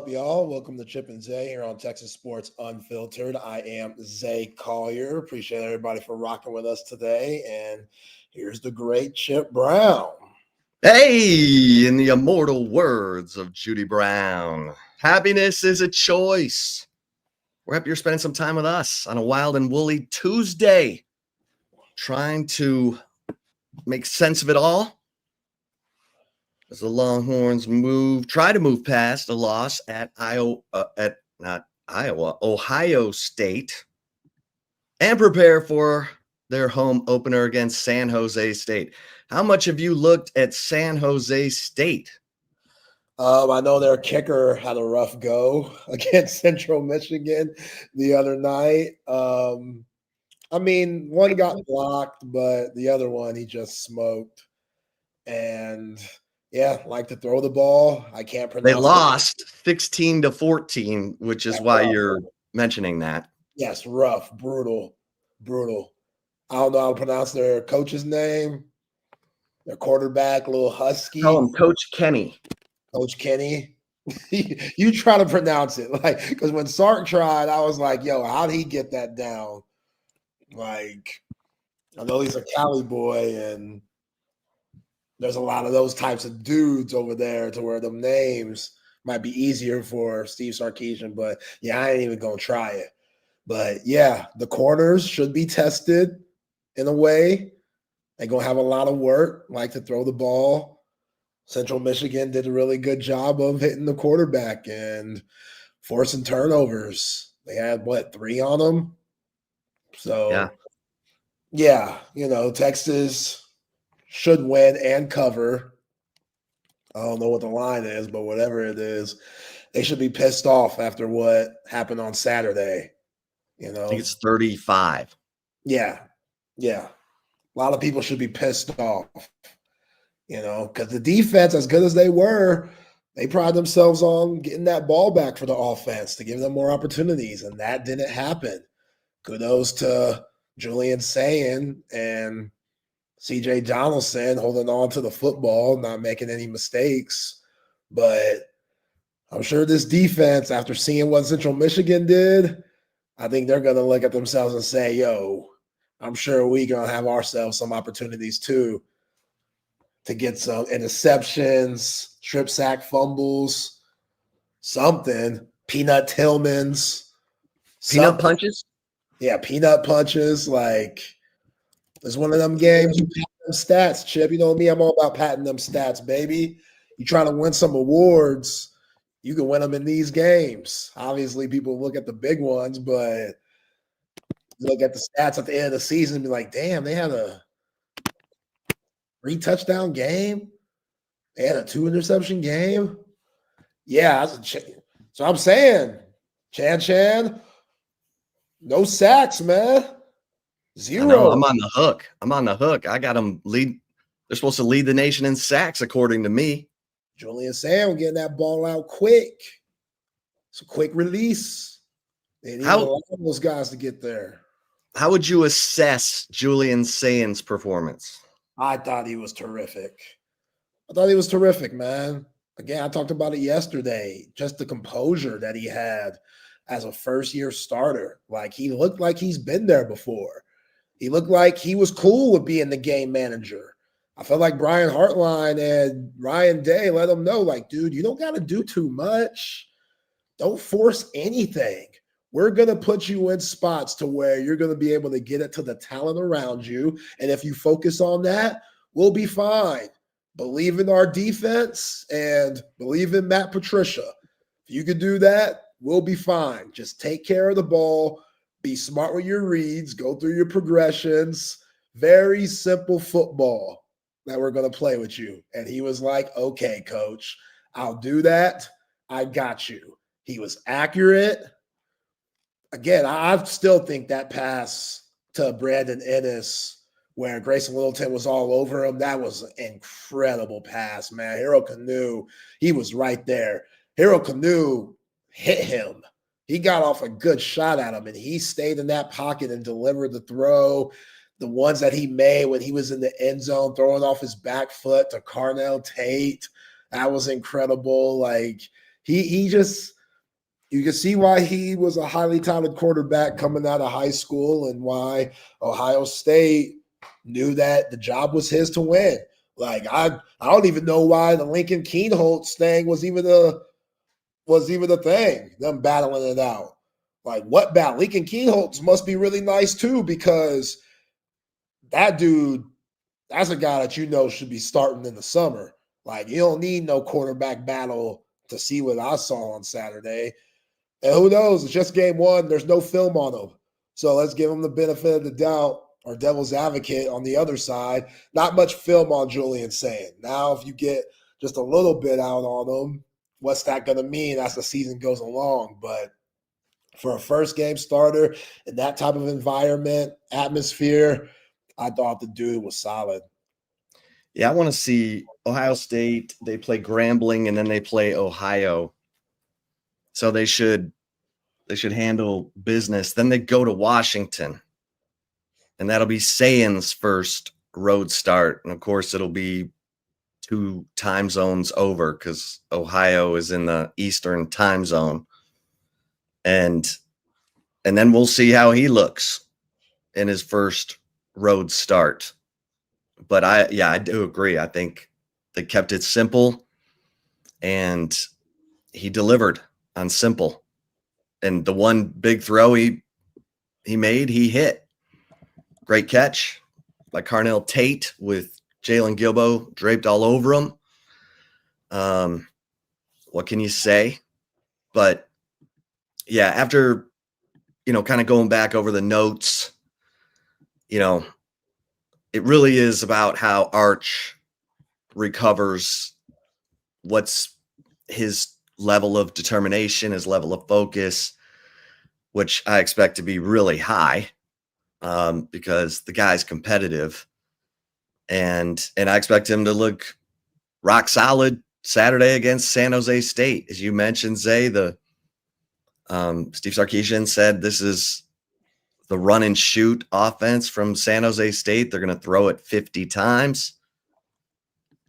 y'all? Welcome to Chip and Zay here on Texas Sports Unfiltered. I am Zay Collier. Appreciate everybody for rocking with us today. And here's the great Chip Brown. Hey, in the immortal words of Judy Brown, happiness is a choice. We're happy you're spending some time with us on a wild and woolly Tuesday, trying to make sense of it all as the Longhorns try to move past a loss at Ohio State, and prepare for their home opener against San Jose State. How much have you looked at San Jose State? I know their kicker had a rough go against Central Michigan the other night. One got blocked, but the other one he just smoked. And like to throw the ball. I can't pronounce. They lost 16-14, which is why you're mentioning that. Yes, rough, brutal. I don't know how to pronounce their coach's name. Their quarterback, a little husky. Call him Coach Kenny. Coach Kenny. You try to pronounce it. Because when Sark tried, I was like, yo, how'd he get that down? I know he's a Cali boy, and there's a lot of those types of dudes over there to where them names might be easier for Steve Sarkisian. But, I ain't even going to try it. But, the corners should be tested in a way. They're going to have a lot of work, like to throw the ball. Central Michigan did a really good job of hitting the quarterback and forcing turnovers. They had, 3 on them? So, Texas should win and cover. I don't know what the line is, but whatever it is, they should be pissed off after what happened on Saturday. I think it's 35. Yeah. A lot of people should be pissed off, because the defense, as good as they were, they pride themselves on getting that ball back for the offense to give them more opportunities, and that didn't happen. Kudos to Julian Sayin and CJ Donaldson holding on to the football, not making any mistakes. But I'm sure this defense, after seeing what Central Michigan did, I think they're going to look at themselves and say, yo, I'm sure we're going to have ourselves some opportunities too to get some interceptions, strip sack fumbles, something, peanut Tillmans. Peanut punches? Yeah, peanut punches. It's one of them games you pat them stats, Chip. You know me, I'm all about patting them stats, baby. You trying to win some awards, you can win them in these games. Obviously, people look at the big ones, but look at the stats at the end of the season and be like, damn, they had a 3-touchdown game. They had a 2-interception game. Yeah, so I'm saying, Chan, no sacks, man. 0. No, I'm on the hook. I got them lead. They're supposed to lead the nation in sacks, according to me. Julian Sam getting that ball out quick. It's a quick release. They need all those guys to get there. How would you assess Julian Sayin's performance? I thought he was terrific. Man. Again, I talked about it yesterday. Just the composure that he had as a first-year starter. He looked like he's been there before. He looked like he was cool with being the game manager. I felt like Brian Hartline and Ryan Day let him know, dude, you don't got to do too much. Don't force anything. We're going to put you in spots to where you're going to be able to get it to the talent around you. And if you focus on that, we'll be fine. Believe in our defense and believe in Matt Patricia. If you could do that, we'll be fine. Just take care of the ball. Be smart with your reads. Go through your progressions. Very simple football that we're going to play with you. And he was like, okay, coach, I'll do that. I got you. He was accurate. Again, I still think that pass to Brandon Ennis where Grayson Littleton was all over him, that was an incredible pass, man. Hero Canoe, he was right there. Hero Canoe hit him. He got off a good shot at him, and he stayed in that pocket and delivered the throw. The ones that he made when he was in the end zone, throwing off his back foot to Carnell Tate, that was incredible. Like, he just You can see why he was a highly touted quarterback coming out of high school and why Ohio State knew that the job was his to win. Like I don't even know why the Lincoln Keenholz thing was even a thing, them battling it out. Like what battle? Lincoln Keenholz must be really nice too, because that dude, that's a guy that should be starting in the summer. Like you don't need no quarterback battle to see what I saw on Saturday. And who knows? It's just game one. There's no film on him. So let's give him the benefit of the doubt, or devil's advocate on the other side. Not much film on Julian Sand. Now, if you get just a little bit out on him, what's that going to mean as the season goes along? But for a first game starter in that type of environment, atmosphere, I thought the dude was solid. Yeah, I want to see Ohio State. They play Grambling and then they play Ohio. So they should handle business. Then they go to Washington. And that'll be Sayan's first road start. And of course, it'll be 2 time zones over because Ohio is in the Eastern time zone. And then we'll see how he looks in his first road start. But I do agree. I think they kept it simple and he delivered on simple. And the one big throw he made, he hit. Great catch by Carnell Tate with Jalen Gilbo draped all over him. What can you say? But yeah, after, kind of going back over the notes, it really is about how Arch recovers what's his level of determination, his level of focus, which I expect to be really high. Because the guy's competitive, and I expect him to look rock solid Saturday against San Jose State. As you mentioned, Zay, Steve Sarkisian said this is the run and shoot offense from San Jose State. They're going to throw it 50 times.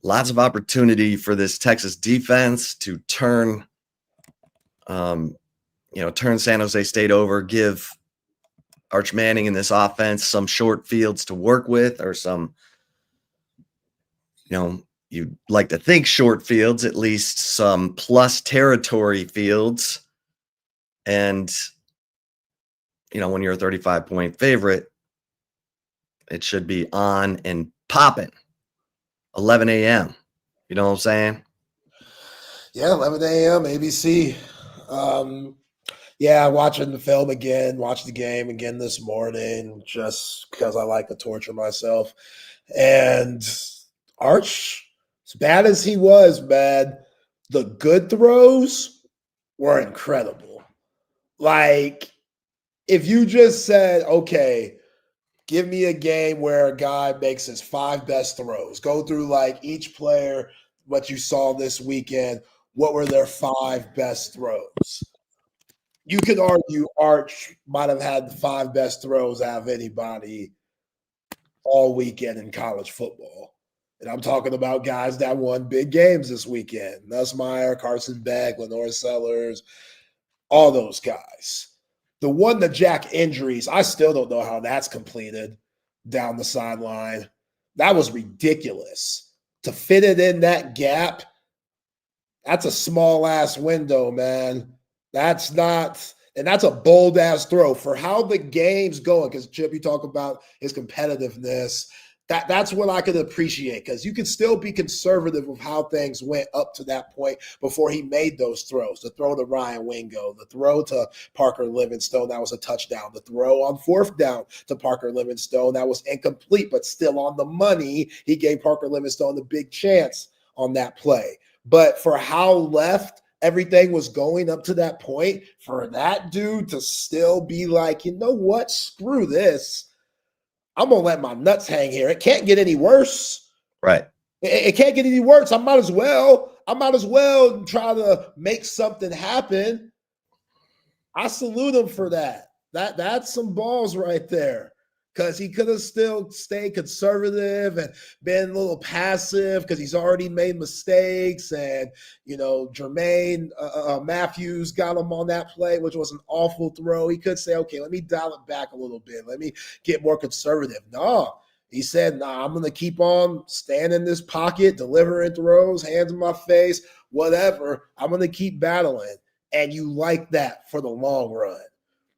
Lots of opportunity for this Texas defense to turn San Jose State over, give Arch Manning in this offense some short fields to work with, or some, you'd like to think short fields, at least some plus territory fields. And, when you're a 35-point favorite, it should be on and popping. 11 a.m. You know what I'm saying? Yeah, 11 a.m. ABC. Yeah, watching the film again, watched the game again this morning just because I like to torture myself. And Arch, as bad as he was, man, the good throws were incredible. Like, if you just said, okay, give me a game where a guy makes his 5 best throws, go through like each player, what you saw this weekend, what were their 5 best throws? You could argue Arch might have had the 5 best throws out of anybody all weekend in college football. And I'm talking about guys that won big games this weekend. Nussmeier, Carson Beck, Lenore Sellers, all those guys. The one, the Jack injuries, I still don't know how that's completed down the sideline. That was ridiculous. To fit it in that gap, that's a small-ass window, man. That's not – and that's a bold-ass throw. For how the game's going, because, Chip, you talk about his competitiveness, that's what I could appreciate, because you can still be conservative with how things went up to that point before he made those throws. The throw to Ryan Wingo, the throw to Parker Livingstone, that was a touchdown. The throw on 4th down to Parker Livingstone, that was incomplete, but still on the money. He gave Parker Livingstone the big chance on that play. But for how left everything was going up to that point, for that dude to still be like, you know what, screw this. I'm going to let my nuts hang here. It can't get any worse. Right. It can't get any worse. I might as well try to make something happen. I salute him for that. That's some balls right there. because he could have still stayed conservative and been a little passive because he's already made mistakes. And, Jermaine Matthews got him on that play, which was an awful throw. He could say, okay, let me dial it back a little bit. Let me get more conservative. No, he said, nah, I'm going to keep on staying in this pocket, delivering throws, hands in my face, whatever. I'm going to keep battling. And you like that for the long run.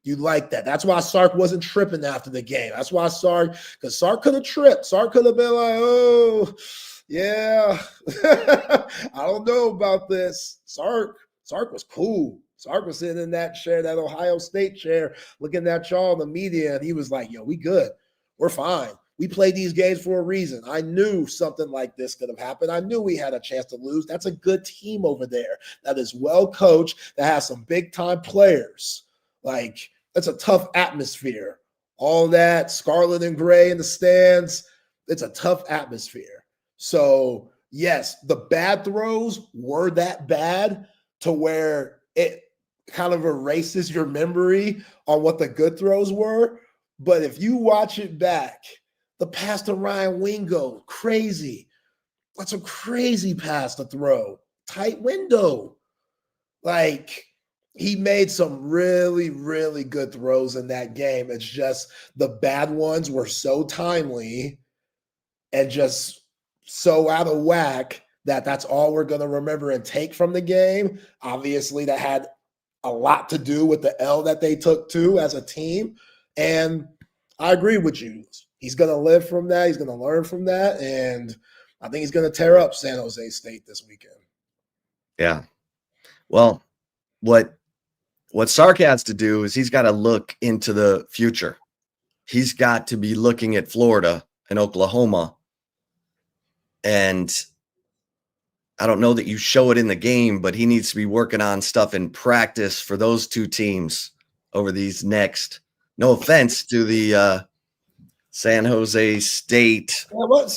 You like that. That's why Sark wasn't tripping after the game. That's why because Sark could have tripped. Sark could have been like, oh, yeah, I don't know about this. Sark was cool. Sark was sitting in that chair, that Ohio State chair, looking at y'all in the media, and he was like, yo, we good. We're fine. We played these games for a reason. I knew something like this could have happened. I knew we had a chance to lose. That's a good team over there that is well coached, that has some big-time players. Like, that's a tough atmosphere. All that scarlet and gray in the stands, it's a tough atmosphere. So, yes, the bad throws were that bad to where it kind of erases your memory on what the good throws were. But if you watch it back, the pass to Ryan Wingo, crazy. That's a crazy pass to throw. Tight window. Like, he made some really, really good throws in that game. It's just the bad ones were so timely and just so out of whack that that's all we're going to remember and take from the game. Obviously, that had a lot to do with the L that they took too as a team. And I agree with you. He's going to live from that. He's going to learn from that. And I think he's going to tear up San Jose State this weekend. Yeah. Well, what Sark has to do is he's got to look into the future. He's got to be looking at Florida and Oklahoma. And I don't know that you show it in the game, but he needs to be working on stuff in practice for those two teams over these next. No offense to the San Jose State.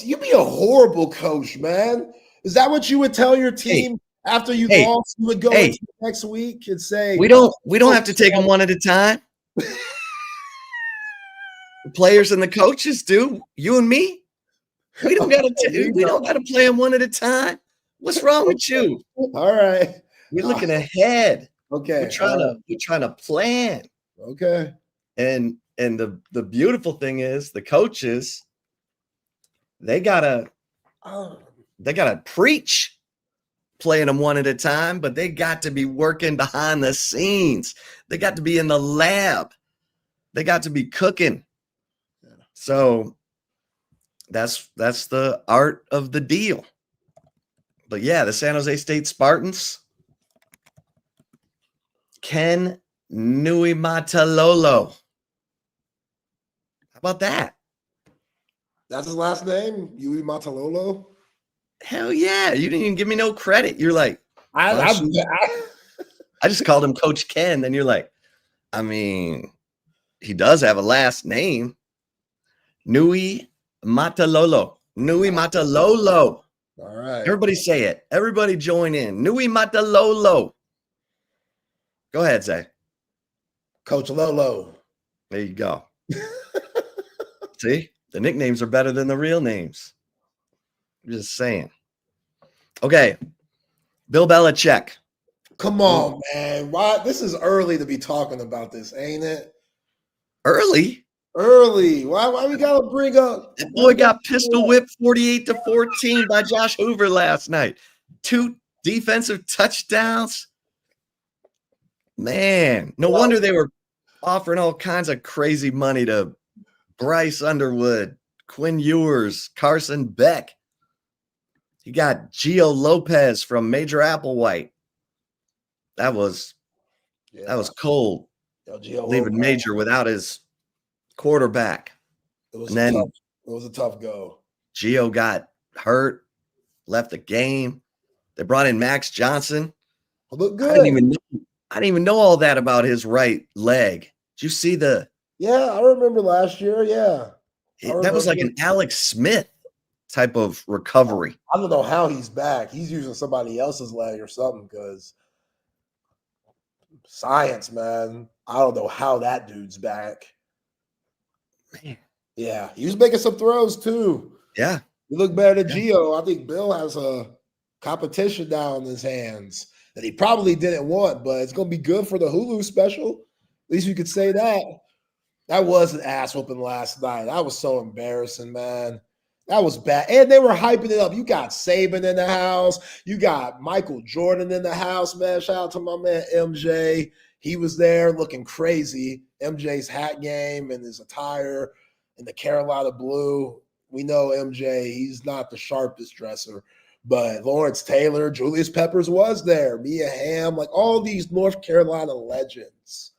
You be a horrible coach, man. Is that what you would tell your team after you lost? You would go into next week and say, we don't have to take them one at a time. The players and the coaches do. You and me, we don't got to play them one at a time. What's wrong with you? All right, we're looking ahead. Okay, we're trying to plan. Okay, and the beautiful thing is the coaches, they gotta preach playing them one at a time, but they got to be working behind the scenes. They got to be in the lab. They got to be cooking. So that's the art of the deal. But yeah, the San Jose State Spartans, Ken Nuimatalolo. How about that? That's his last name, Nuimatalolo? Hell yeah. You didn't even give me no credit. You're like, I just called him Coach Ken. Then you're like, I mean, he does have a last name. Nuimatalolo. Nuimatalolo. All right. Everybody say it. Everybody join in. Nuimatalolo. Go ahead, Zay. Coach Lolo. There you go. See, the nicknames are better than the real names. I'm just saying. Okay. Bill Belichick. Come on, man. Why? This is early to be talking about this, ain't it? Early? Why we gotta bring up? That boy got pistol whipped 48-14 by Josh Hoover last night. 2 defensive touchdowns. Man, no wonder they were offering all kinds of crazy money to Bryce Underwood, Quinn Ewers, Carson Beck. You got Gio Lopez from Major Applewhite. That was cold. Leaving Major without his quarterback. It was a tough go. Gio got hurt, left the game. They brought in Max Johnson. Look good. I didn't even know all that about his right leg. Did you see the? Yeah, I remember last year. Yeah, that was like an Alex Smith type of recovery. I don't know how he's back. He's using somebody else's leg or something because science, man. I don't know how that dude's back. Man, Yeah, he was making some throws too. Yeah. You look better than Gio. I think Bill has a competition now in his hands that he probably didn't want, but it's going to be good for the Hulu special. At least you could say that. That was an ass whooping last night. That was so embarrassing, man. That was bad. And they were hyping it up. You got Saban in the house. You got Michael Jordan in the house, man. Shout out to my man MJ. He was there looking crazy. MJ's hat game and his attire in the Carolina blue. We know MJ, he's not the sharpest dresser, but Lawrence Taylor, Julius Peppers was there, Mia Hamm, like all these North Carolina legends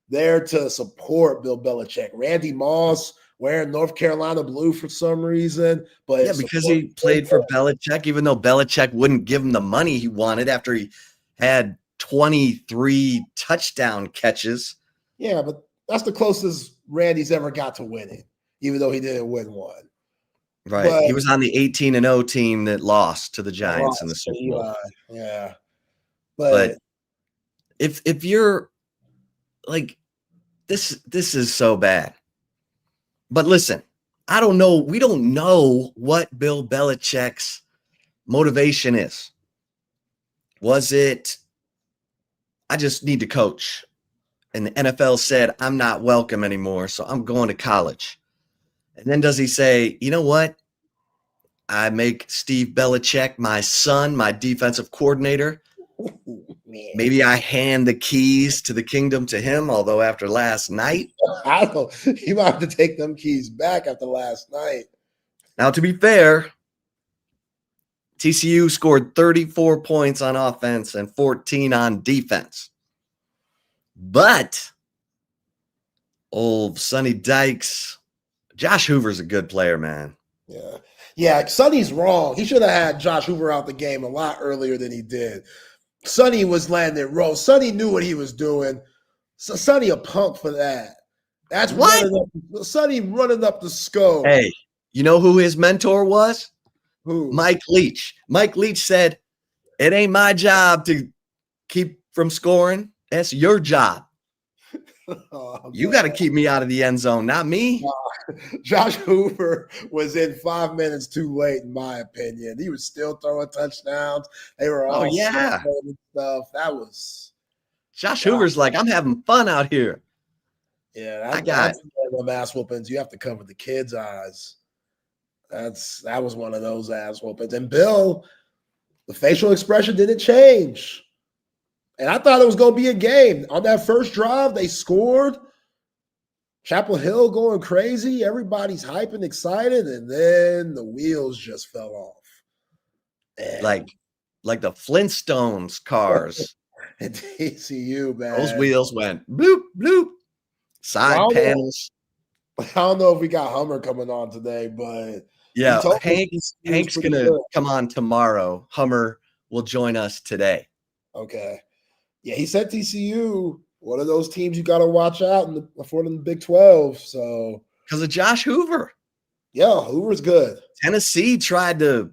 there to support Bill Belichick. Randy Moss wearing North Carolina blue for some reason. But yeah, because he played for Belichick, even though Belichick wouldn't give him the money he wanted after he had 23 touchdown catches. Yeah, but that's the closest Randy's ever got to winning, even though he didn't win one. Right. But he was on the 18-0 team that lost to the Giants in the Super Bowl. Yeah. But if you're like, this is so bad. But listen, I don't know. We don't know what Bill Belichick's motivation is. Was it, I just need to coach? And the NFL said, I'm not welcome anymore, so I'm going to college. And then does he say, you know what? I make Steve Belichick my son, my defensive coordinator. Maybe I hand the keys to the kingdom to him, although after last night. I don't. He might have to take them keys back after last night. Now, to be fair, TCU scored 34 points on offense and 14 on defense. But old Sonny Dykes, Josh Hoover's a good player, man. Yeah. Yeah, Sonny's wrong. He should have had Josh Hoover out the game a lot earlier than he did. Sonny was landing roll. Sonny knew what he was doing. So Sonny a punk for that. That's what? Sonny running up the scope. Hey, you know who his mentor was? Who? Mike Leach. Mike Leach said, it ain't my job to keep from scoring. That's your job. You got to keep me out of the end zone, not me. Josh Hoover was in 5 minutes too late, in my opinion. He was still throwing touchdowns. They were all stuff. That was Josh Hoover's like, I'm having fun out here. Yeah, that's one of them ass whoopings. You have to cover the kids' eyes. That was one of those ass whoopings. And Bill, the facial expression didn't change. And I thought it was going to be a game. On that first drive, they scored. Chapel Hill going crazy. Everybody's hyping, excited. And then the wheels just fell off. And like the Flintstones cars. At TCU, man. Those wheels went bloop, bloop. Side panels. I don't know if we got Hummer coming on today, but yeah, Hank's going to come on tomorrow. Hummer will join us today. Okay. Yeah, he said TCU, one of those teams you got to watch out for in the Big 12. So because of Josh Hoover. Yeah, Hoover's good. Tennessee tried to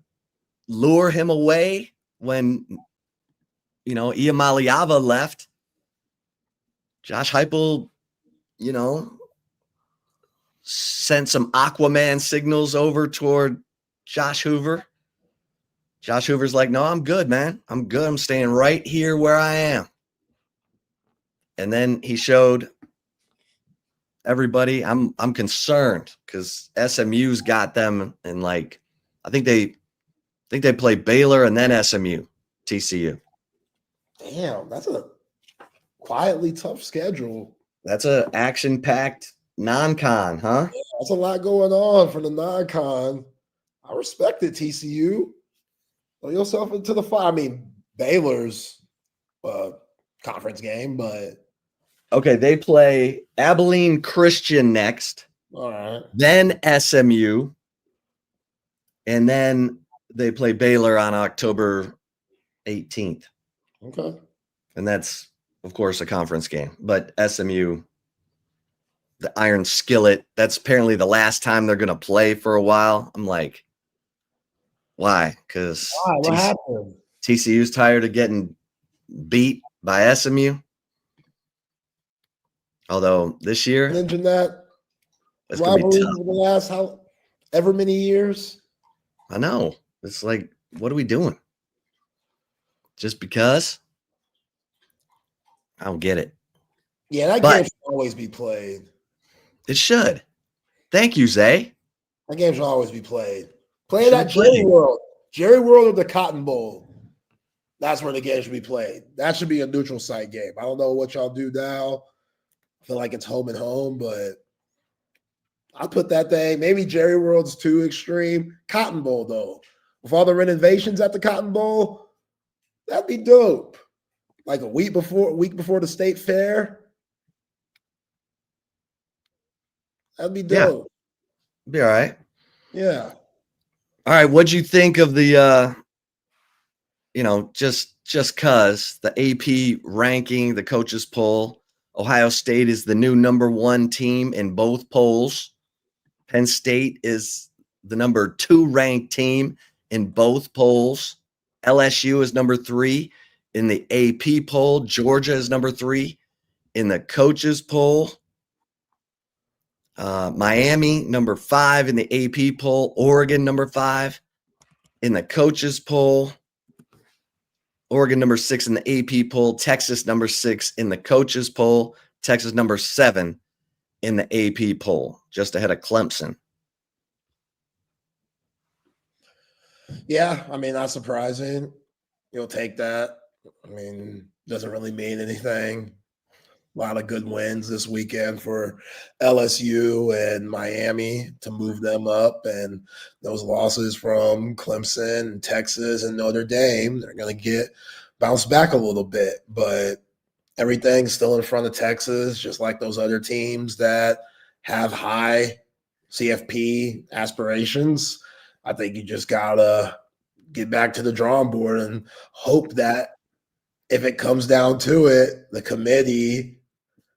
lure him away when, Iamaliava left. Josh Heupel, sent some Aquaman signals over toward Josh Hoover. Josh Hoover's like, no, I'm good, man. I'm good. I'm staying right here where I am. And then he showed everybody, I'm concerned because SMU's got them in I think they play Baylor and then SMU, TCU. Damn, that's a quietly tough schedule. That's a action-packed non-con, huh? Yeah, that's a lot going on for the non-con. I respect it, TCU. Throw yourself into the fire. I mean, Baylor's conference game, but okay, they play Abilene Christian next. All right. Then SMU. And then they play Baylor on October 18th. Okay. And that's, of course, a conference game. But SMU, the Iron Skillet, that's apparently the last time they're going to play for a while. I'm like, why? Because what happened? TCU's tired of getting beat by SMU. Although this year, mention that That's gonna be rivalry tough. for the last ever many years. I know. It's like, what are we doing? Just because? I don't get it. Yeah, that game But should always be played. it should. Thank you, Zay. That game should always be played. Play it Should at be Jerry played. World. Jerry World or the Cotton Bowl. That's where the game should be played. That should be a neutral site game. I don't know what y'all do now. I feel like it's home and home, but I'll put that thing. Maybe Jerry World's too extreme. Cotton Bowl, though. With all the renovations at the Cotton Bowl, that'd be dope. Like a week before the state fair. That'd be Yeah. dope. Be all right. Yeah. All right. What'd you think of the just cause the AP ranking, the coaches poll? Ohio State is the new number 1 team in both polls. Penn State is the number 2 ranked team in both polls. LSU is number 3 in the AP poll. Georgia is number 3 in the coaches poll. Miami, number 5 in the AP poll. Oregon, number 5 in the coaches poll. Oregon, number 6 in the AP poll. Texas, number 6 in the coaches poll. Texas, number 7 in the AP poll, just ahead of Clemson. Yeah, I mean, not surprising. You'll take that. I mean, doesn't really mean anything. A lot of good wins this weekend for LSU and Miami to move them up. And those losses from Clemson and Texas and Notre Dame, they're going to get bounced back a little bit. But everything's still in front of Texas, just like those other teams that have high CFP aspirations. I think you just got to get back to the drawing board and hope that if it comes down to it, the committee –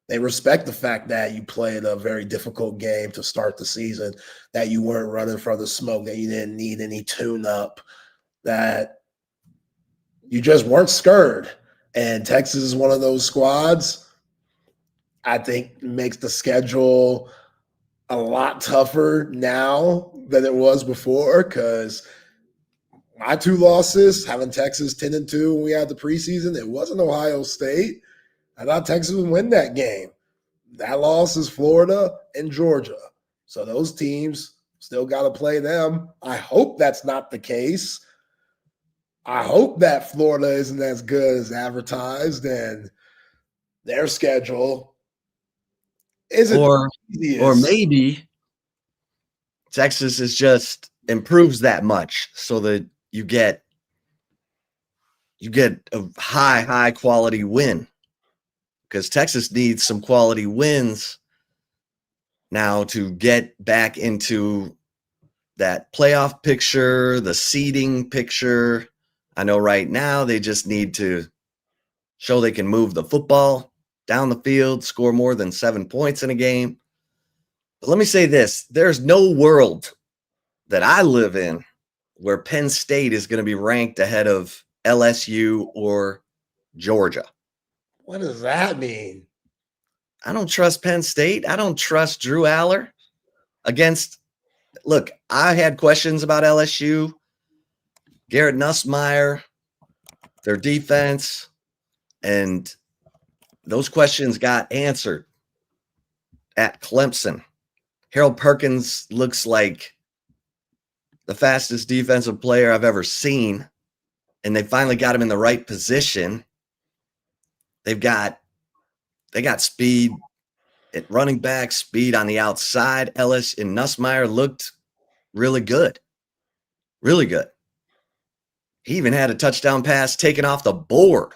they respect the fact that you played a very difficult game to start the season, that you weren't running from the smoke, that you didn't need any tune-up, that you just weren't scared. And Texas is one of those squads I think makes the schedule a lot tougher now than it was before, because my 2 losses, having Texas 10-2 when we had the preseason, it wasn't Ohio State. I thought Texas would win that game. That loss is Florida and Georgia. So those teams still got to play them. I hope that's not the case. I hope that Florida isn't as good as advertised and their schedule isn't Or the easiest. maybe Texas is just improves that much so that you get a high quality win, because Texas needs some quality wins now to get back into that playoff picture, the seeding picture. I know right now they just need to show they can move the football down the field, score more than 7 points in a game. But let me say this, there's no world that I live in where Penn State is going to be ranked ahead of LSU or Georgia. What does that mean? I don't trust Penn State. I don't trust Drew Aller look, I had questions about LSU, Garrett Nussmeier, their defense, and those questions got answered at Clemson. Harold Perkins looks like the fastest defensive player I've ever seen, and they finally got him in the right position. They got speed at running back, speed on the outside. Ellis and Nussmeier looked really good. Really good. He even had a touchdown pass taken off the board.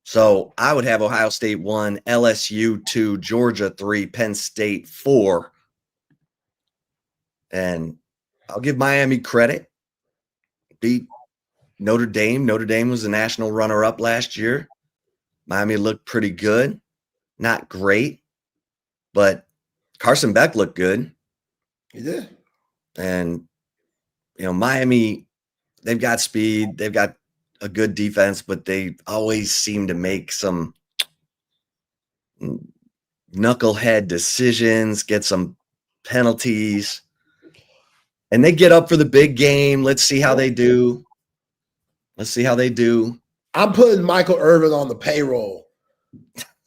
So I would have Ohio State 1, LSU 2, Georgia 3, Penn State 4. And I'll give Miami credit. Beat Notre Dame. Notre Dame was the national runner-up last year. Miami looked pretty good. Not great, but Carson Beck looked good. He did. And, Miami, they've got speed. They've got a good defense, but they always seem to make some knucklehead decisions, get some penalties, and they get up for the big game. Let's see how they do. I'm putting Michael Irvin on the payroll.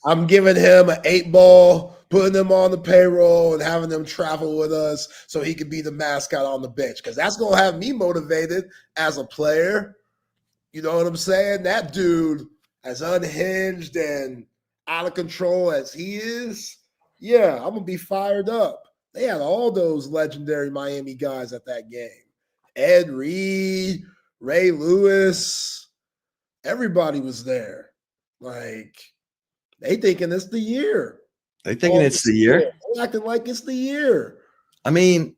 I'm giving him an 8-ball, putting him on the payroll and having him travel with us so he could be the mascot on the bench, because that's going to have me motivated as a player. You know what I'm saying? That dude, as unhinged and out of control as he is, yeah, I'm going to be fired up. They had all those legendary Miami guys at that game. Ed Reed, Ray Lewis, everybody was there. Like, they thinking it's the year. They thinking it's the year. They're acting like it's the year. I mean,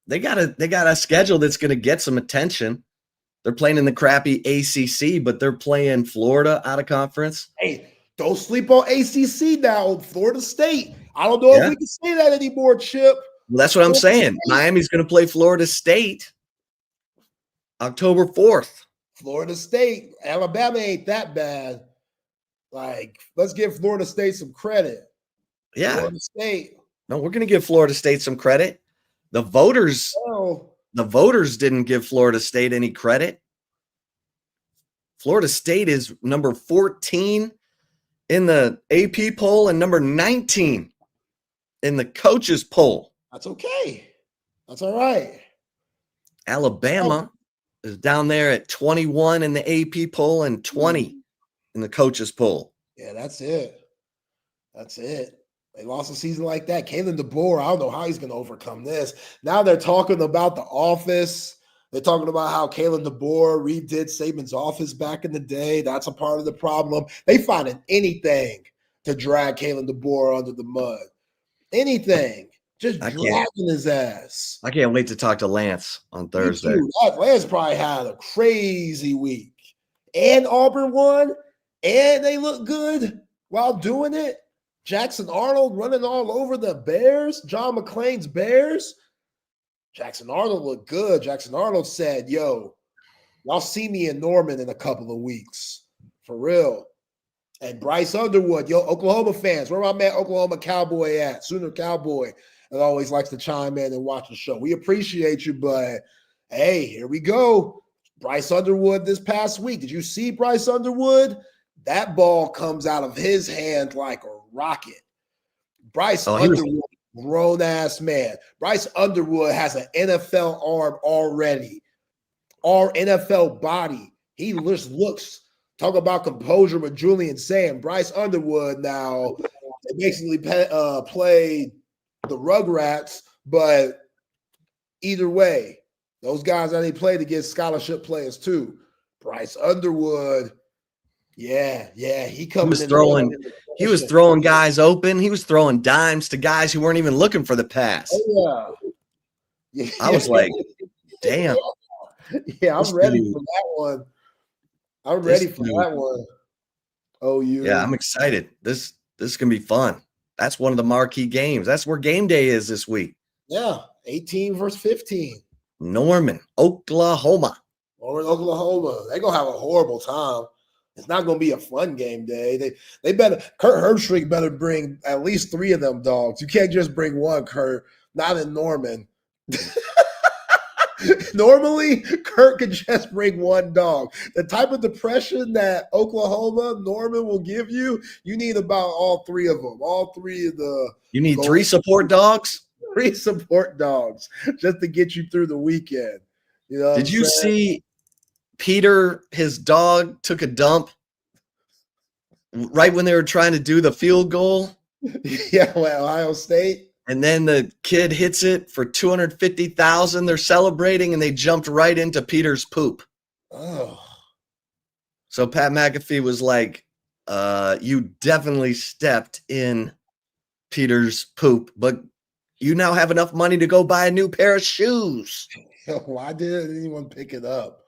they got a schedule that's going to get some attention. They're playing in the crappy ACC, but they're playing Florida out of conference. Hey, don't sleep on ACC now. Florida State. I don't know if we can say that anymore, Chip. Well, that's what I'm saying. Miami's going to play Florida State October 4th. Florida State. Alabama ain't that bad. Like, let's give Florida State some credit. Yeah. Florida State. No, we're going to give Florida State some credit. The voters didn't give Florida State any credit. Florida State is number 14 in the AP poll and number 19 in the coaches poll. That's okay. That's all right. Alabama is down there at 21 in the AP poll and 20 in the coaches poll. Yeah, that's it. That's it. They lost a season like that. Kalen DeBoer, I don't know how he's going to overcome this. Now they're talking about The Office. They're talking about how Kalen DeBoer redid Saban's office back in the day. That's a part of the problem. They finding anything to drag Kalen DeBoer under the mud. Anything. Just dragging his ass. I can't wait to talk to Lance on Thursday. Lance probably had a crazy week. And Auburn won, and they look good while doing it. Jackson Arnold running all over the Bears. John McClain's Bears. Jackson Arnold looked good. Jackson Arnold said, yo, y'all see me in Norman in a couple of weeks. For real. And Bryce Underwood, yo, Oklahoma fans, where my man Oklahoma Cowboy at? Sooner Cowboy. And always likes to chime in and watch the show. We appreciate you, but hey, here we go. Bryce Underwood this past week. Did you see Bryce Underwood? That ball comes out of his hand like a rocket. Bryce Underwood, grown-ass man. Bryce Underwood has an NFL arm already. Our NFL body. He just looks, talk about composure with Julian saying. Bryce Underwood now basically played the Rugrats, but either way, those guys that he played against scholarship players too. Bryce Underwood, yeah, he was throwing guys open. He was throwing dimes to guys who weren't even looking for the pass. Oh, yeah. I was like, damn. Yeah, I'm ready for that one. I'm ready for that one. Oh, yeah, I'm excited. This is gonna be fun. That's one of the marquee games. That's where game day is this week. Yeah, 18 versus 15. Norman, Oklahoma. Oklahoma. They're gonna have a horrible time. It's not gonna be a fun game day. They better, Kurt Herbstreit better bring at least 3 of them dogs. You can't just bring one, Kurt. Not in Norman. Normally, Kurt could just bring one dog. The type of depression that Oklahoma, Norman will give you, you need about all 3 of them. All 3 of the. You need 3 support dogs? 3 support dogs just to get you through the weekend. You know. Did you see Peter, his dog, took a dump right when they were trying to do the field goal? Yeah, well, Ohio State. And then the kid hits it for $250,000. They're celebrating, and they jumped right into Peter's poop. Oh. So Pat McAfee was like, you definitely stepped in Peter's poop, but you now have enough money to go buy a new pair of shoes. Why didn't anyone pick it up?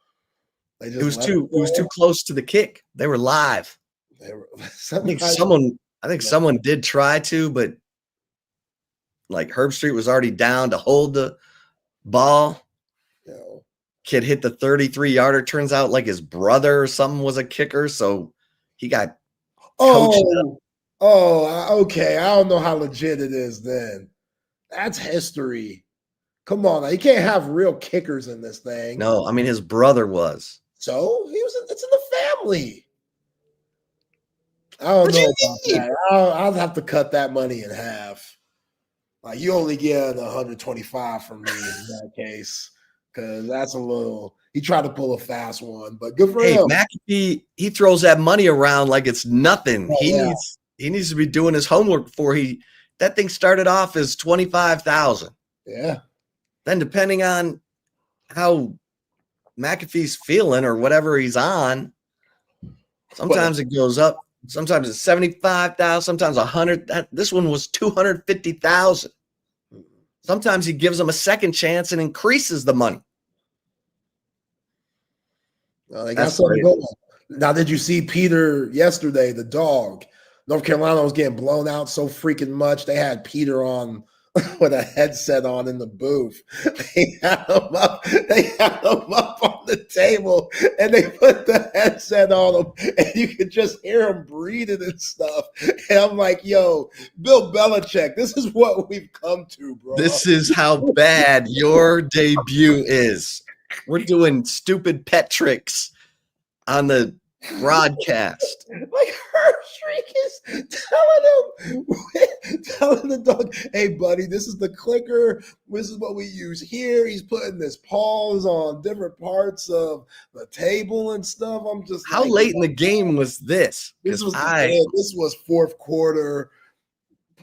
It was too close to the kick. They were live. I think someone did try to, but like Herbstreit was already down to hold the ball. Kid hit the 33-yarder. Turns out like his brother or something was a kicker, so he got coached up. Okay. I don't know how legit it is then. That's history. Come on, now. You can't have real kickers in this thing. No, I mean his brother was. So it's in the family. I don't What know you about mean? that. I'll have to cut that money in half. Like you only get 125 from me in that case, because that's a little. He tried to pull a fast one, but good for Hey, him. McAfee, he throws that money around like it's nothing. Oh, yeah. He needs to be doing his homework before that thing started off as 25,000. Yeah. Then depending on how McAfee's feeling or whatever he's on, sometimes it goes up. Sometimes it's 75,000, sometimes 100. This one was 250,000. Sometimes he gives them a second chance and increases the money. Well, they got something going. Now, did you see Peter yesterday, the dog? North Carolina was getting blown out so freaking much. They had Peter on with a headset on in the booth. They had him up. They had him up on the table, and they put the headset on him, and you could just hear him breathing and stuff. And I'm like, "Yo, Bill Belichick, this is what we've come to, bro. This is how bad your debut is. We're doing stupid pet tricks on the broadcast." Like Hershriek is telling the dog, "Hey, buddy, this is the clicker. This is what we use here." He's putting his paws on different parts of the table and stuff. I'm just how like, late in the game was this? This was fourth quarter.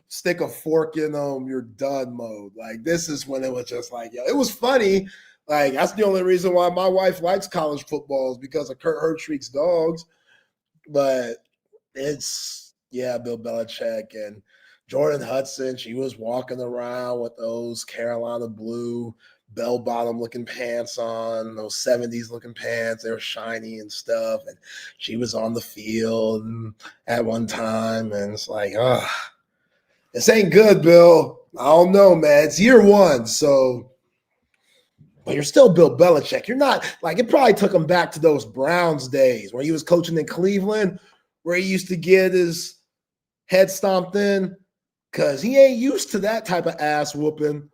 Stick a fork in them, you're done mode. Like this is when it was just like, yo, it was funny. Like that's the only reason why my wife likes college football is because of Kurt Hershriek's dogs. But it's Bill Belichick and Jordan Hudson. She was walking around with those Carolina blue bell-bottom looking pants on, those 70s looking pants. They were shiny and stuff. And she was on the field at one time. And it's like, this ain't good, Bill. I don't know, man. It's year one, so but you're still Bill Belichick. You're not like it probably took him back to those Browns days where he was coaching in Cleveland, where he used to get his head stomped in because he ain't used to that type of ass whooping.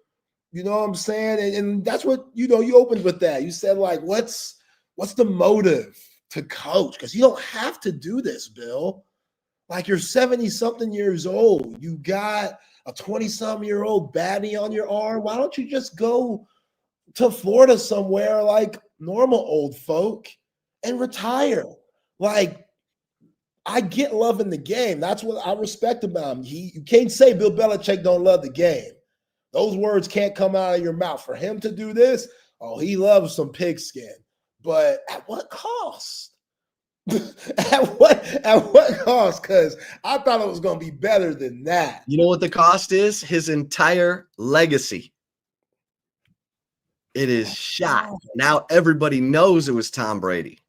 You know what I'm saying? And that's what you opened with that. You said, like, what's the motive to coach? Because you don't have to do this, Bill. Like you're 70-something years old. You got a 20-something-year-old baddie on your arm. Why don't you just go to Florida somewhere like normal old folk and retire? Like, I get loving the game. That's what I respect about him. You can't say Bill Belichick don't love the game. Those words can't come out of your mouth. For him to do this, he loves some pigskin. But at what cost? at what cost? Because I thought it was going to be better than that. You know what the cost is? His entire legacy. It is shot. Now everybody knows it was Tom Brady.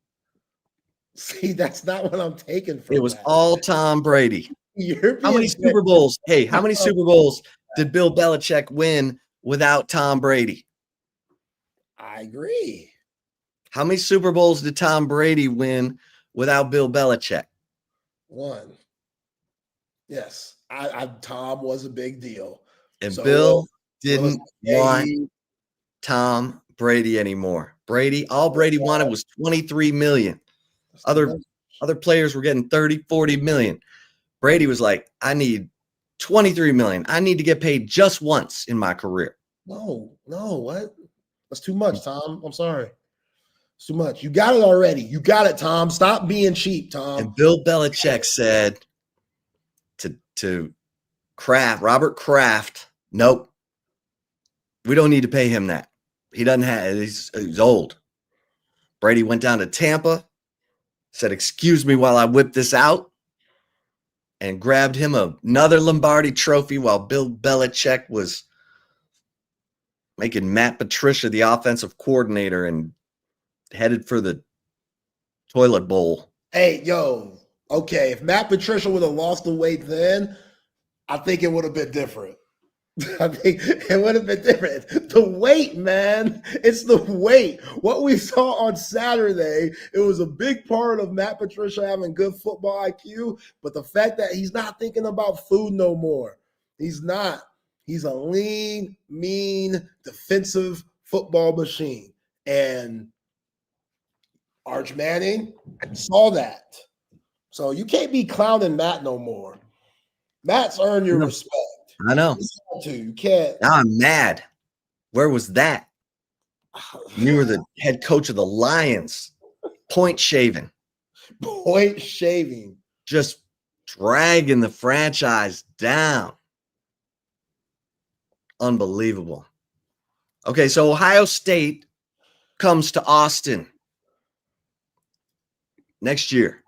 See, that's not what I'm taking from it. Was all Tom Brady. How many Super Bowls? Hey, how many Super Bowls did Bill Belichick win without Tom Brady? I agree. How many Super Bowls did Tom Brady win without Bill Belichick? One. Yes. Tom was a big deal. And so Bill didn't want Tom Brady anymore. All Brady wanted was 23 million. Other players were getting 30, 40 million. Brady was like, I need 23 million. I need to get paid just once in my career. No, what? That's too much, Tom. I'm sorry. It's too much. You got it already. You got it, Tom. Stop being cheap, Tom. And Bill Belichick said to Robert Kraft, nope, we don't need to pay him that. He doesn't have, he's old. Brady went down to Tampa, said, excuse me while I whip this out, and grabbed him another Lombardi trophy while Bill Belichick was making Matt Patricia the offensive coordinator and headed for the toilet bowl. Hey, yo, okay, if Matt Patricia would have lost the weight then, I think it would have been different. I think it would have been different. The weight, man. It's the weight. What we saw on Saturday, it was a big part of Matt Patricia having good football IQ, but the fact that he's not thinking about food no more. He's not. He's a lean, mean, defensive football machine. And Arch Manning saw that. So you can't be clowning Matt no more. Matt's earned your respect. I know. You can't. Now I'm mad. Where was that? You were the head coach of the Lions. Point shaving. Point shaving. Just dragging the franchise down. Unbelievable. Okay, so Ohio State comes to Austin next year.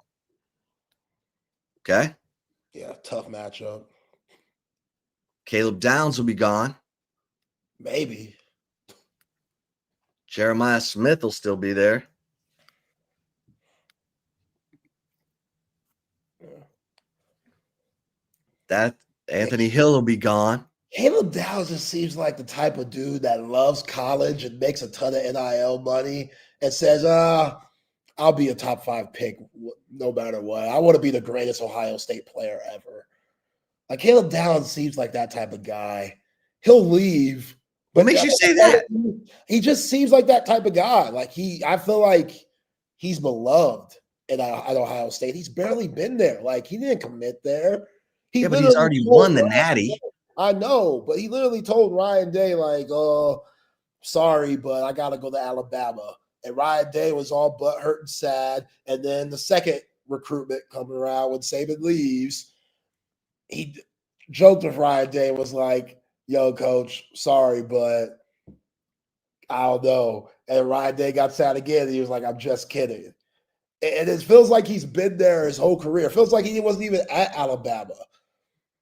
Okay? Yeah, tough matchup. Caleb Downs will be gone. Maybe. Jeremiah Smith will still be there. That Anthony Hill will be gone. Caleb Downs just seems like the type of dude that loves college and makes a ton of NIL money and says, I'll be a top 5 pick no matter what. I want to be the greatest Ohio State player ever. Like Caleb Downs seems like that type of guy. He'll leave. What makes you say that? He just seems like that type of guy. Like I feel like he's beloved at Ohio State. He's barely been there. Like he didn't commit there. But he's already won the Natty. I know, but he literally told Ryan Day, like, oh, sorry, but I got to go to Alabama. And Ryan Day was all butthurt and sad. And then the second recruitment coming around when Saban leaves, he joked with Ryan Day and was like, yo, coach, sorry, but I don't know. And Ryan Day got sad again. And he was like, I'm just kidding. And it feels like he's been there his whole career. It feels like he wasn't even at Alabama.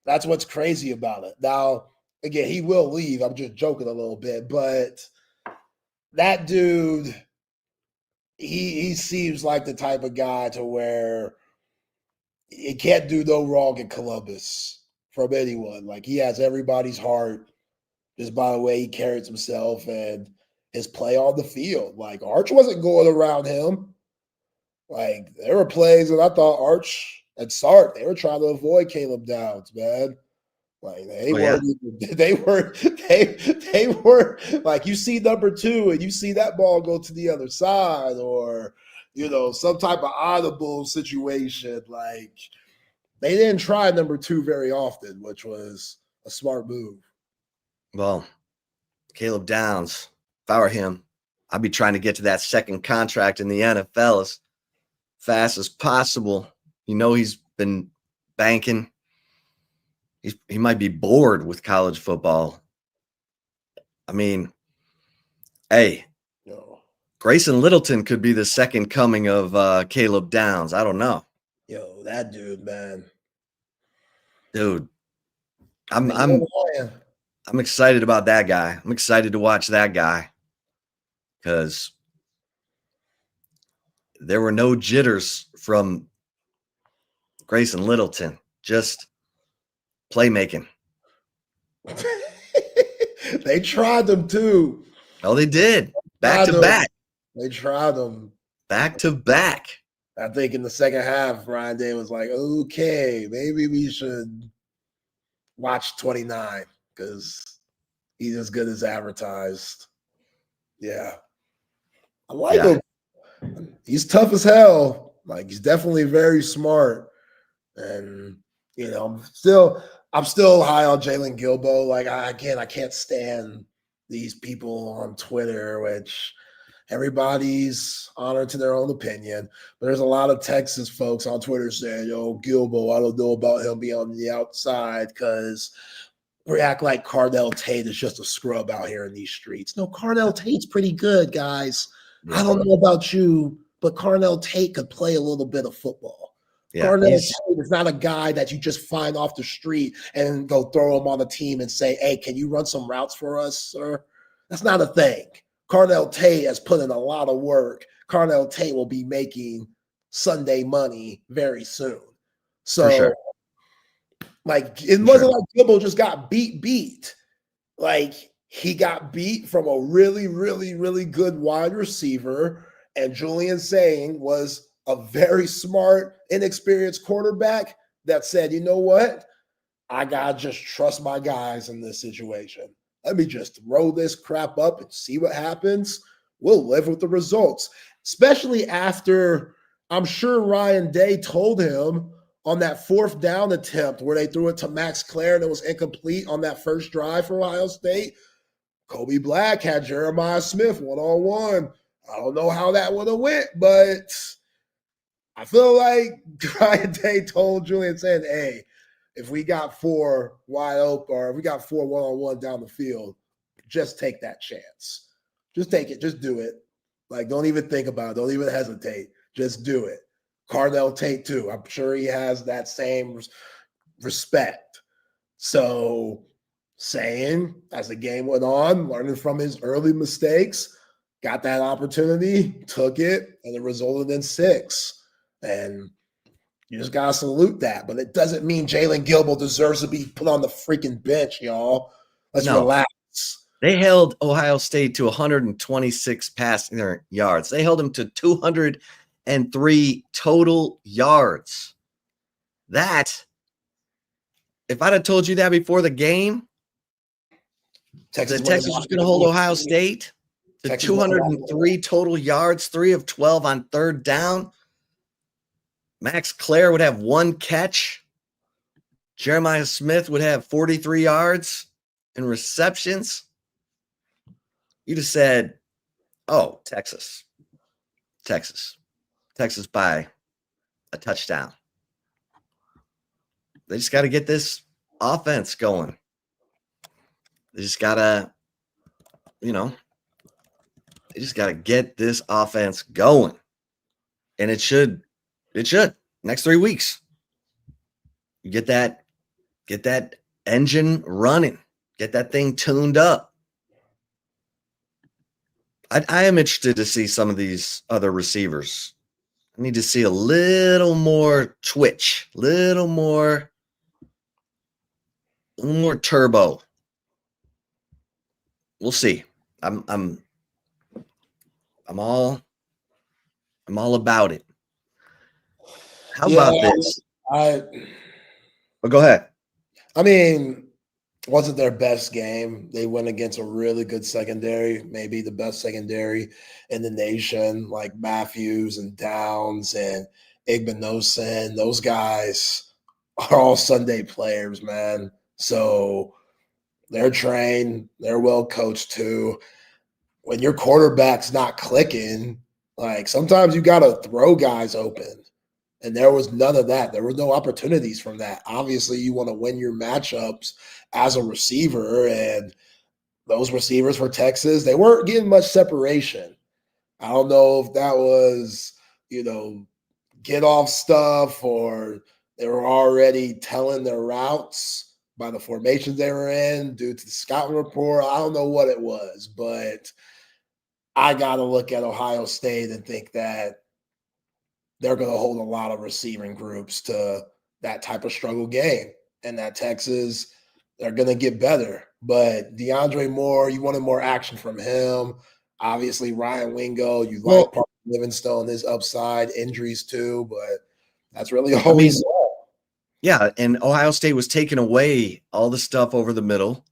That's what's crazy about it. Now, again, he will leave. I'm just joking a little bit, but that dude, he seems like the type of guy to where he can't do no wrong in Columbus from anyone. Like he has everybody's heart just by the way he carries himself and his play on the field. Like Arch wasn't going around him. Like there were plays that I thought Arch and Sark, they were trying to avoid Caleb Downs, man. Like they were like you see number 2 and you see that ball go to the other side, or some type of audible situation. Like they didn't try number 2 very often, which was a smart move. Well, Caleb Downs, if I were him, I'd be trying to get to that second contract in the NFL as fast as possible. He's been banking. He might be bored with college football. I mean, hey, Grayson Littleton could be the second coming of Caleb Downs. I don't know. Yo, that dude, man. Dude, I'm excited about that guy. I'm excited to watch that guy because there were no jitters from Grayson Littleton, just playmaking. They tried them too. Oh, they did. Back to back. They tried them. Back to back. I think in the second half, Ryan Day was like, okay, maybe we should watch 29 because he's as good as advertised. Yeah. I like him. He's tough as hell. Like he's definitely very smart. And I'm still high on Jalen Gilbo. Like I can't stand these people on Twitter, which everybody's honored to their own opinion. But there's a lot of Texas folks on Twitter saying, yo, Gilbo, I don't know about him being on the outside because we act like Carnell Tate is just a scrub out here in these streets. No, Carnell Tate's pretty good, guys. Yeah. I don't know about you, but Carnell Tate could play a little bit of football. Yeah, Carnell Tate is not a guy that you just find off the street and go throw him on the team and say, hey, can you run some routes for us, sir? That's not a thing. Carnell Tate has put in a lot of work. Carnell Tate will be making Sunday money very soon. So, like, it wasn't like Gilbo just got beat. like he got beat from a really, really, really good wide receiver, and Julian Saying was a very smart, inexperienced quarterback that said, you know what? I gotta just trust my guys in this situation. Let me just throw this crap up and see what happens. We'll live with the results, especially after I'm sure Ryan Day told him on that fourth down attempt where they threw it to Max Clare and it was incomplete on that first drive for Ohio State. Kobe Black had Jeremiah Smith one-on-one. I don't know how that would have went, but I feel like Ryan Day told Julian saying, hey, if we got 4 wide open or if we got 4 one-on-one down the field, just take that chance. Just take it. Just do it. Like, don't even think about it. Don't even hesitate. Just do it. Cardell Tate, too. I'm sure he has that same respect. So, Saying, as the game went on, learning from his early mistakes, got that opportunity, took it, and it resulted in 6. And you just got to salute that. But it doesn't mean Jalen Gilbo deserves to be put on the freaking bench, y'all. Let's relax. They held Ohio State to 126 passing yards. They held them to 203 total yards. That, if I'd have told you that before the game, Texas was going to hold Ohio State to 203 total yards, 3 of 12 on third down. Max Clare would have 1 catch. Jeremiah Smith would have 43 yards and receptions. You just said, oh, Texas by a touchdown. They just got to get this offense going. They just got to, they just got to get this offense going. And it should, next 3 weeks. You get that engine running, get that thing tuned up. I am interested to see some of these other receivers. I need to see a little more twitch, little more turbo. We'll see. I'm all about it. How about this? Go ahead. I mean, wasn't their best game. They went against a really good secondary, maybe the best secondary in the nation, like Matthews and Downs and Igbinosun. Those guys are all Sunday players, man. So they're trained, they're well coached too. When your quarterback's not clicking, like sometimes you got to throw guys open. And there was none of that. There were no opportunities from that. Obviously, you want to win your matchups as a receiver. And those receivers for Texas, they weren't getting much separation. I don't know if that was, get off stuff or they were already telling their routes by the formations they were in due to the scouting report. I don't know what it was, but I got to look at Ohio State and think that they're going to hold a lot of receiving groups to that type of struggle game. And that Texas, they're going to get better. But DeAndre Moore, you wanted more action from him. Obviously, Ryan Wingo, you like Parker Livingstone, his upside, injuries too, but that's really all we saw. Yeah, and Ohio State was taking away all the stuff over the middle.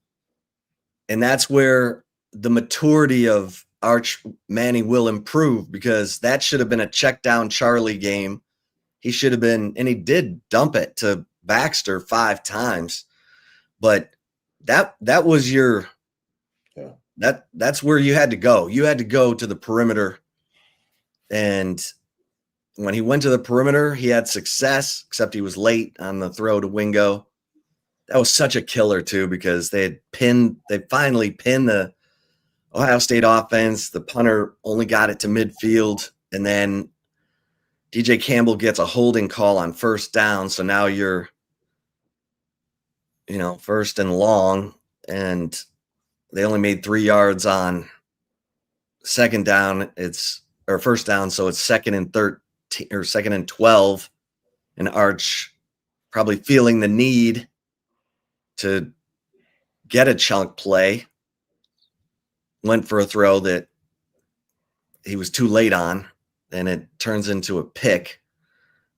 And that's where the maturity of Arch Manning will improve, because that should have been a check down Charlie game. He should have been, and he did dump it to Baxter 5 times, but that was your, that's where you had to go. You had to go to the perimeter. And when he went to the perimeter, he had success, except he was late on the throw to Wingo. That was such a killer too, because they finally pinned the Ohio State offense. The punter only got it to midfield, and then DJ Campbell gets a holding call on first down. So now you're, first and long, and they only made 3 yards on second down. Or first down. So it's 2nd and 13 or 2nd and 12, and Arch probably feeling the need to get a chunk play, went for a throw that he was too late on, and it turns into a pick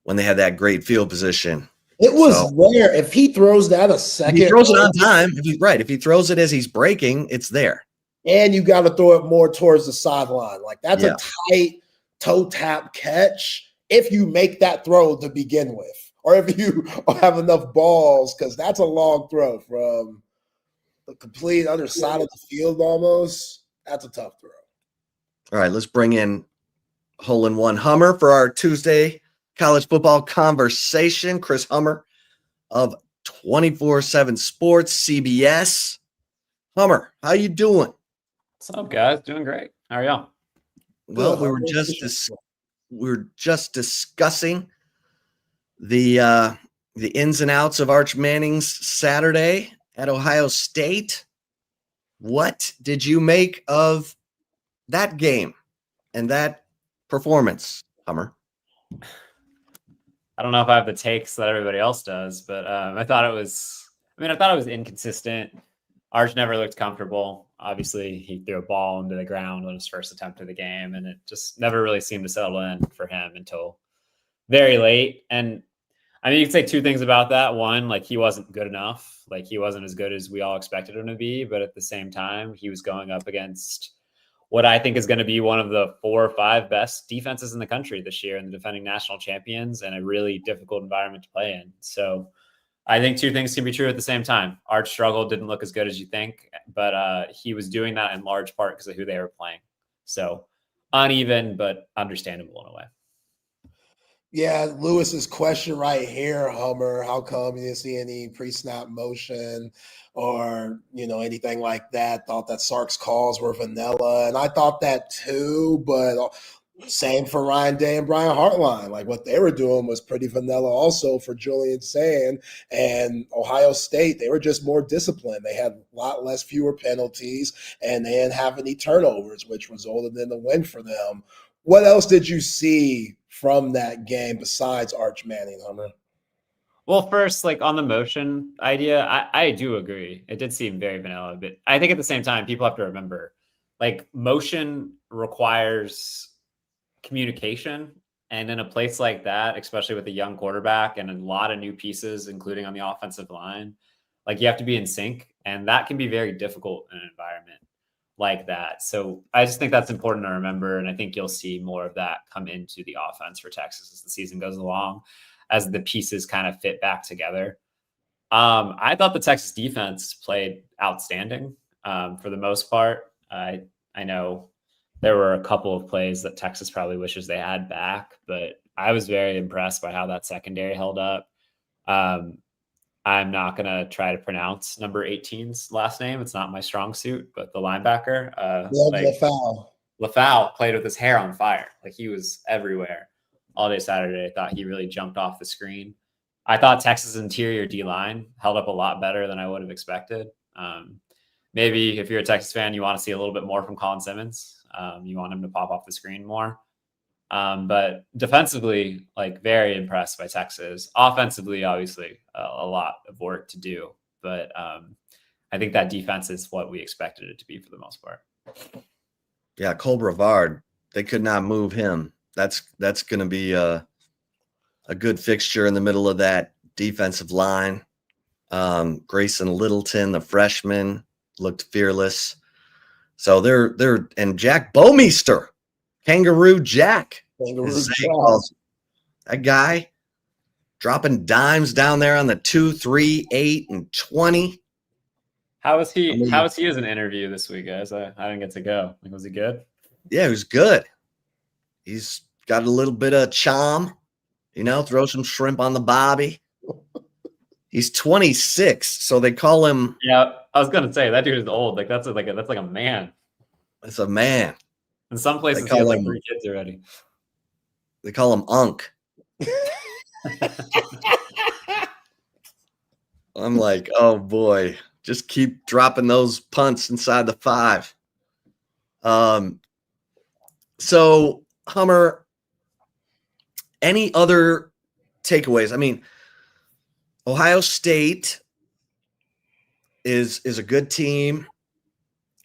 when they had that great field position. It was there. If he throws that a second, if he throws it on time, if he throws it as he's breaking, it's there. And you got to throw it more towards the sideline. Like that's a tight toe tap catch if you make that throw to begin with, or if you have enough balls, because that's a long throw from the complete other side of the field almost. That's a tough throw. All right, let's bring in hole-in-one Hummer for our Tuesday college football conversation. Chris Hummer of 24/7 Sports, CBS. Hummer, how you doing? What's up, guys? Doing great. How are y'all? Well, we were just discussing the ins and outs of Arch Manning's Saturday at Ohio State. What did you make of that game and that performance, Hummer? I don't know if I have the takes that everybody else does, but I thought it was inconsistent. Arch never looked comfortable. Obviously, he threw a ball into the ground on his first attempt of the game, and it just never really seemed to settle in for him until very late. And I mean, you can say two things about that. One, like he wasn't good enough. Like he wasn't as good as we all expected him to be. But at the same time, he was going up against what I think is going to be one of the 4 or 5 best defenses in the country this year, and the defending national champions, and a really difficult environment to play in. So I think two things can be true at the same time. Arch struggled, didn't look as good as you think, but he was doing that in large part because of who they were playing. So uneven, but understandable in a way. Yeah, Lewis's question right here, Hummer. How come you didn't see any pre-snap motion or, anything like that? Thought that Sark's calls were vanilla. And I thought that too, but same for Ryan Day and Brian Hartline. Like what they were doing was pretty vanilla also for Julian Sand and Ohio State. They were just more disciplined. They had a lot fewer penalties, and they didn't have any turnovers, which resulted in the win for them. What else did you see from that game besides Arch Manning, Hummer? Well, first, like on the motion idea, I do agree. It did seem very vanilla, but I think at the same time, people have to remember, like motion requires communication. And in a place like that, especially with a young quarterback and a lot of new pieces, including on the offensive line, like you have to be in sync. And that can be very difficult in an environment like that. So I just think that's important to remember. And I think you'll see more of that come into the offense for Texas as the season goes along, as the pieces kind of fit back together. I thought the Texas defense played outstanding for the most part. I know there were a couple of plays that Texas probably wishes they had back, but I was very impressed by how that secondary held up. I'm not going to try to pronounce number 18's last name. It's not my strong suit, but the linebacker, LaFau played with his hair on fire. Like he was everywhere all day Saturday. I thought he really jumped off the screen. I thought Texas interior D-line held up a lot better than I would have expected. Maybe if you're a Texas fan, you want to see a little bit more from Colin Simmons. You want him to pop off the screen more. But defensively, like very impressed by Texas. Offensively, obviously, a lot of work to do. But I think that defense is what we expected it to be for the most part. Yeah, Cole Brevard, they could not move him. That's going to be a good fixture in the middle of that defensive line. Grayson Littleton, the freshman, looked fearless. So they're and Jack Bomeister, Kangaroo Jack. That guy dropping dimes down there on the 2, 3, 8, and 20. How was he? How was he as an interview this week, guys? I didn't get to go. Like, was he good? Yeah, he was good. He's got a little bit of charm, throw some shrimp on the bobby. He's 26, so they call him. Yeah, I was gonna say that dude is old. Like that's like a man. It's a man. In some places, he has like 3 kids already. They call him Unk. I'm like, oh boy, just keep dropping those punts inside the 5. So Hummer, any other takeaways? I mean, Ohio State is a good team.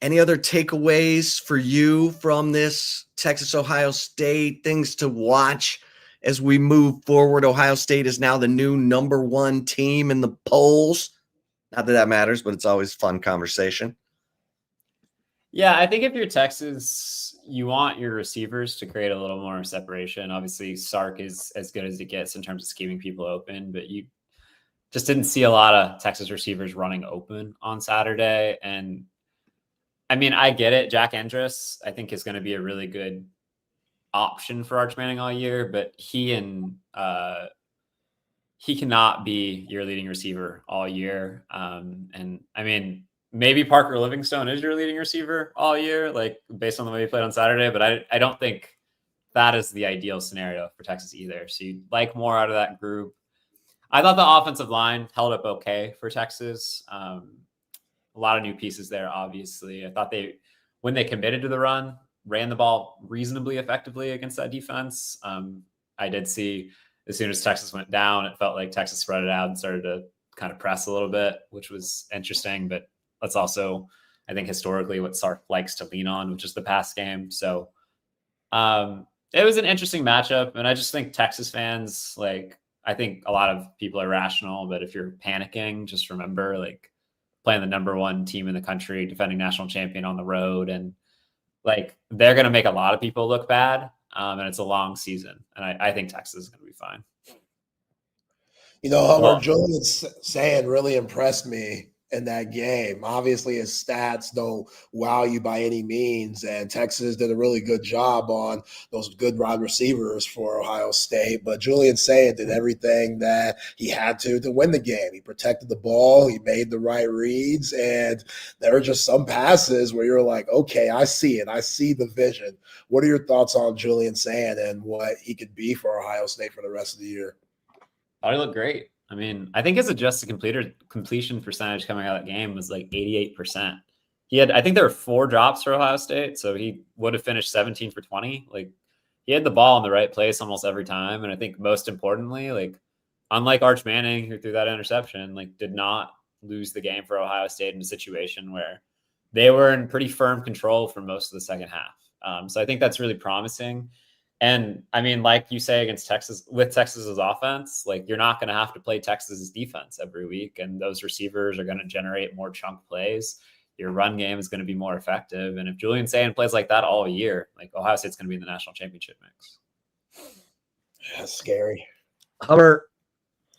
Any other takeaways for you from this Texas Ohio State, things to watch as we move forward? Ohio State is now the new number 1 team in the polls. Not that matters, but it's always fun conversation. Yeah, I think if you're Texas, you want your receivers to create a little more separation. Obviously, Sark is as good as it gets in terms of scheming people open, but you just didn't see a lot of Texas receivers running open on Saturday. And I mean, I get it. Jack Andrus, I think, is going to be a really good option for Arch Manning all year, but he cannot be your leading receiver all year. And I mean, maybe Parker Livingstone is your leading receiver all year, like based on the way he played on Saturday, but I don't think that is the ideal scenario for Texas either. So you'd like more out of that group. I thought the offensive line held up okay for Texas. A lot of new pieces there, obviously. I thought when they committed to the run, ran the ball reasonably effectively against that defense. I did see as soon as Texas went down, it felt like Texas spread it out and started to kind of press a little bit, which was interesting. But that's also, I think, historically what Sark likes to lean on, which is the pass game. So it was an interesting matchup. And I just think Texas fans, like, I think a lot of people are rational, but if you're panicking, just remember, like, playing the number 1 team in the country, defending national champion on the road, and like they're going to make a lot of people look bad. And it's a long season, and I think Texas is going to be fine. You know, Hummer, Julian Sand really impressed me in that game. Obviously, his stats don't wow you by any means, and Texas did a really good job on those good wide receivers for Ohio State. But Julian Sand did everything that he had to win the game. He protected the ball, he made the right reads, and there were just some passes where you're like, okay, I see it. I see the vision. What are your thoughts on Julian Sand and what he could be for Ohio State for the rest of the year? Oh, he looked great. I mean, I think his adjusted completion percentage coming out of that game was like 88%. I think there were 4 drops for Ohio State, so he would have finished 17 for 20. Like, he had the ball in the right place almost every time. And I think most importantly, like, unlike Arch Manning, who threw that interception, like, did not lose the game for Ohio State in a situation where they were in pretty firm control for most of the second half. So I think that's really promising. And I mean, like you say, against Texas, with Texas's offense, like, you're not going to have to play Texas's defense every week. And those receivers are going to generate more chunk plays. Your run game is going to be more effective. And if Julian Sand plays like that all year, like, Ohio State's going to be in the national championship mix. That's scary. Hummer,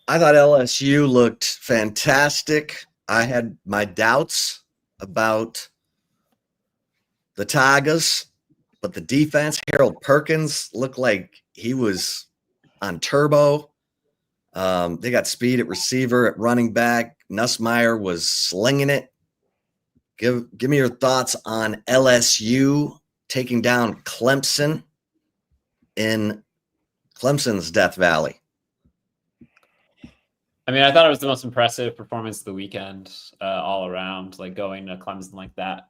I thought LSU looked fantastic. I had my doubts about the Tigers, but the defense, Harold Perkins, looked like he was on turbo. They got speed at receiver, at running back. Nussmeier was slinging it. Give me your thoughts on LSU taking down Clemson in Clemson's Death Valley. I mean, I thought it was the most impressive performance of the weekend all around. Like, going to Clemson like that.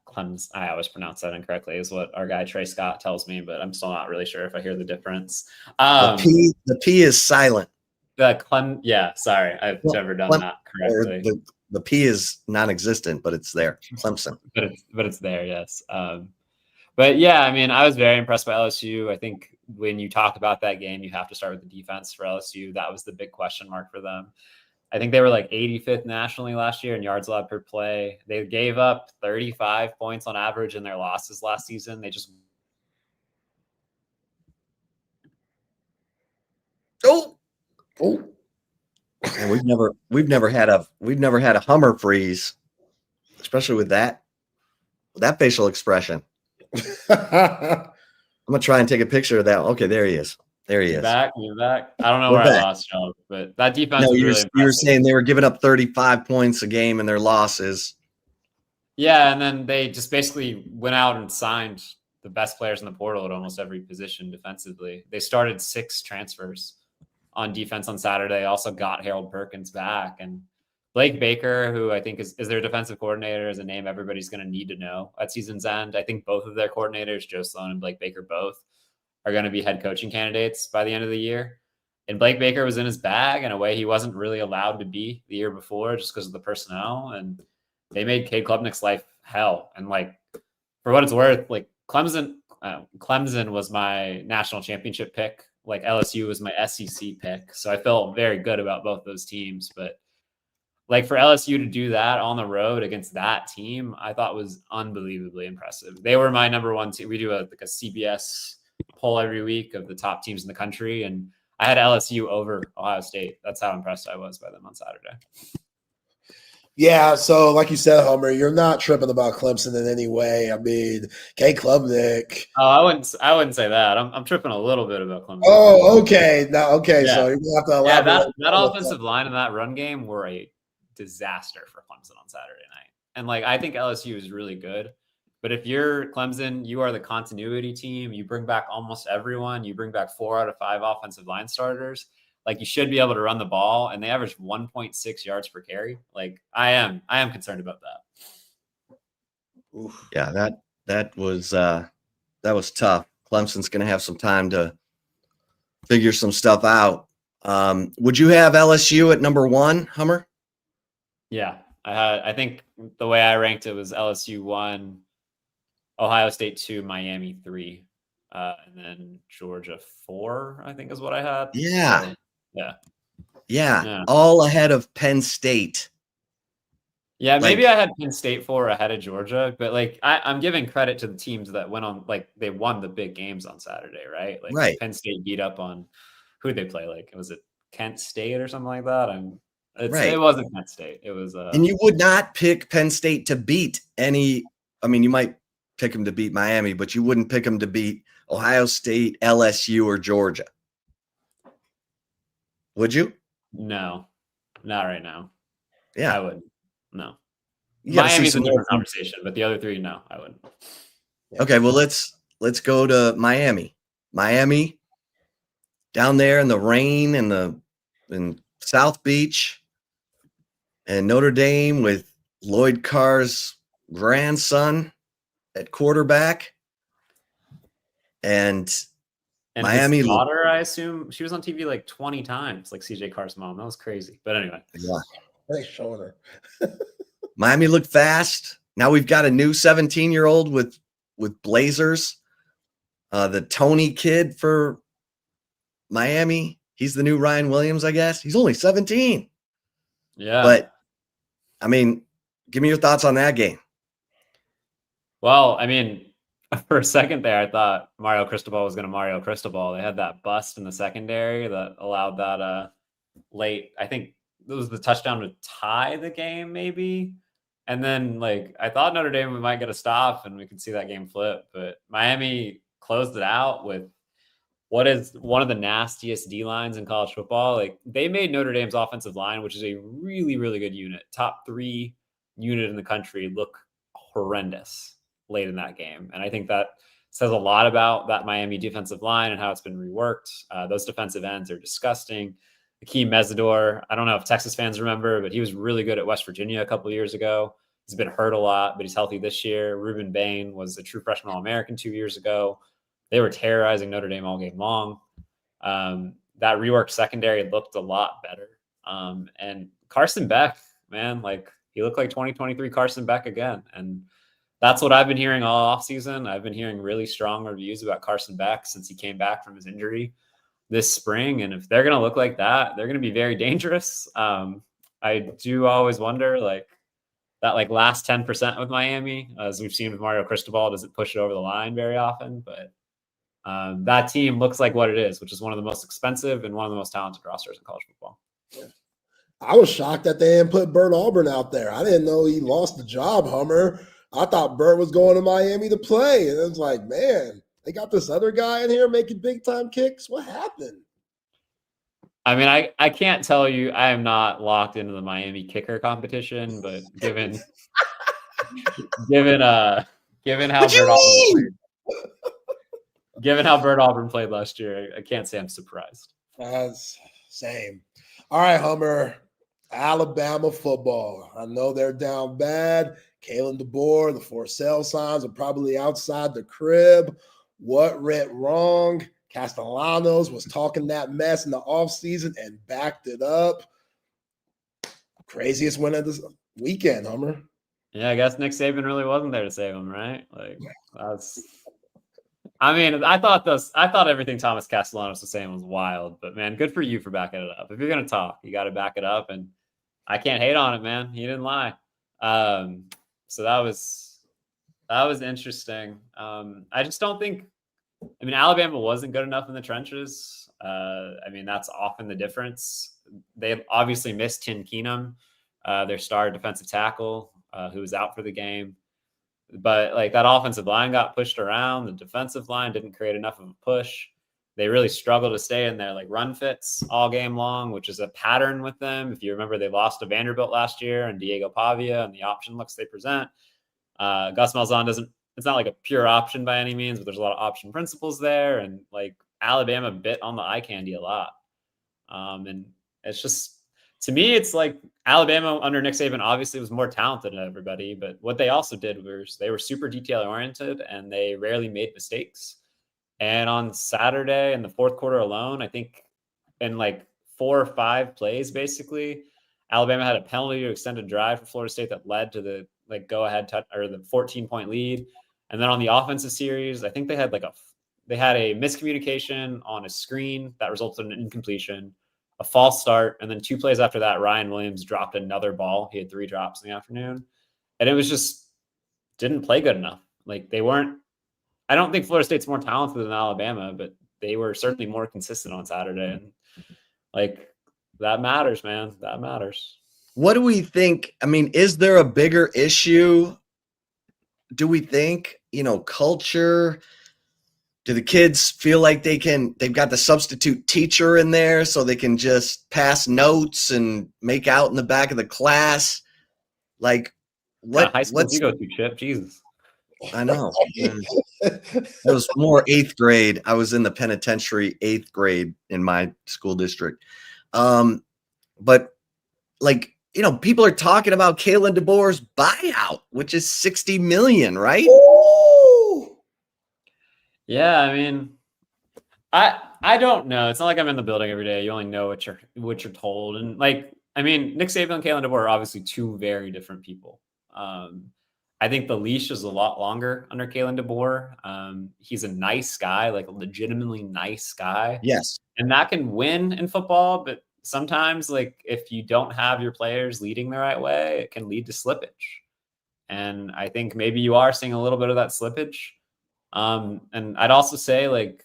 I always pronounce that incorrectly, is what our guy Trey Scott tells me, but I'm still not really sure if I hear the difference. The P is silent. Yeah, sorry, I've never done that correctly. The P is non-existent, but it's there. Clemson. but it's there, yes. But yeah, I mean, I was very impressed by LSU. I think when you talk about that game, you have to start with the defense for LSU. That was the big question mark for them. I think they were like 85th nationally last year in yards allowed per play. They gave up 35 points on average in their losses last season. They just And we've never had a Hummer freeze, especially with that facial expression. I'm gonna try and take a picture of that. Okay, there he is. There he is. You're back. I don't know where I lost you, but that defense. No, was you really were saying they were giving up 35 points a game in their losses. Yeah, and then they just basically went out and signed the best players in the portal at almost every position defensively. They started 6 transfers on defense on Saturday. Also got Harold Perkins back, and Blake Baker, who I think is their defensive coordinator, is a name everybody's going to need to know at season's end. I think both of their coordinators, Joe Sloan and Blake Baker, both are going to be head coaching candidates by the end of the year. And Blake Baker was in his bag in a way he wasn't really allowed to be the year before, just because of the personnel. And they made Cade Klubnik's life hell. And like, for what it's worth, like Clemson was my national championship pick. Like LSU was my SEC pick. So I felt very good about both those teams. But like for LSU to do that on the road against that team, I thought was unbelievably impressive. They were my number one team. We do a CBS poll every week of the top teams in the country. And I had LSU over Ohio State. That's how impressed I was by them on Saturday. Yeah, so like you said, Homer, you're not tripping about Clemson in any way. I mean, Cade Klubnik. Oh, I wouldn't say that. I'm tripping a little bit about Clemson. Oh, okay. Now, okay, Yeah. So you're gonna have to elaborate. That offensive line and that run game were a disaster for Clemson on Saturday night. And like I think LSU is really good. But if you're Clemson, you are the continuity team. You bring back almost everyone. You bring back 4 out of 5 offensive line starters. Like you should be able to run the ball, and they average 1.6 yards per carry. Like I am concerned about that. Oof. Yeah, that was tough. Clemson's going to have some time to figure some stuff out. Would you have LSU at number 1, Hummer? Yeah, I think the way I ranked it was LSU 1, Ohio State 2, Miami 3, and then Georgia 4. I think is what I had. Yeah. So, yeah, all ahead of Penn State. Yeah, maybe I had Penn State 4 ahead of Georgia, but like I'm giving credit to the teams that went on, like they won the big games on Saturday, right? Like right. Penn State beat up on who they play. Like was it Kent State or something like that? Right. It wasn't Kent State. It was. And you would not pick Penn State to beat any. I mean, you might pick them to beat Miami, but you wouldn't pick them to beat Ohio State, LSU, or Georgia. Would you? No, not right now. Yeah, I wouldn't. No. Miami's a different conversation, but the other 3, no, I wouldn't. Okay, well let's go to Miami. Miami down there in the rain in South Beach, and Notre Dame with Lloyd Carr's grandson at quarterback, and Miami his daughter, I assume she was on TV like 20 times, like CJ Carr's mom. That was crazy. But anyway, yeah, they showing her. Miami looked fast. Now we've got a new 17-year-old with Blazers. The Tony kid for Miami. He's the new Ryan Williams, I guess. He's only 17. Yeah. But I mean, give me your thoughts on that game. Well, I mean, for a second there, I thought Mario Cristobal was going to Mario Cristobal. They had that bust in the secondary that allowed that late. I think it was the touchdown to tie the game, maybe. And then, like, I thought Notre Dame, we might get a stop and we could see that game flip. But Miami closed it out with what is one of the nastiest D lines in college football. Like, they made Notre Dame's offensive line, which is a really, really good unit, top 3 unit in the country, look horrendous late in that game. And I think that says a lot about that Miami defensive line and how it's been reworked. Those defensive ends are disgusting. Akeem Mesidor, I don't know if Texas fans remember, but he was really good at West Virginia a couple of years ago. He's been hurt a lot, but he's healthy this year. Ruben Bain was a true freshman All-American 2 years ago. They were terrorizing Notre Dame all game long. That reworked secondary looked a lot better. And Carson Beck, man, like he looked like 2023 Carson Beck again. And that's what I've been hearing all offseason. I've been hearing really strong reviews about Carson Beck since he came back from his injury this spring. And if they're going to look like that, they're going to be very dangerous. I do always wonder, like, that like last 10% with Miami, as we've seen with Mario Cristobal, does it push it over the line very often? But that team looks like what it is, which is one of the most expensive and one of the most talented rosters in college football. Yeah. I was shocked that they didn't put Bert Auburn out there. I didn't know he lost the job, Hummer. I thought Bert was going to Miami to play. And it was like, man, they got this other guy in here making big time kicks. What happened? I mean, I can't tell you, I am not locked into the Miami kicker competition, but given how Bert Auburn played last year, I can't say I'm surprised. That's same. All right, Hummer, Alabama football. I know they're down bad. Kalen DeBoer, the for sale signs are probably outside the crib. What went wrong? Castellanos was talking that mess in the offseason and backed it up. Craziest win of this weekend, Hummer. Yeah, I guess Nick Saban really wasn't there to save him, right? Like that's. I mean, I thought everything Thomas Castellanos was saying was wild, but man, good for you for backing it up. If you're gonna talk, you got to back it up, and I can't hate on it, man. He didn't lie. So that was interesting. I just don't think. I mean, Alabama wasn't good enough in the trenches. I mean, that's often the difference. They obviously missed Tim Keenum, their star defensive tackle, who was out for the game. But like that offensive line got pushed around. The defensive line didn't create enough of a push. They really struggled to stay in their like run fits all game long, which is a pattern with them. If you remember, they lost to Vanderbilt last year and Diego Pavia and the option looks they present. Gus Malzahn it's not like a pure option by any means, but there's a lot of option principles there. And like Alabama bit on the eye candy a lot. And it's just, to me, it's like Alabama under Nick Saban obviously was more talented than everybody, but what they also did was they were super detail oriented and they rarely made mistakes. And on Saturday in the fourth quarter alone, I think in like 4 or 5 plays, basically, Alabama had a penalty to extend a drive for Florida State that led to the like go ahead touch or the 14-point lead. And then on the offensive series, I think they had a miscommunication on a screen that resulted in an incompletion, a false start, and then 2 plays after that, Ryan Williams dropped another ball. He had 3 drops in the afternoon, and it was just didn't play good enough. Like they weren't. I don't think Florida State's more talented than Alabama, but they were certainly more consistent on Saturday, and like that matters, man. That matters. What do we think? I mean, is there a bigger issue? Do we think, culture? Do the kids feel like they've got the substitute teacher in there so they can just pass notes and make out in the back of the class? Like what high school you go to, Chip? Jesus. I know. It was more 8th grade. I was in the penitentiary 8th grade in my school district. But like, people are talking about Kalen DeBoer's buyout, which is $60 million, right? Ooh. Yeah, I mean, I don't know. It's not like I'm in the building every day. You only know what you're told, and like, I mean, Nick Saban and Kalen DeBoer are obviously 2 very different people. I think the leash is a lot longer under Kalen DeBoer. He's a nice guy, like a legitimately nice guy. Yes, and that can win in football, but sometimes, like, if you don't have your players leading the right way, it can lead to slippage. And I think maybe you are seeing a little bit of that slippage. And I'd also say, like,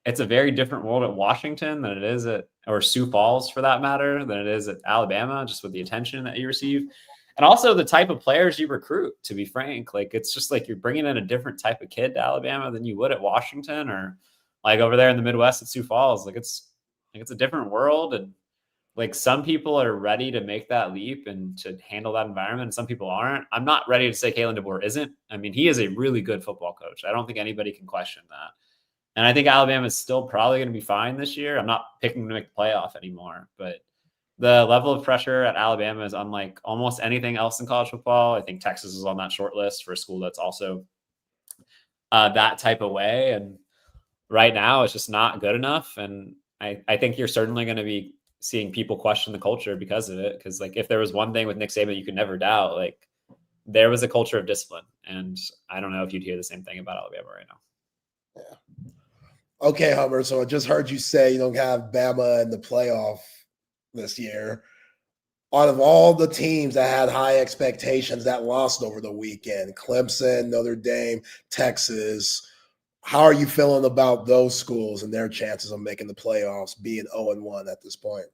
it's a very different world at Washington than it is or Sioux Falls for that matter, than it is at Alabama, just with the attention that you receive. And also the type of players you recruit, to be frank. Like, it's just like you're bringing in a different type of kid to Alabama than you would at Washington or like over there in the Midwest at Sioux Falls. Like, it's a different world. And like some people are ready to make that leap and to handle that environment, and some people aren't. I'm not ready to say Kalen DeBoer isn't. I mean, he is a really good football coach. I don't think anybody can question that. And I think Alabama is still probably going to be fine this year. I'm not picking to make the playoff anymore, but the level of pressure at Alabama is unlike almost anything else in college football. I think Texas is on that short list for a school that's also that type of way. And right now it's just not good enough. And I think you're certainly going to be seeing people question the culture because of it. Because like if there was one thing with Nick Saban you could never doubt, like there was a culture of discipline. And I don't know if you'd hear the same thing about Alabama right now. Yeah. Okay, Hummer. So I just heard you say you don't have Bama in the playoff this year. Out of all the teams that had high expectations that lost over the weekend, Clemson, Notre Dame, Texas, how are you feeling about those schools and their chances of making the playoffs, being 0-1 at this point?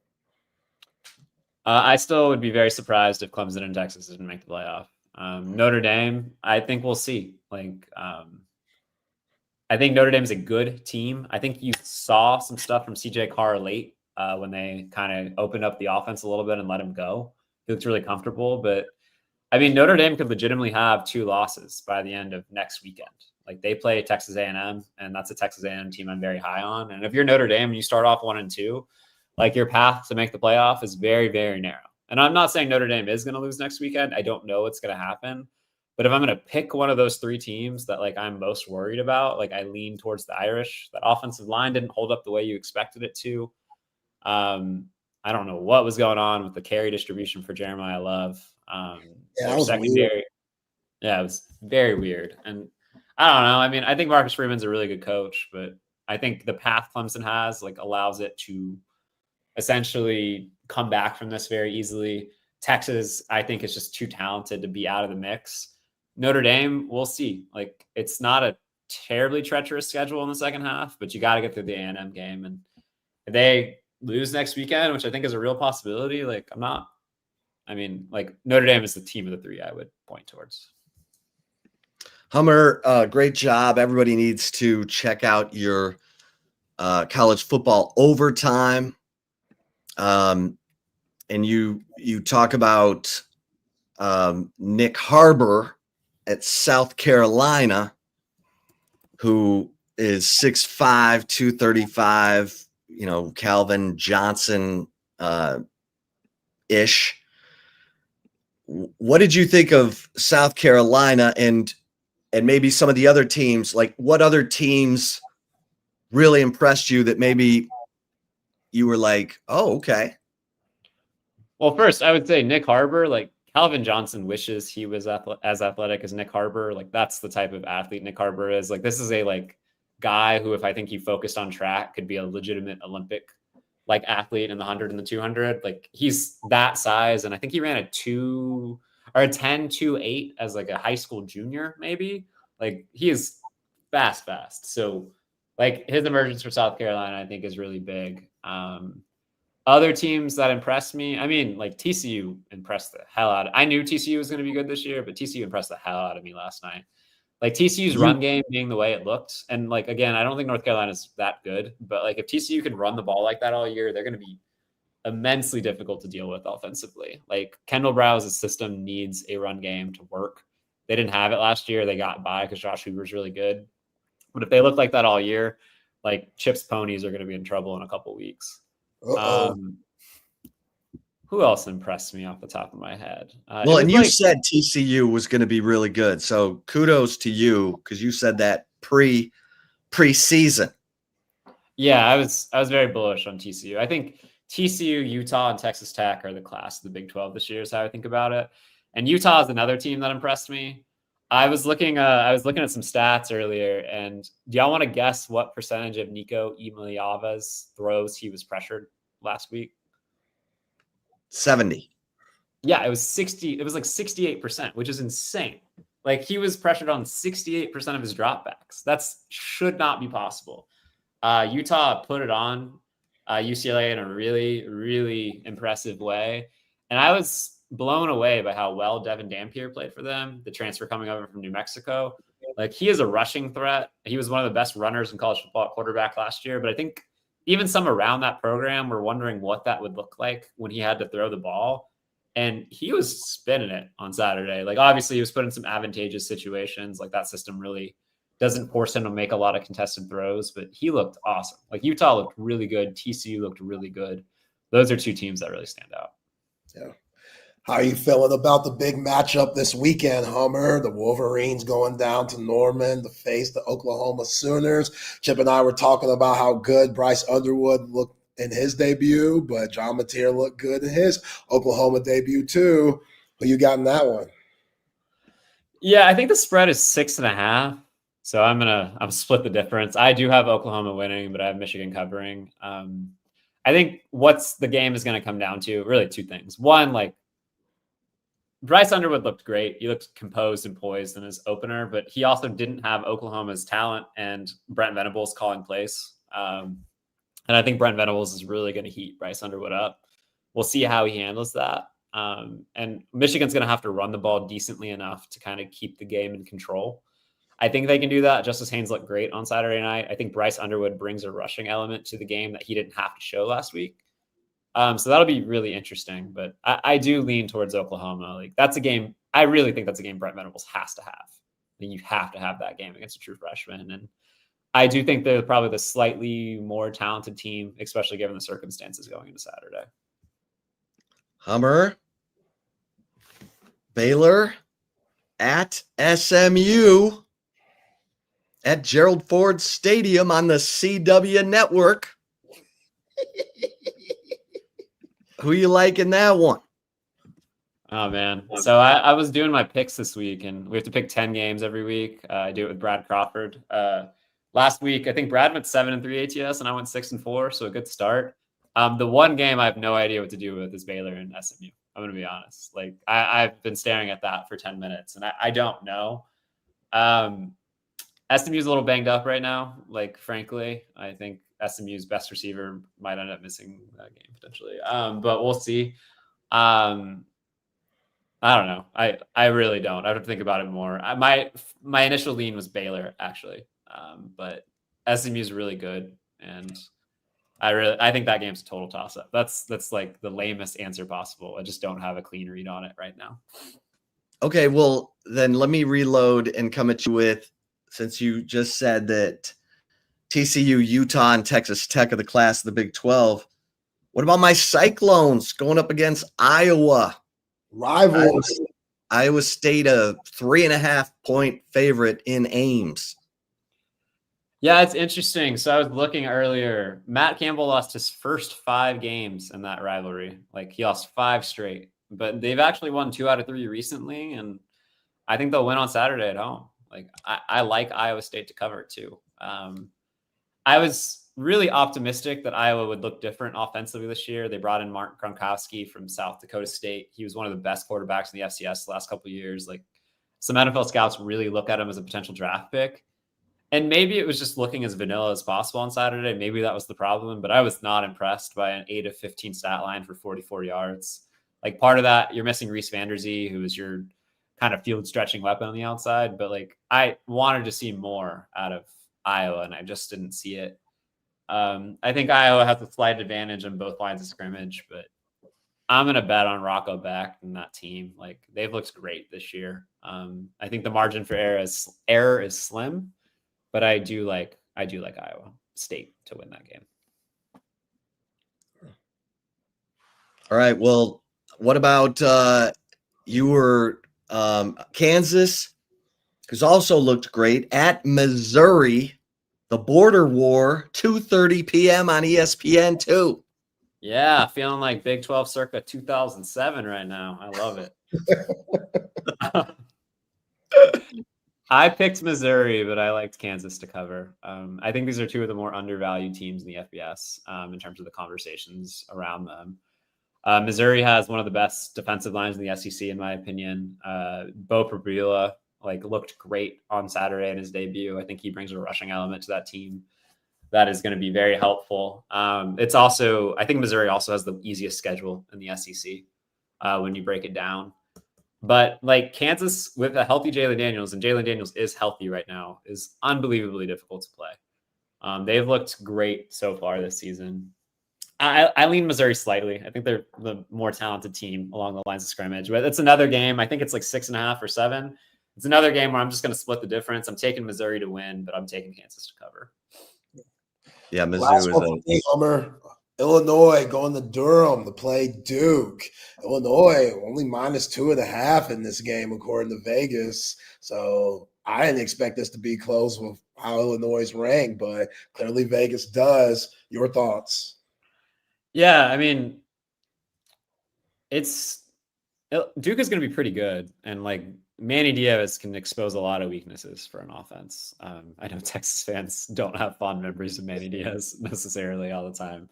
I still would be very surprised if Clemson and Texas didn't make the playoff. Notre Dame, I think we'll see. Like, I think Notre Dame is a good team. I think you saw some stuff from CJ Carr late when they kind of opened up the offense a little bit and let him go. He looked really comfortable. But, I mean, Notre Dame could legitimately have 2 losses by the end of next weekend. Like, they play Texas A&M, and that's a Texas A&M team I'm very high on. And if you're Notre Dame and you start off 1-2, like, your path to make the playoff is very, very narrow. And I'm not saying Notre Dame is going to lose next weekend. I don't know what's going to happen. But if I'm going to pick one of those 3 teams that like I'm most worried about, like I lean towards the Irish. That offensive line didn't hold up the way you expected it to. I don't know what was going on with the carry distribution for Jeremiah Love. Yeah, that their was weird. secondary. Yeah, it was very weird. And I don't know. I mean, I think Marcus Freeman's a really good coach, but I think the path Clemson has like allows it to essentially come back from this very easily. Texas, I think, is just too talented to be out of the mix. Notre Dame, we'll see. Like, it's not a terribly treacherous schedule in the second half, but you got to get through the A&M game. And if they lose next weekend, which I think is a real possibility, like, Notre Dame is the team of the three I would point towards. Hummer, great job. Everybody needs to check out your college football overtime. And you talk about Nick Harbor at South Carolina, who is 6'5", 235, Calvin Johnson ish. What did you think of South Carolina and maybe some of the other teams? Like, what other teams really impressed you that maybe you were like, oh, okay? Well, first, I would say Nick Harbor, like Calvin Johnson wishes he was as athletic as Nick Harbor. Like, that's the type of athlete Nick Harbor is. Like, this is a guy who, if I think he focused on track, could be a legitimate Olympic athlete in the 100 and the 200. Like, he's that size. And I think he ran a 10.28 as a high school junior, maybe. Like, he is fast. So his emergence for South Carolina, I think, is really big. Other teams that impressed me, I mean, TCU impressed the hell out of. I knew TCU was going to be good this year, but TCU impressed the hell out of me last night. TCU's run game being the way it looked. And again, I don't think North Carolina's that good, but if TCU can run the ball like that all year, they're going to be immensely difficult to deal with offensively. Kendall Browse's system needs a run game to work. They didn't have it last year. They got by because Josh Hoover's really good. But if they look like that all year, Chip's ponies are going to be in trouble in a couple weeks. Who else impressed me off the top of my head? Well, and you said TCU was going to be really good. So kudos to you, because you said that preseason. Yeah, I was very bullish on TCU. I think TCU, Utah, and Texas Tech are the class of the Big 12 this year is how I think about it. And Utah is another team that impressed me. I was looking at some stats earlier, and do y'all want to guess what percentage of Nico Imaliava's throws he was pressured last week? 70. Yeah, it was 60. It was 68%, which is insane. He was pressured on 68% of his dropbacks. That should not be possible. Utah put it on UCLA in a really, really impressive way. And I was blown away by how well Devin Dampier played for them, the transfer coming over from New Mexico. He is a rushing threat. He was one of the best runners in college football at quarterback last year. But I think even some around that program were wondering what that would look like when he had to throw the ball. And he was spinning it on Saturday. Obviously, he was put in some advantageous situations. That system really doesn't force him to make a lot of contested throws, but he looked awesome. Utah looked really good. TCU looked really good. Those are two teams that really stand out. Yeah. How are you feeling about the big matchup this weekend, Hummer? The Wolverines going down to Norman to face the Oklahoma Sooners. Chip and I were talking about how good Bryce Underwood looked in his debut, but John Mateer looked good in his Oklahoma debut too. Who you got in that one? Yeah, I think the spread is 6.5. So I'm split the difference. I do have Oklahoma winning, but I have Michigan covering. I think what's the game is going to come down to really two things. One, Bryce Underwood looked great. He looked composed and poised in his opener, but he also didn't have Oklahoma's talent and Brent Venables calling plays. And I think Brent Venables is really going to heat Bryce Underwood up. We'll see how he handles that. And Michigan's going to have to run the ball decently enough to kind of keep the game in control. I think they can do that. Justice Haynes looked great on Saturday night. I think Bryce Underwood brings a rushing element to the game that he didn't have to show last week. So that'll be really interesting, but I do lean towards Oklahoma. That's a game. I really think that's a game Brent Venables has to have. I think you have to have that game against a true freshman. And I do think they're probably the slightly more talented team, especially given the circumstances going into Saturday. Hummer, Baylor at SMU at Gerald Ford Stadium on the CW network. Who you like in that one? Oh man. So I was doing my picks this week, and we have to pick 10 games every week. I do it with Brad Crawford. Last week, I think Brad went 7-3 ATS and I went 6-4. So a good start. The one game I have no idea what to do with is Baylor and SMU. I'm going to be honest. Like I've been staring at that for 10 minutes and I don't know. SMU's a little banged up right now. Like, frankly, I think SMU's best receiver might end up missing that game potentially. But we'll see. I don't know. I really don't. I have to think about it more. My initial lean was Baylor actually, but SMU is really good, and I think that game's a total toss up. That's like the lamest answer possible. I just don't have a clean read on it right now. Okay, well then let me reload and come at you with, since you just said that TCU, Utah, and Texas Tech are the class of the Big 12. What about my Cyclones going up against Iowa? Rivals. Iowa State, a 3.5-point favorite in Ames. Yeah, it's interesting. So I was looking earlier. Matt Campbell lost his first 5 games in that rivalry. Like he lost 5 straight, but they've actually won 2 out of 3 recently, and I think they'll win on Saturday at home. Like I like Iowa State to cover it too. I was really optimistic that Iowa would look different offensively this year. They brought in Mark Gronkowski from South Dakota State. He was one of the best quarterbacks in the FCS the last couple of years. Like some NFL scouts really look at him as a potential draft pick. And maybe it was just looking as vanilla as possible on Saturday. Maybe that was the problem, but I was not impressed by an 8 of 15 stat line for 44 yards. Like part of that, you're missing Reese Vanderzee, who is your kind of field stretching weapon on the outside. But like I wanted to see more out of Iowa, and I just didn't see it. I think Iowa has a slight advantage on both lines of scrimmage, but I'm going to bet on Rocco Beck and that team. Like they've looked great this year. I think the margin for error is slim, but I do like Iowa State to win that game. All right. Well, what about Kansas, who's also looked great, at Missouri? The Border War, 2:30 p.m. on ESPN2. Yeah, feeling like Big 12 circa 2007 right now. I love it. I picked Missouri, but I liked Kansas to cover. I think these are 2 of the more undervalued teams in the FBS in terms of the conversations around them. Missouri has one of the best defensive lines in the SEC, in my opinion. Bo Pribula looked great on Saturday in his debut. I think he brings a rushing element to that team that is going to be very helpful. It's also, I think Missouri also has the easiest schedule in the SEC when you break it down. But like Kansas with a healthy Jalen Daniels, and Jalen Daniels is healthy right now, is unbelievably difficult to play. They've looked great so far this season. I lean Missouri slightly. I think they're the more talented team along the lines of scrimmage. But it's another game. I think it's like 6.5 or 7. It's another game where I'm just going to split the difference. I'm taking Missouri to win, but I'm taking Kansas to cover. Yeah, Missouri is Illinois going to Durham to play Duke. Illinois only -2.5 in this game, according to Vegas. So I didn't expect this to be close with how Illinois is ranked, but clearly Vegas does. Your thoughts? Yeah, I mean, Duke is going to be pretty good, and like Manny Diaz can expose a lot of weaknesses for an offense. I know Texas fans don't have fond memories of Manny Diaz necessarily all the time,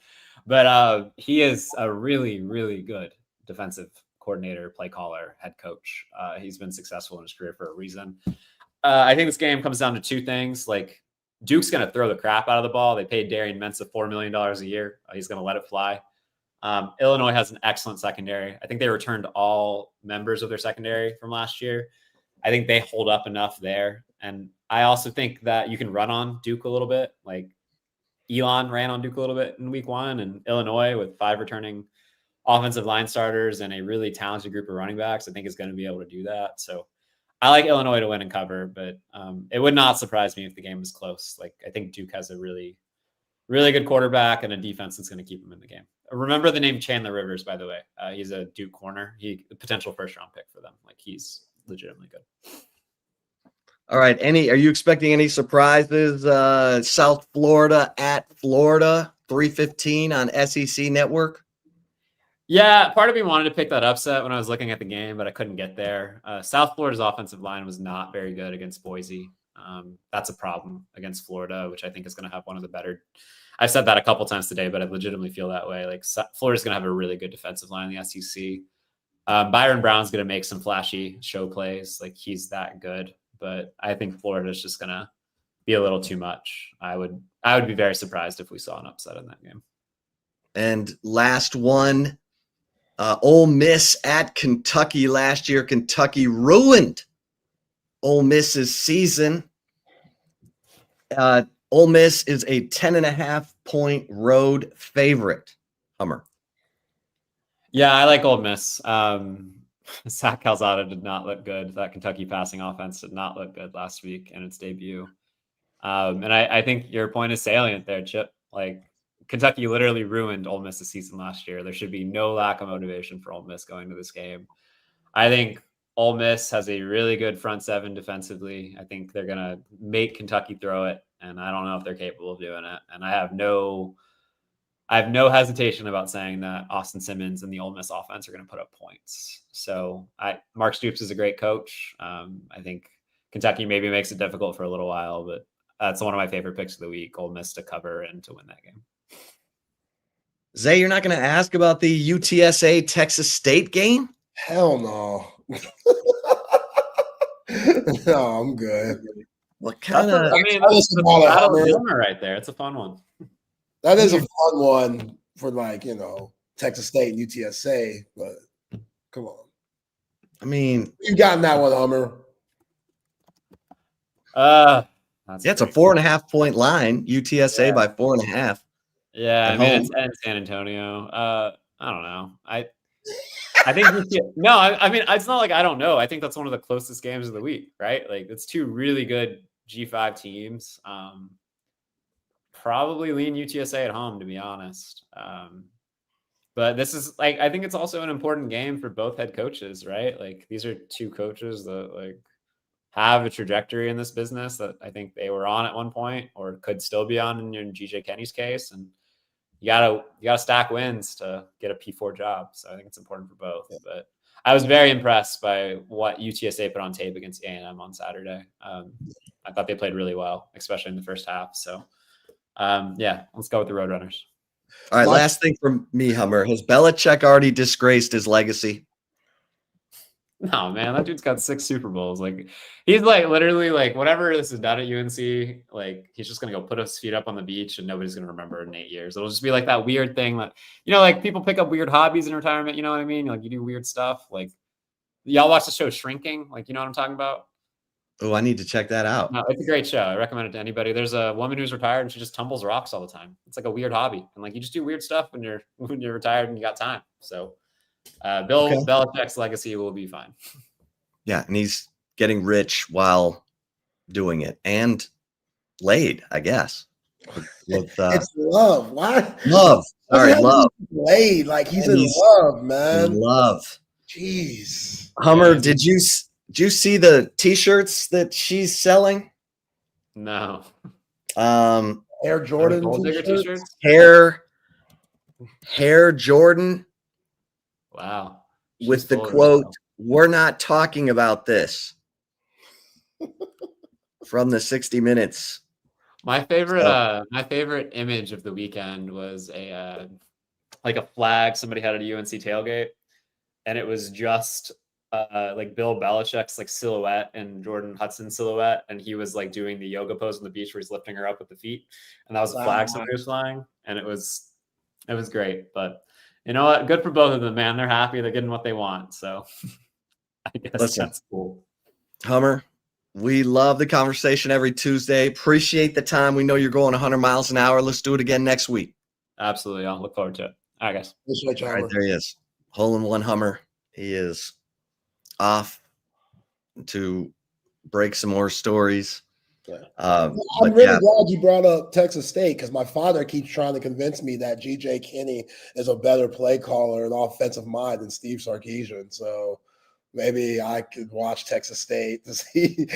but he is a really, really good defensive coordinator, play caller, head coach. He's been successful in his career for a reason. I think this game comes down to 2 things. Like Duke's going to throw the crap out of the ball. They paid Darian Mensah $4 million a year. He's going to let it fly. Illinois has an excellent secondary. I think they returned all members of their secondary from last year. I think they hold up enough there. And I also think that you can run on Duke a little bit. Like Elon ran on Duke a little bit in week 1, and Illinois with 5 returning offensive line starters and a really talented group of running backs, I think is going to be able to do that. So I like Illinois to win and cover, but it would not surprise me if the game was close. Like I think Duke has a really, really good quarterback and a defense that's going to keep them in the game. Remember the name Chandler Rivers, by the way. He's a Duke corner. He a potential first-round pick for them. Like he's legitimately good. All right. Are you expecting any surprises? South Florida at Florida, 3:15 on SEC Network. Yeah, part of me wanted to pick that upset when I was looking at the game, but I couldn't get there. South Florida's offensive line was not very good against Boise. That's a problem against Florida, which I think is going to have one of the better. I've said that a couple times today, but I legitimately feel that way. Like Florida's going to have a really good defensive line in the SEC. Byron Brown's going to make some flashy show plays. Like he's that good, but I think Florida's just going to be a little too much. I would be very surprised if we saw an upset in that game. And last one, Ole Miss at Kentucky last year. Kentucky ruined Ole Miss's season. Ole Miss is a 10.5-point road favorite. Hummer. Yeah, I like Ole Miss. Zach Calzada did not look good. That Kentucky passing offense did not look good last week in its debut. And I think your point is salient there, Chip. Like Kentucky literally ruined Ole Miss's season last year. There should be no lack of motivation for Ole Miss going to this game. I think Ole Miss has a really good front seven defensively. I think they're going to make Kentucky throw it, and I don't know if they're capable of doing it. And I have no hesitation about saying that Austin Simmons and the Ole Miss offense are going to put up points. So Mark Stoops is a great coach. I think Kentucky maybe makes it difficult for a little while, but that's one of my favorite picks of the week, Ole Miss to cover and to win that game. Zay, you're not going to ask about the UTSA Texas State game? Hell no. No, I'm good. What kind of? I mean, that's a battle of humor right there. It's a fun one. That is a fun one for Texas State and UTSA, but come on. I mean, You've gotten that one, Hummer. It's a 4.5-point line. UTSA by 4.5. Yeah, I mean, it's in San Antonio. I don't know. I think I mean, it's not like I don't know. I think that's one of the closest games of the week, right? Like it's two really good G5 teams. Probably lean UTSA at home, to be honest. But this is I think it's also an important game for both head coaches, right? Like these are two coaches that have a trajectory in this business that I think they were on at one point or could still be on in GJ Kenny's case. And you gotta stack wins to get a P4 job. So I think it's important for both. Yeah. But I was very impressed by what UTSA put on tape against A&M on Saturday. I thought they played really well, especially in the first half. So let's go with the Roadrunners. All right, last thing from me, Hummer. Has Belichick already disgraced his legacy? No, man, that dude's got 6 Super Bowls. Like he's literally whatever this is done at UNC, he's just gonna go put his feet up on the beach and nobody's gonna remember in 8 years. It'll just be like that weird thing that people pick up weird hobbies in retirement. You know what I mean? You do weird stuff. Y'all watch the show Shrinking? You know what I'm talking about? Oh, I need to check that out. No, it's a great show. I recommend it to anybody. There's a woman who's retired and she just tumbles rocks all the time. It's like a weird hobby, and you just do weird stuff when you're retired and you got time. So Belichick's legacy will be fine. Yeah, and he's getting rich while doing it and laid, I guess. It's love. Why? Love. Sorry, love. Laid. He's in love, man. In love. Jeez. Hummer, did you see the T-shirts that she's selling? No. Air Jordan T-shirts? Hair Jordan. Wow. With the quote, "We're not talking about this." From the 60 Minutes. My favorite image of the weekend was a flag somebody had at a UNC tailgate, and it was just Bill Belichick's silhouette and Jordan Hudson's silhouette, and he was doing the yoga pose on the beach where he's lifting her up with the feet, and that was a flag somebody was flying, and it was great. But you know what? Good for both of them, man. They're happy. They're getting what they want. So I guess that's cool. Hummer, we love the conversation every Tuesday. Appreciate the time. We know you're going 100 miles an hour. Let's do it again next week. Absolutely. I'll look forward to it. All right, guys. All right, there he is. Hole in one Hummer. He is off to break some more stories. Yeah. I'm really glad you brought up Texas State because my father keeps trying to convince me that GJ Kenny is a better play caller and offensive mind than Steve Sarkisian. So maybe I could watch Texas State to see.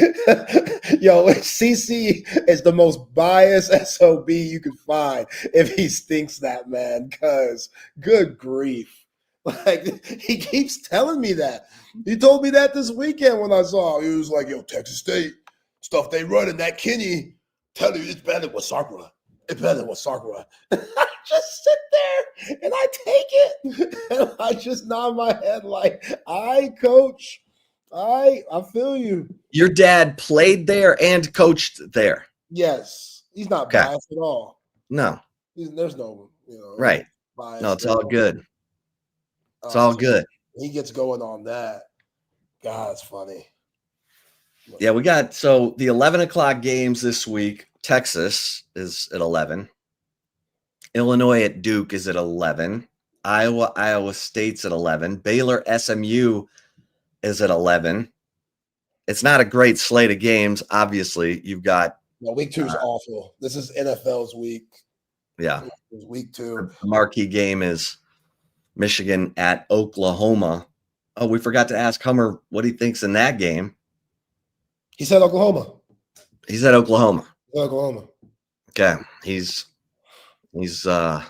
CC is the most biased SOB you can find if he stinks that, man. Because good grief, Like, he keeps telling me that. He told me that this weekend when I saw him. He was like, yo, Texas State, stuff they run in that Kenny, tell you it's better than Sakura. It's better than Sakura. I just sit there and I take it. And I just nod my head like, all right, coach. I feel you. Your dad played there and coached there. Yes. He's not Okay. biased at all. No. There's no, right. bias. No, it's all good. It's all good. He gets going on that. God, it's funny. Yeah, we got the 11 o'clock games this week. Texas is at 11. Illinois at Duke is at 11. Iowa State's at 11. Baylor SMU is at 11. It's not a great slate of games. Obviously, you've got week 2 is awful. This is NFL's week. Yeah. Week 2. The marquee game is Michigan at Oklahoma. Oh, we forgot to ask Hummer what he thinks in that game. He said Oklahoma. He said Oklahoma. Oklahoma. Okay. He's he said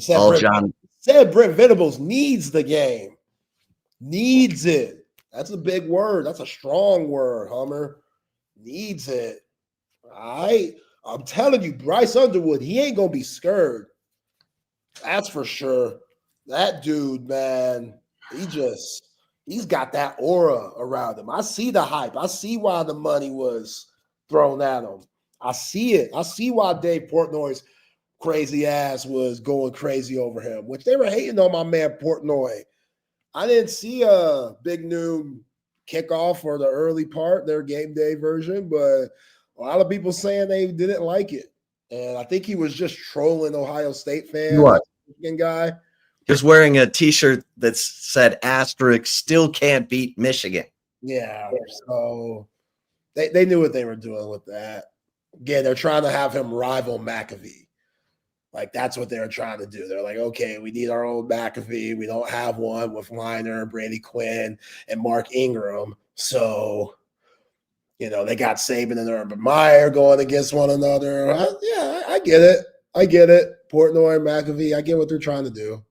all Brent, John. Said Brent Venables needs the game. Needs it. That's a big word. That's a strong word, Hummer. Needs it. I'm telling you, Bryce Underwood, he ain't gonna be scared. That's for sure. That dude, man, he's got that aura around him. I see the hype. I see why the money was thrown at him. I see it. I see why Dave Portnoy's crazy ass was going crazy over him, which they were hating on my man Portnoy. I didn't see a big noon kickoff for the early part, their game day version, but a lot of people saying they didn't like it. And I think he was just trolling Ohio State fans. What? Guy. He was wearing a T-shirt that said asterisk still can't beat Michigan. Yeah. So they knew what they were doing with that. Again, they're trying to have him rival McAfee. Like, that's what they're trying to do. They're like, okay, we need our own McAfee. We don't have one with Liner, Brady Quinn, and Mark Ingram. So, they got Saban and Urban Meyer going against one another. I get it. Portnoy, McAfee, I get what they're trying to do.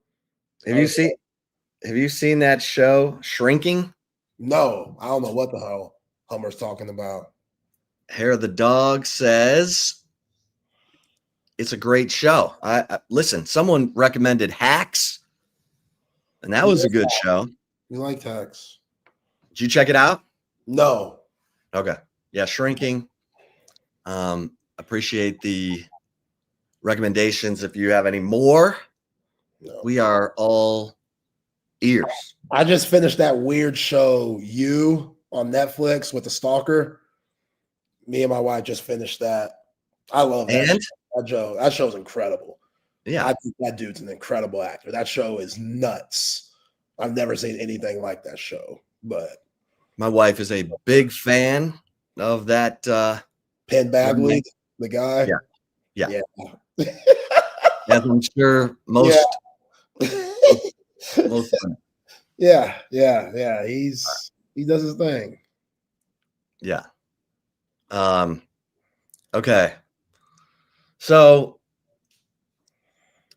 Have you seen that show, Shrinking? No, I don't know what the hell Hummer's talking about. Hair of the Dog says it's a great show. I listen, someone recommended Hacks, and that was a good show. You like Hacks? Did you check it out? No. Okay. Yeah, Shrinking. Appreciate the recommendations. If you have any more, we are all ears. I just finished that weird show, You, on Netflix with the stalker. Me and my wife just finished that. I love that show. That show's incredible. Yeah. I think that dude's an incredible actor. That show is nuts. I've never seen anything like that show. But my wife is a big fan of that. Penn Badgley, the guy. Yeah. As I'm sure most. Most Yeah. He does his thing. Yeah. Okay. So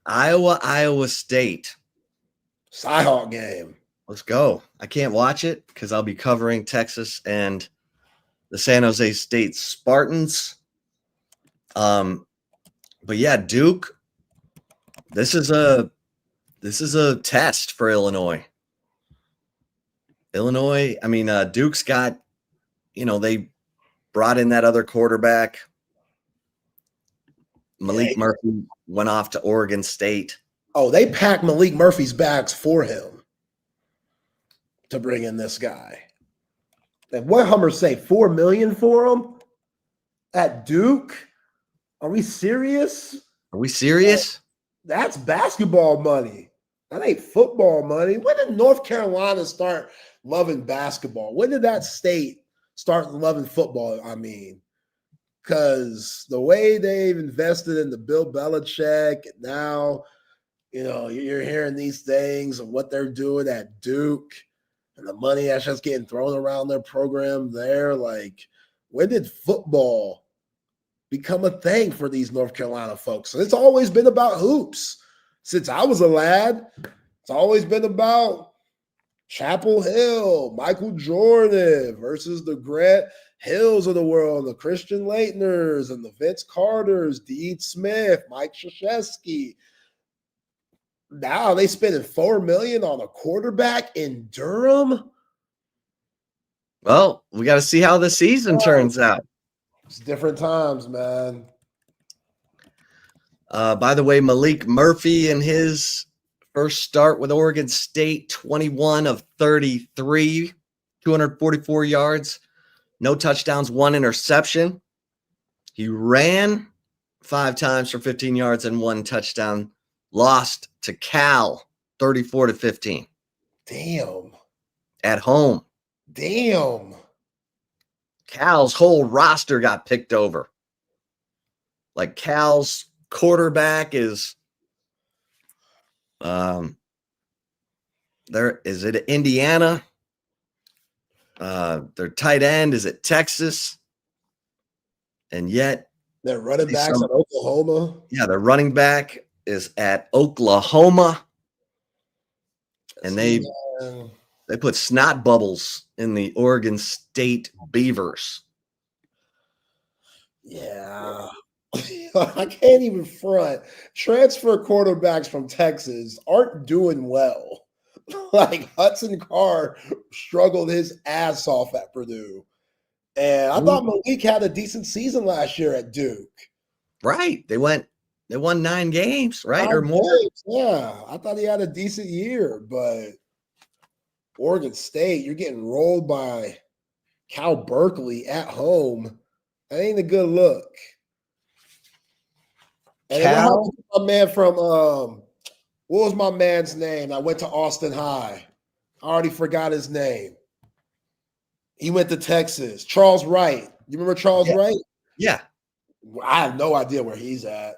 Iowa State. Cyhawk game. Let's go. I can't watch it because I'll be covering Texas and the San Jose State Spartans. But yeah, Duke. This is a test for Illinois. Duke's got, they brought in that other quarterback. Malik Murphy went off to Oregon State. Oh, they packed Malik Murphy's bags for him to bring in this guy. And what Hummer say, $4 million for him at Duke? Are we serious? That's basketball money. That ain't football money. When did North Carolina start loving basketball? When did that state start loving football? Because the way they've invested in the Bill Belichick, and now, you're hearing these things of what they're doing at Duke and the money that's just getting thrown around their program there. Like, when did football become a thing for these North Carolina folks? So it's always been about hoops. Since I was a lad, It's always been about Chapel Hill, Michael Jordan versus the Grant Hills of the world, the Christian Leitners and the Vince Carters, Dean Smith, Mike Krzyzewski. Now they spending $4 million on a quarterback in Durham. Well, we got to see how the season turns out. It's different times, man. By the way, Malik Murphy in his first start with Oregon State, 21 of 33, 244 yards, no touchdowns, 1 interception. He ran 5 times for 15 yards and 1 touchdown. Lost to Cal, 34-15. Damn. At home. Damn. Cal's whole roster got picked over. Like Cal's quarterback is there is it Indiana? Their tight end is at Texas. And yet their running backs at Oklahoma. Yeah, their running back is at Oklahoma. And they put snot bubbles in the Oregon State Beavers. Yeah. I can't even front. Transfer quarterbacks from Texas aren't doing well. Like Hudson Card struggled his ass off at Purdue. And I thought Malik had a decent season last year at Duke. Right. They won 9 games, right? 9 or more. games, yeah. I thought he had a decent year, but Oregon State, you're getting rolled by Cal Berkeley at home. That ain't a good look. And Cal? My man from what was my man's name? I went to Austin High. I already forgot his name. He went to Texas. Charles Wright. You remember Charles Wright? Yeah. I have no idea where he's at.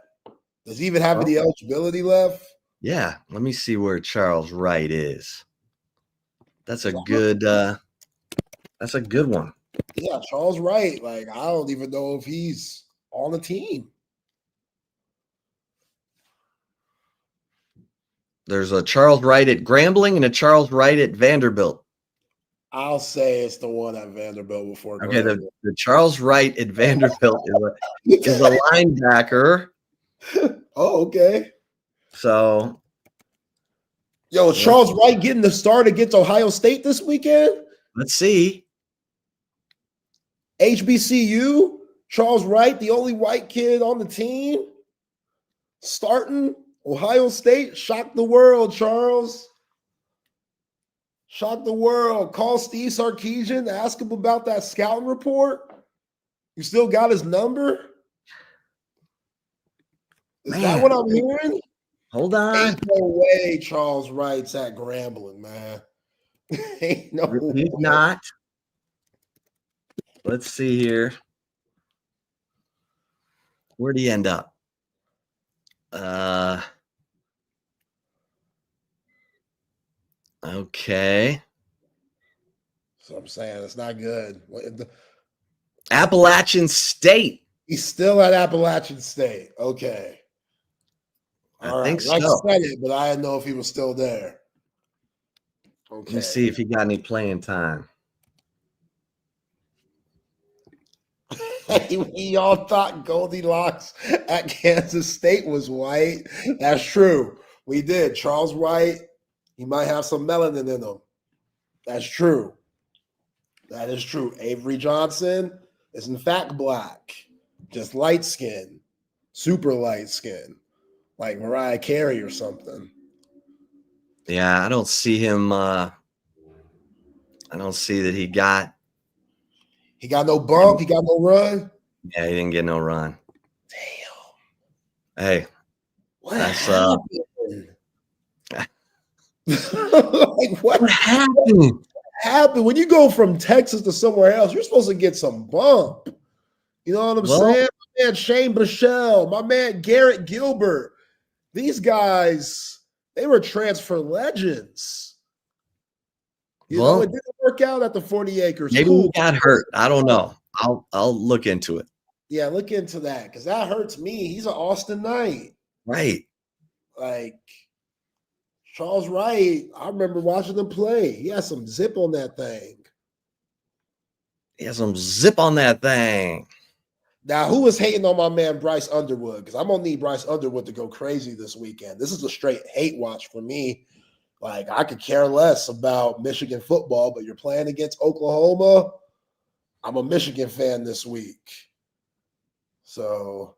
Does he even have any eligibility left? Yeah. Let me see where Charles Wright is. That's a good one. Yeah, Charles Wright. Like, I don't even know if he's on the team. There's a Charles Wright at Grambling and a Charles Wright at Vanderbilt. I'll say it's the one at Vanderbilt before. Okay, the Charles Wright at Vanderbilt is a linebacker. Oh, okay. So, Charles Wright getting the start against Ohio State this weekend? Let's see. HBCU, Charles Wright, the only white kid on the team, starting Ohio State. Shock the world, Charles. Shock the world. Call Steve Sarkisian, ask him about that scouting report. You still got his number? Is that what I'm hearing? Hold on. Ain't no way Charles Wright's at Grambling, man. Ain't no way. He's not. Let's see here. Where'd he end up? Okay. So I'm saying it's not good. Appalachian State. He's still at Appalachian State. Okay. I think so. I said it, but I didn't know if he was still there. Okay. Let me see if he got any playing time. We all thought Goldilocks at Kansas State was white. That's true. We did. Charles Wright, he might have some melanin in him. That's true. That is true. Avery Johnson is in fact black, just light skin, super light skin, like Mariah Carey or something. Yeah, I don't see him. I don't see that he got no bump. He got no run. Yeah, he didn't get no run. Damn. Hey, that's happened? Like what happened? Happened when you go from Texas to somewhere else? You're supposed to get some bump. You know what I'm saying? My man Shane Bichelle, my man Garrett Gilbert. These guys, they were transfer legends. You know, it didn't work out at the 40 acres. Maybe he got hurt. I don't know. I'll look into it. Yeah, look into that because that hurts me. He's an Austin Knight. Right. Like Charles Wright, I remember watching him play. He had some zip on that thing. He has some zip on that thing. Now, who is hating on my man Bryce Underwood? Because I'm going to need Bryce Underwood to go crazy this weekend. This is a straight hate watch for me. Like, I could care less about Michigan football, but you're playing against Oklahoma. I'm a Michigan fan this week. So.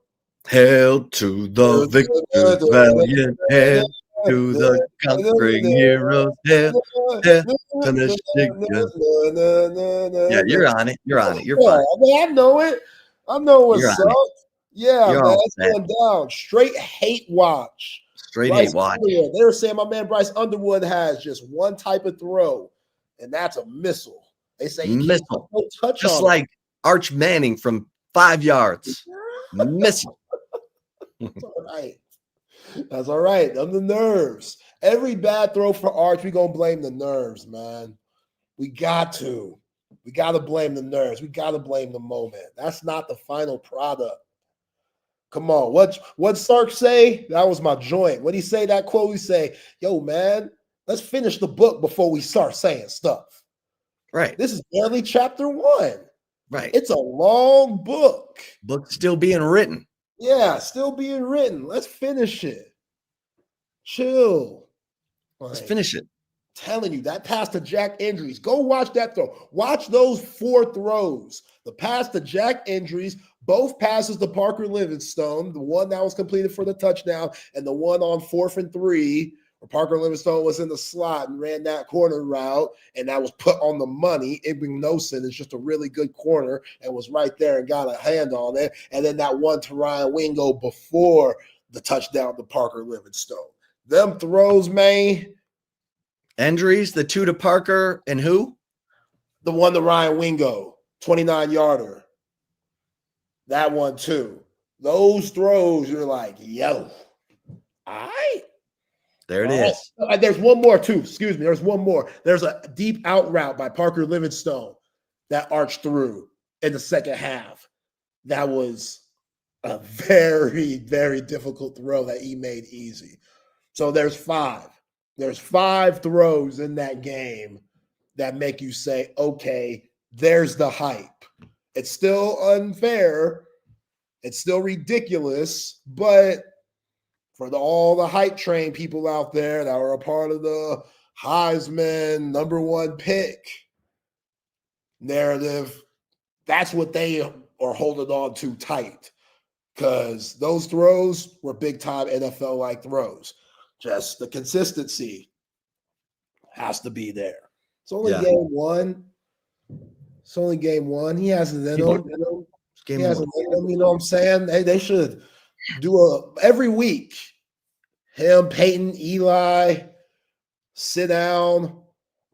Hail to the victors, valiant, hail to the conquering heroes, hail to Michigan. Yeah, you're on it. You're on it. You're fine. I mean, I know it. I know what's up. Yeah, You're man, it's going down. Straight hate watch. Straight hate watch. They were saying my man Bryce Underwood has just one type of throw, and that's a missile. They say he can't put no touch just on like Arch Manning from 5 yards. Missile. That's all right. That's all right. On the nerves. Every bad throw for Arch, we're going to blame the nerves, man. We got to. We got to blame the nerves. We got to blame the moment. That's not the final product. Come on. What Sark say? That was my joint. What he say, that quote? He say, yo, man, let's finish the book before we start saying stuff. Right. This is barely chapter 1. Right. It's a long book. Book still being written. Yeah, still being written. Let's finish it. Chill. Let's finish it. Telling you, that pass to Jack Andrews. Go watch that throw. Watch those 4 throws. The pass to Jack Andrews, both passes to Parker Livingstone, the one that was completed for the touchdown, and the one on 4th and 3, where Parker Livingstone was in the slot and ran that corner route, and that was put on the money. Ignosin is just a really good corner and was right there and got a hand on it. And then that one to Ryan Wingo before the touchdown to Parker Livingstone. Them throws, man. Andrews, the 2 to Parker, and who? The one to Ryan Wingo, 29-yarder. That one, too. Those throws, you're like, yo, all right. There it is. There's one more, too. Excuse me. There's one more. There's a deep out route by Parker Livingstone that Arch threw in the second half. That was a very, very difficult throw that he made easy. So there's 5. There's 5 throws in that game that make you say, okay, there's the hype. It's still unfair. It's still ridiculous. But for all the hype train people out there that were a part of the Heisman #1 pick narrative, that's what they are holding on to tight. Because those throws were big-time NFL-like throws. Just the consistency has to be there. It's only game 1. It's only game 1. He has it in him. He has it in him. You know what I'm saying? They should do every week. Him, Peyton, Eli, sit down,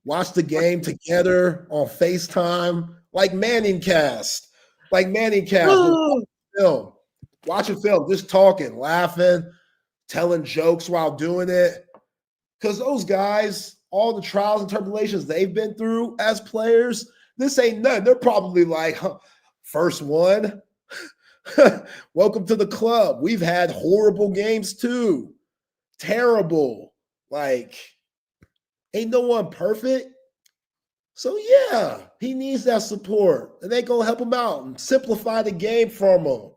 watch the game together on FaceTime, like Manning Cast. Film. Watching film, just talking, laughing, telling jokes while doing it. Because those guys, all the trials and tribulations they've been through as players, this ain't none. They're probably like, first one. Welcome to the club. We've had horrible games too. Terrible. Like, ain't no one perfect. So, yeah, he needs that support. And they going to help him out and simplify the game for him.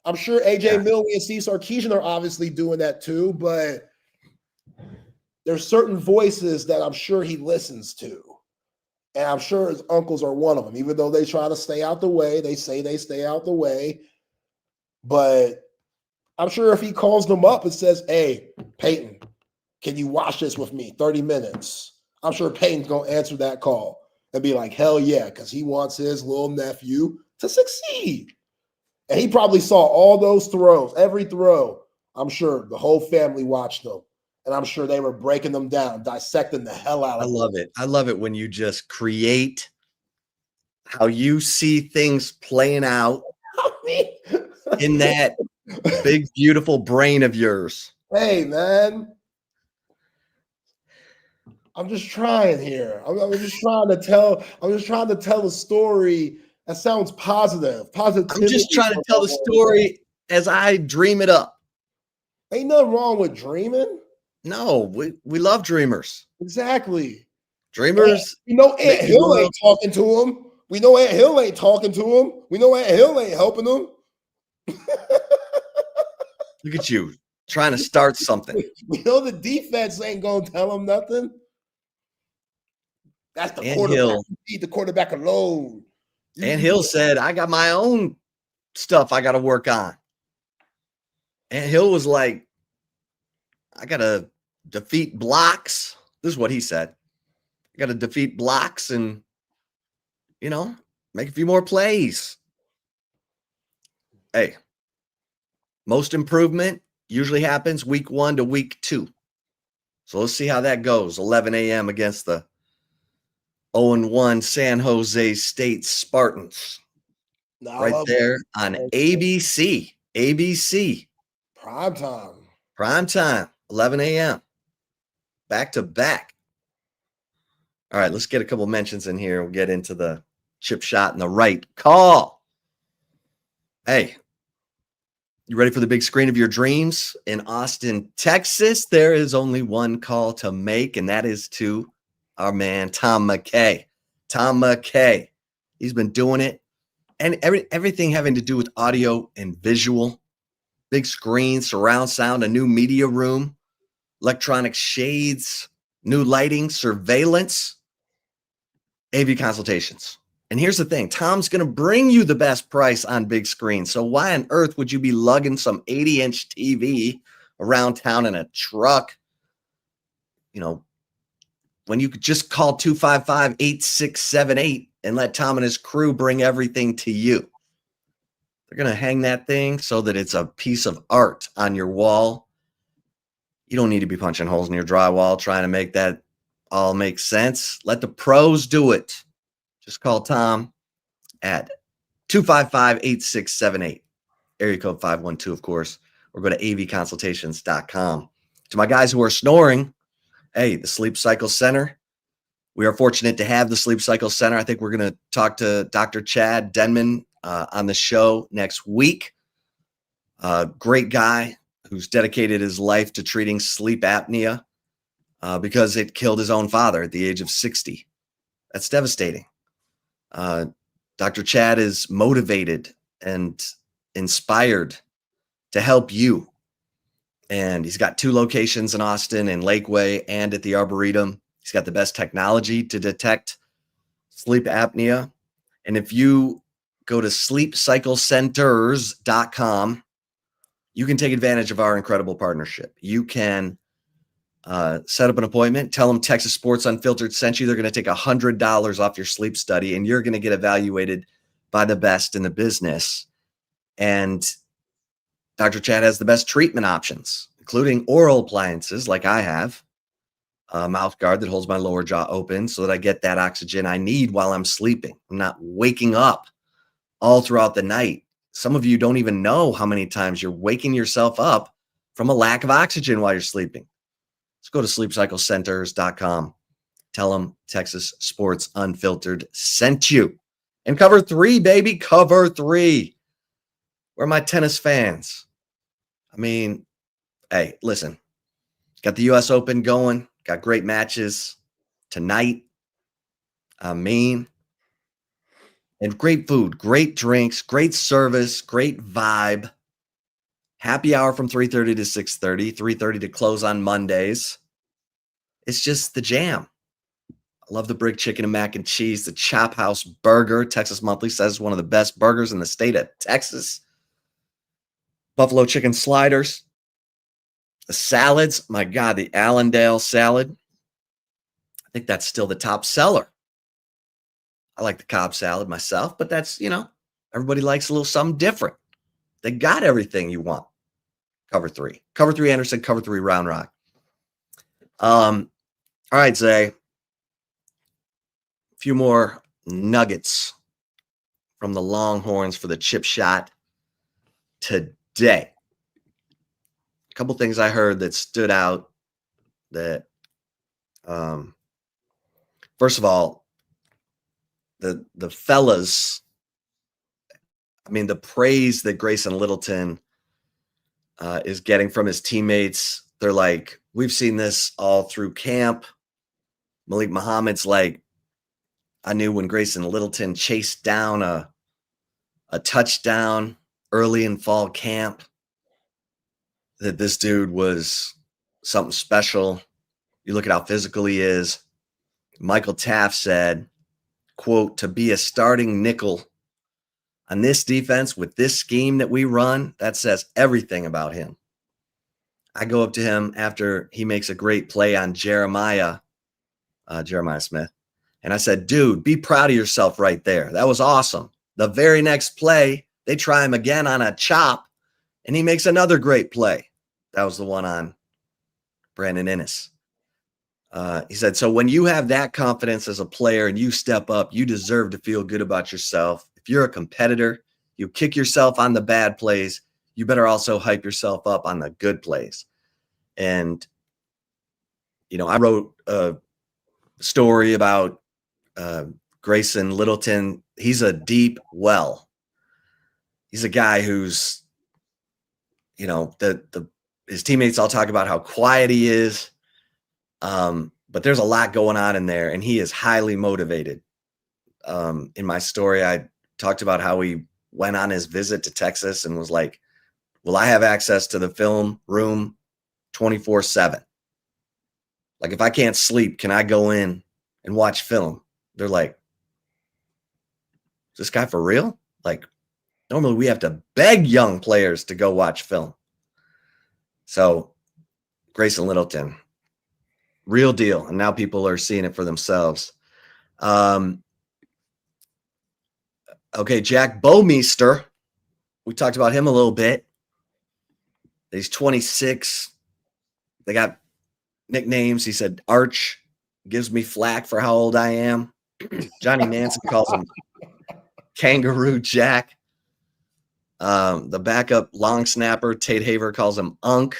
I'm sure AJ Milne and Steve Sarkisian are obviously doing that too, but there's certain voices that I'm sure he listens to. And I'm sure his uncles are one of them, even though they try to stay out the way. They say they stay out the way. But I'm sure if he calls them up and says, hey, Peyton, can you watch this with me 30 minutes? I'm sure Peyton's going to answer that call and be like, hell yeah, because he wants his little nephew to succeed. And he probably saw all those throws, every throw. I'm sure the whole family watched them. And I'm sure they were breaking them down, dissecting the hell out of them. I love it. I love it when you just create how you see things playing out in that big, beautiful brain of yours. Hey, man. I'm just trying here. I'm just trying to tell a story that sounds positive. Positivity. I'm just trying to tell the story as I dream it up. Ain't nothing wrong with dreaming. No, we love dreamers. Exactly. Dreamers. You know, Ant make you Hill look- ain't talking to him. We know Ant Hill ain't talking to him. We know Ant Hill ain't helping him. Look at you trying to start something. We know the defense ain't gonna tell him nothing. That's the Ant quarterback. Hill. Leave the quarterback alone. Ant Hill said, I got my own stuff I got to work on. Ant Hill was like, I got to defeat blocks. This is what he said. I got to defeat blocks and, make a few more plays. Hey, most improvement usually happens week 1 to week 2. So let's see how that goes. 11 a.m. against the 0-1 San Jose State Spartans. Right there on ABC. ABC. Prime time. Prime time, 11 a.m. Back to back. All right, let's get a couple mentions in here. We'll get into the chip shot and the right call. Hey, you ready for the big screen of your dreams in Austin, Texas? There is only one call to make, and that is to our man, Tom McKay. Tom McKay. He's been doing it. And everything having to do with audio and visual. Big screen, surround sound, a new media room, electronic shades, new lighting, surveillance, AV consultations. And here's the thing, Tom's going to bring you the best price on big screen. So why on earth would you be lugging some 80-inch TV around town in a truck, when you could just call 255-8678 and let Tom and his crew bring everything to you? They're going to hang that thing so that it's a piece of art on your wall. You don't need to be punching holes in your drywall trying to make that all make sense. Let the pros do it. Just call Tom at 255-8678, area code 512, of course, or go to avconsultations.com. To my guys who are snoring, hey, the Sleep Cycle Center. We are fortunate to have the Sleep Cycle Center. I think we're going to talk to Dr. Chad Denman on the show next week. Great guy who's dedicated his life to treating sleep apnea because it killed his own father at the age of 60. That's devastating. Dr. Chad is motivated and inspired to help you. And he's got 2 locations in Austin, in Lakeway and at the Arboretum. He's got the best technology to detect sleep apnea. And if you go to sleepcyclecenters.com, you can take advantage of our incredible partnership. You can set up an appointment, tell them Texas Sports Unfiltered sent you. They're going to take $100 off your sleep study, and you're going to get evaluated by the best in the business. And Dr. Chad has the best treatment options, including oral appliances like I have, a mouth guard that holds my lower jaw open so that I get that oxygen I need while I'm sleeping. I'm not waking up all throughout the night. Some of you don't even know how many times you're waking yourself up from a lack of oxygen while you're sleeping. Let's go to sleepcyclecenters.com. Tell them Texas Sports Unfiltered sent you. And cover 3, baby, cover 3. Where are my tennis fans? I mean, hey, listen, got the U.S. Open going, got great matches tonight. And great food, great drinks, great service, great vibe. Happy hour from 3:30 to 6:30, 3:30 to close on Mondays. It's just the jam. I love the brick chicken and mac and cheese, the Chop House burger. Texas Monthly says one of the best burgers in the state of Texas. Buffalo chicken sliders. The salads, my God, the Allendale salad. I think that's still the top seller. I like the Cobb salad myself, but that's, everybody likes a little something different. They got everything you want. Cover 3. Cover 3 Anderson, cover 3 Round Rock. All right, Zay. A few more nuggets from the Longhorns for the chip shot today. A couple things I heard that stood out that, first of all, the fellas, I mean, the praise that Grayson Littleton is getting from his teammates they're like, we've seen this all through camp. Malik Muhammad's like, I knew when Grayson Littleton chased down a touchdown early in fall camp that this dude was something special. You look at how physical he is. Michael Taft said, quote, to be a starting nickel on this defense with this scheme that we run, that says everything about him. I go up to him after he makes a great play on Jeremiah Smith. And I said, dude, be proud of yourself right there. That was awesome. The very next play, they try him again on a chop, and he makes another great play. That was the one on Brandon Innes. He said, so when you have that confidence as a player and you step up, you deserve to feel good about yourself. If you're a competitor, you kick yourself on the bad plays, you better also hype yourself up on the good plays. And, you know, I wrote a story about Grayson Littleton. He's a deep well. He's a guy who's, you know, his teammates all talk about how quiet he is. But there's a lot going on in there, and he is highly motivated. In my story, I talked about how he went on his visit to Texas and was like, will I have access to the film room 24/7? Like, if I can't sleep, can I go in and watch film? They're like, is this guy for real? Like, normally we have to beg young players to go watch film. So Grayson Littleton, real deal. And now people are seeing it for themselves. Okay, Jack Bowmeister. We talked about him a little bit. He's 26. They got nicknames. He said, Arch gives me flack for how old I am. Johnny Manson calls him Kangaroo Jack. The backup long snapper, Tate Haver, calls him Unk.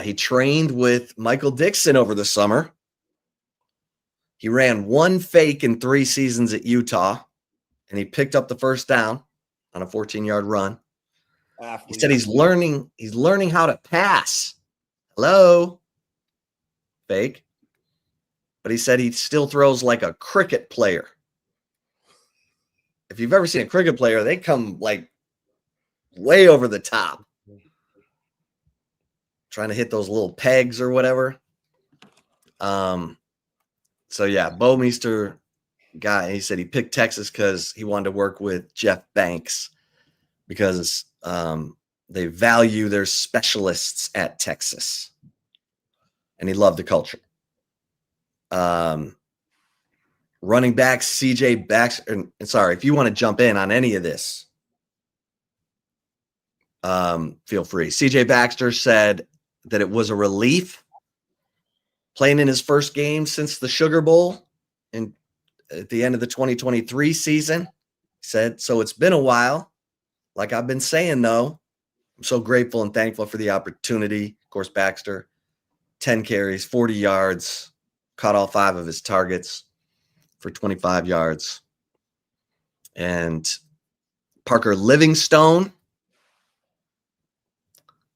He trained with Michael Dixon over the summer. He ran one fake in 3 seasons at Utah, and he picked up the first down on a 14-yard run. He said he's learning how to pass. Hello? Fake. But he said he still throws like a cricket player. If you've ever seen a cricket player, they come like way over the top, trying to hit those little pegs or whatever. So yeah, Bowmeister guy, he said he picked Texas because he wanted to work with Jeff Banks because they value their specialists at Texas. And he loved the culture. Running back CJ Baxter, and sorry, if you want to jump in on any of this, feel free. CJ Baxter said that it was a relief playing in his first game since the Sugar Bowl at the end of the 2023 season. He said, so it's been a while. Like I've been saying, though, I'm so grateful and thankful for the opportunity. Of course, Baxter, 10 carries, 40 yards, caught all 5 of his targets for 25 yards. And Parker Livingstone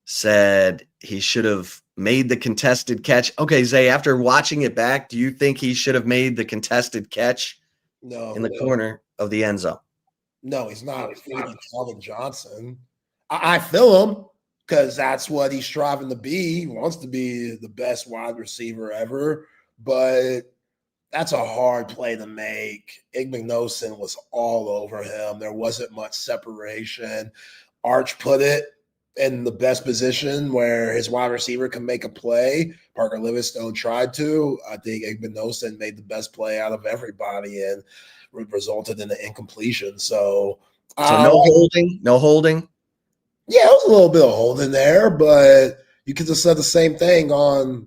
said he should have made the contested catch. Okay, Zay, after watching it back, do you think he should have made the contested catch in the corner of the end zone? No, he's not. Calvin Johnson. I feel him because that's what he's striving to be. He wants to be the best wide receiver ever, but that's a hard play to make. Igbenogson was all over him. There wasn't much separation. Arch put it in the best position where his wide receiver can make a play. Parker Livingstone tried to. I think Igbenogson made the best play out of everybody and resulted in an incompletion. So no holding. Yeah, it was a little bit of holding there, but you could have said the same thing on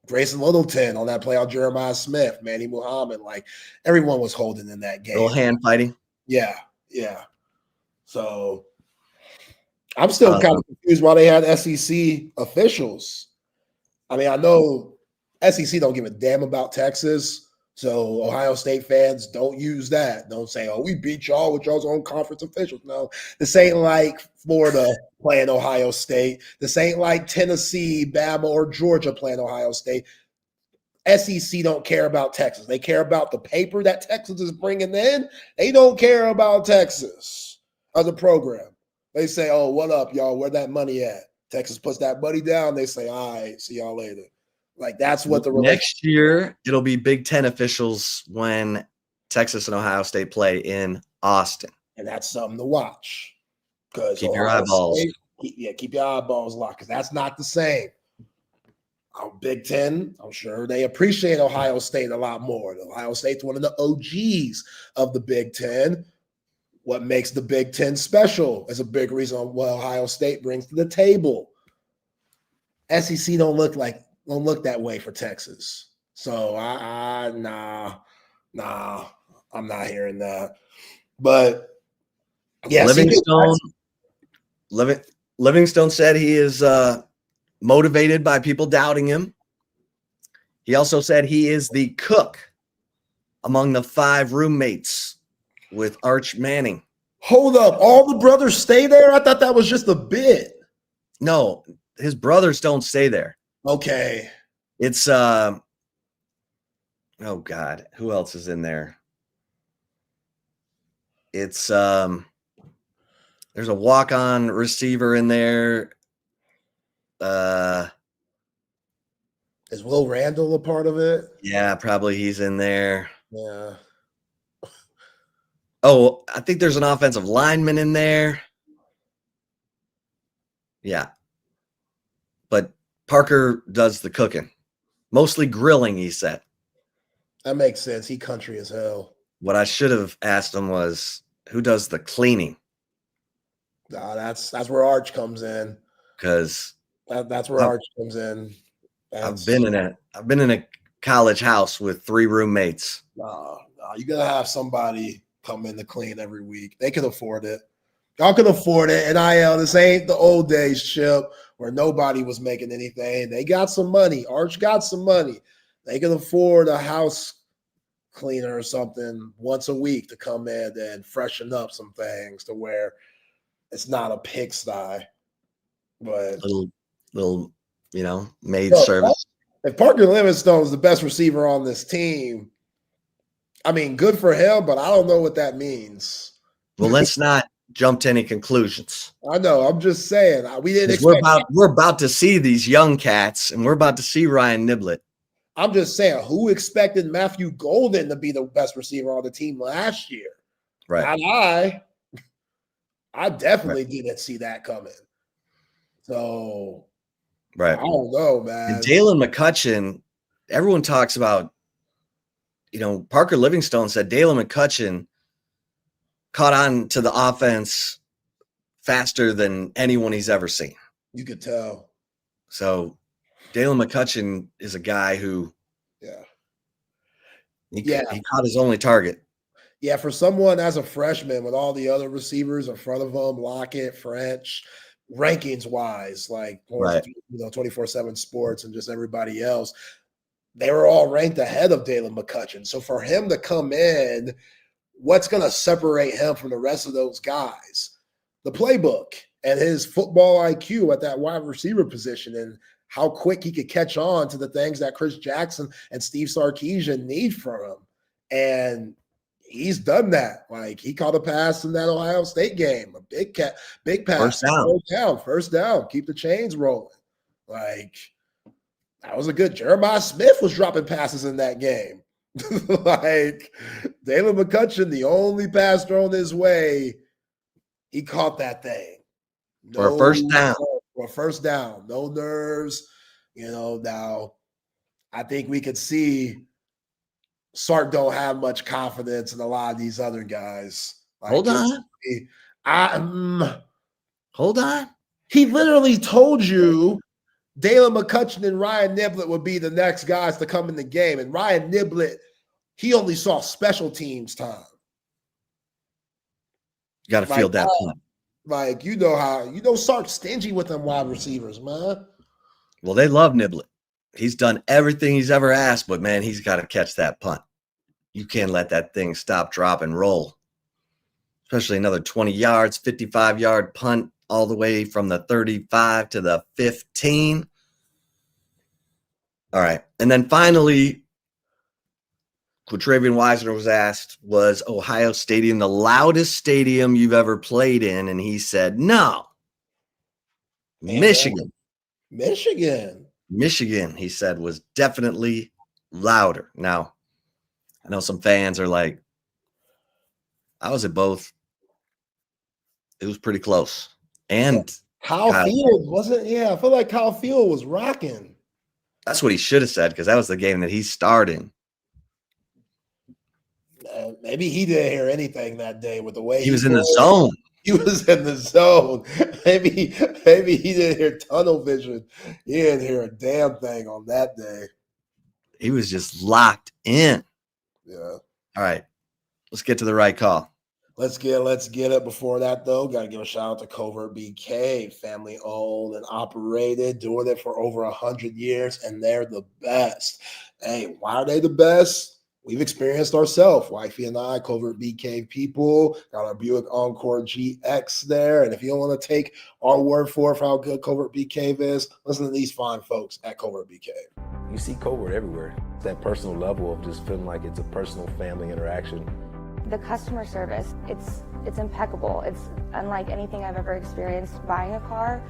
Grayson Littleton on that play on Jeremiah Smith, Manny Muhammad. Like everyone was holding in that game. A little hand fighting. Yeah. So I'm still kind of confused why they had SEC officials. I mean, I know SEC don't give a damn about Texas, So Ohio State fans, don't use that. Don't say, "Oh, we beat y'all with y'all's own conference officials." No, this ain't like Florida playing Ohio State. This ain't like Tennessee, Bama, or Georgia playing Ohio State. SEC don't care about Texas. They care about the paper that Texas is bringing in. They don't care about Texas as a program. They say, "Oh, what up, y'all? Where that money at?" Texas puts that money down. They say, "All right, see y'all later." Like, that's what the next year, it'll be Big Ten officials when Texas and Ohio State play in Austin. And that's something to watch. Keep your eyeballs. Keep your eyeballs locked, because that's not the same. Big Ten, I'm sure they appreciate Ohio State a lot more. Ohio State's one of the OGs of the Big Ten. What makes the Big Ten special is a big reason what Ohio State brings to the table. SEC don't look that way for Texas. So nah, I'm not hearing that. But yeah, Livingstone said he is motivated by people doubting him. He also said he is the cook among the 5 roommates with Arch Manning. Hold up. All the brothers stay there? I thought that was just a bit. No, his brothers don't stay there. Okay. It's oh God, who else is in there? It's there's a walk-on receiver in there. Is Will Randall a part of it? Yeah, probably he's in there. Yeah. Oh, I think there's an offensive lineman in there. Yeah. But Parker does the cooking. Mostly grilling, he said. That makes sense. He country as hell. What I should have asked him was, who does the cleaning? That's where Arch comes in. Because that's where Arch comes in. I've been in a college house with 3 roommates. No, you gotta have somebody come in to clean every week. They can afford it. Y'all can afford it. NIL, this ain't the old days, Chip, where nobody was making anything. They got some money. Arch got some money. They can afford a house cleaner or something once a week to come in and freshen up some things to where it's not a pigsty. But little maid service. If Parker Livingstone is the best receiver on this team, I mean, good for him, but I don't know what that means. Well, let's not jump to any conclusions. I know. I'm just saying. We didn't expect. We're about to see these young cats, and we're about to see Ryan Niblett. I'm just saying, who expected Matthew Golden to be the best receiver on the team last year? Right. Not I definitely didn't see that coming. So, right. I don't know, man. And Dalen McCutcheon, everyone talks about, Parker Livingstone said Dalen McCutcheon caught on to the offense faster than anyone he's ever seen. You could tell. So Dalen McCutcheon is a guy who, he caught his only target. Yeah, for someone as a freshman with all the other receivers in front of him, Lockett, French, rankings-wise, like 24/7 Sports and just everybody else, they were all ranked ahead of Dalen McCutcheon. So for him to come in, what's going to separate him from the rest of those guys? The playbook and his football IQ at that wide receiver position and how quick he could catch on to the things that Chris Jackson and Steve Sarkisian need from him. And he's done that. Like, he caught a pass in that Ohio State game, a big pass. First down. Keep the chains rolling. Like, that was a good. Jeremiah Smith was dropping passes in that game. Like, Dalen McCutcheon, the only pass thrown his way, he caught that thing. For a first down. For a first down. No nerves. Now I think we could see Sark don't have much confidence in a lot of these other guys. Like, hold on. He literally told you Dalen McCutcheon and Ryan Niblett would be the next guys to come in the game. And Ryan Niblett, he only saw special teams time. You got to field that punt. Like, Sark's stingy with them wide receivers, man. Well, they love Niblett. He's done everything he's ever asked, but, man, he's got to catch that punt. You can't let that thing stop, drop, and roll. Especially another 20 yards, 55-yard punt all the way from the 35 to the 15. All right. And then finally, Quatravian Weisner was asked, was Ohio Stadium the loudest stadium you've ever played in? And he said, no. And Michigan. Michigan, he said, was definitely louder. Now, I know some fans are like, I was at both. It was pretty close. And Kyle Field wasn't, I feel like Kyle Field was rocking. That's what he should have said, because that was the game that he's starting. Maybe he didn't hear anything that day with the way he was in the zone. He was in the zone. Maybe he didn't hear tunnel vision. He didn't hear a damn thing on that day. He was just locked in. Yeah. All right. Let's get to the right call. Let's get it. Before that, though, got to give a shout out to Covert BK, family owned and operated, doing it for over 100 years, and they're the best. Hey, why are they the best? We've experienced ourselves, wifey and I, Covert BK people, got our Buick Encore GX there. And if you don't want to take our word for how good Covert BK is, listen to these fine folks at Covert BK. You see Covert everywhere. It's that personal level of just feeling like it's a personal family interaction. The customer service, it's impeccable. It's unlike anything I've ever experienced buying a car.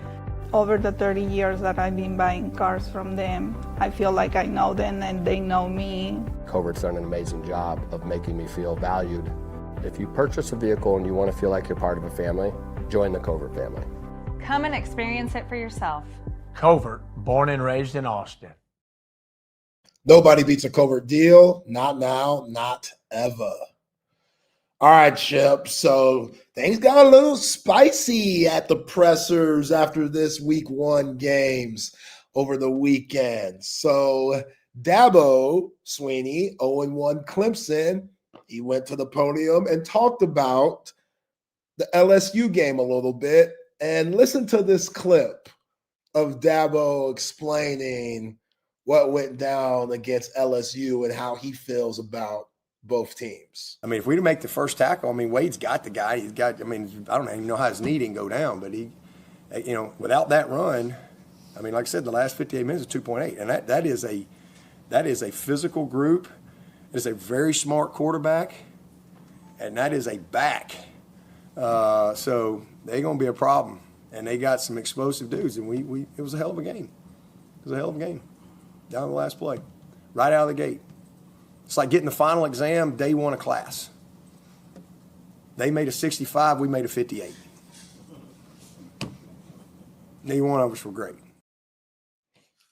Over the 30 years that I've been buying cars from them, I feel like I know them and they know me. Covert's done an amazing job of making me feel valued. If you purchase a vehicle and you want to feel like you're part of a family, join the Covert family. Come and experience it for yourself. Covert, born and raised in Austin. Nobody beats a Covert deal. Not now, not ever. All right, Chip. So things got a little spicy at the pressers after this week 1 games over the weekend. So Dabo Sweeney, 0-1 Clemson, he went to the podium and talked about the LSU game a little bit. And listen to this clip of Dabo explaining what went down against LSU and how he feels about both teams. I mean, if we make the first tackle, I mean, Wade's got the guy. He's got, I mean, I don't even know how his knee didn't go down, but he, you know, without that run, I mean, like I said, the last 58 minutes is 2.8. And that is a physical group. It's a very smart quarterback, and that is a back. So they're going to be a problem. And they got some explosive dudes, and it was a hell of a game. It was a hell of a game. Down to the last play, right out of the gate. It's like getting the final exam day 1 of class. They made a 65, we made a 58. Neither one of us were great.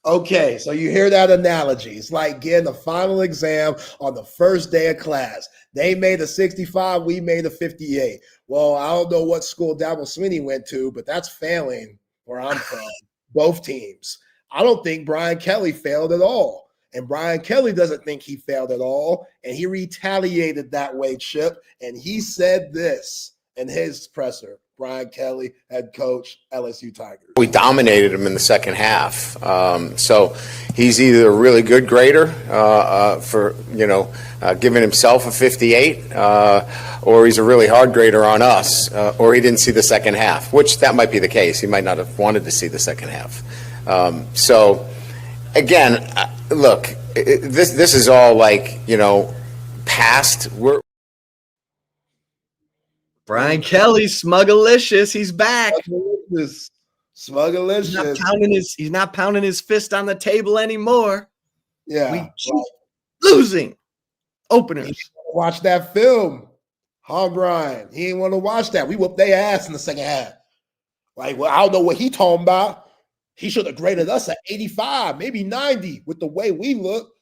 Okay, so you hear that analogy. It's like getting the final exam on the first day of class. They made a 65, we made a 58. Well, I don't know what school Dabo Sweeney went to, but that's failing where I'm from, both teams. I don't think Brian Kelly failed at all. And Brian Kelly doesn't think he failed at all. And he retaliated that way, Chip. And he said this in his presser. Brian Kelly, head coach, LSU Tigers. We dominated him in the second half. So he's either a really good grader for, giving himself a 58, or he's a really hard grader on us, or he didn't see the second half, which that might be the case. He might not have wanted to see the second half. So, again, look, this is all like, past. Brian Kelly, Smugalicious, he's back. Smugalicious. He's not pounding his fist on the table anymore. Yeah. Losing openers. Watch that film. Huh, Brian? He didn't want to watch that. We whooped their ass in the second half. Like, well, I don't know what he talking about. He should have graded us at 85, maybe 90 with the way we look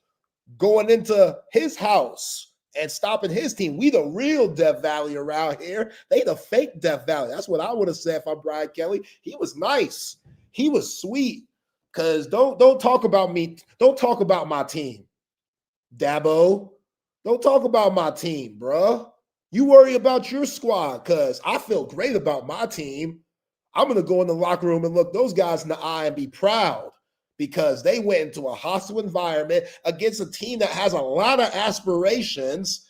going into his house and stopping his team. We the real Death Valley around here. They the fake Death Valley. That's what I would have said if I'm Brian Kelly. He was nice. He was sweet. Because don't talk about me. Don't talk about my team, Dabo. Don't talk about my team, bruh. You worry about your squad because I feel great about my team. I'm going to go in the locker room and look those guys in the eye and be proud because they went into a hostile environment against a team that has a lot of aspirations,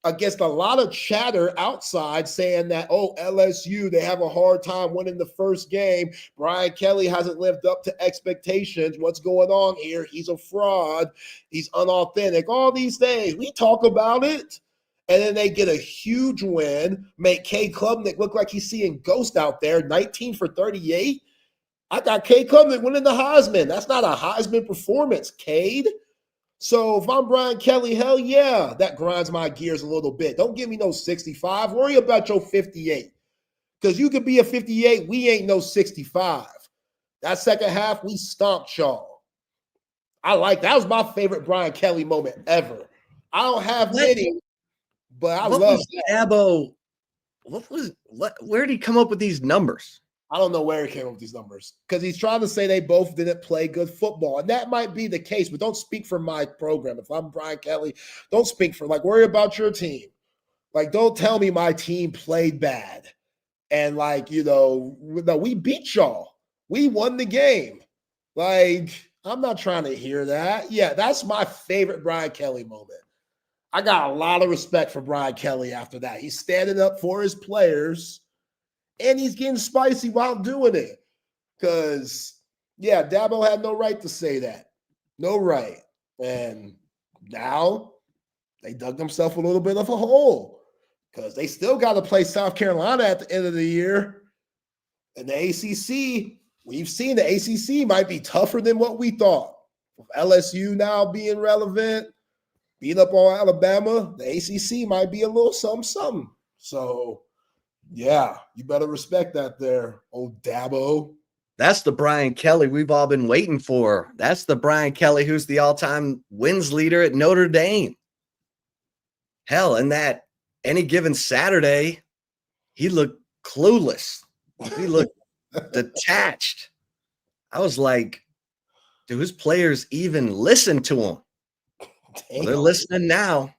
against a lot of chatter outside saying that, oh, LSU, they have a hard time winning the first game. Brian Kelly hasn't lived up to expectations. What's going on here? He's a fraud. He's unauthentic. All these things. We talk about it. And then they get a huge win, make Cade Klubnik look like he's seeing ghost out there, 19 for 38. I got Cade Klubnik winning the Heisman. That's not a Heisman performance, Cade. So if I'm Brian Kelly, hell yeah, that grinds my gears a little bit. Don't give me no 65. Worry about your 58. Because you could be a 58. We ain't no 65. That second half, we stomped y'all. I like that. Was my favorite Brian Kelly moment ever. I don't have many, but I love Dabo. Where did he come up with these numbers? I don't know where he came up with these numbers because he's trying to say they both didn't play good football. And that might be the case, but don't speak for my program. If I'm Brian Kelly, don't speak for, worry about your team. Don't tell me my team played bad. And no, we beat y'all. We won the game. I'm not trying to hear that. Yeah, that's my favorite Brian Kelly moment. I got a lot of respect for Brian Kelly after that. He's standing up for his players. And he's getting spicy while doing it. Because, yeah, Dabo had no right to say that. No right. And now they dug themselves a little bit of a hole. Because they still got to play South Carolina at the end of the year. And the ACC, we've seen the ACC might be tougher than what we thought. With LSU now being relevant, beat up on Alabama, the ACC might be a little something. So, yeah, you better respect that there, old Dabo. That's the Brian Kelly we've all been waiting for. That's the Brian Kelly who's the all-time wins leader at Notre Dame. Hell, in that any given Saturday, he looked clueless. He looked detached. I was like, do his players even listen to him? Well, they're listening now,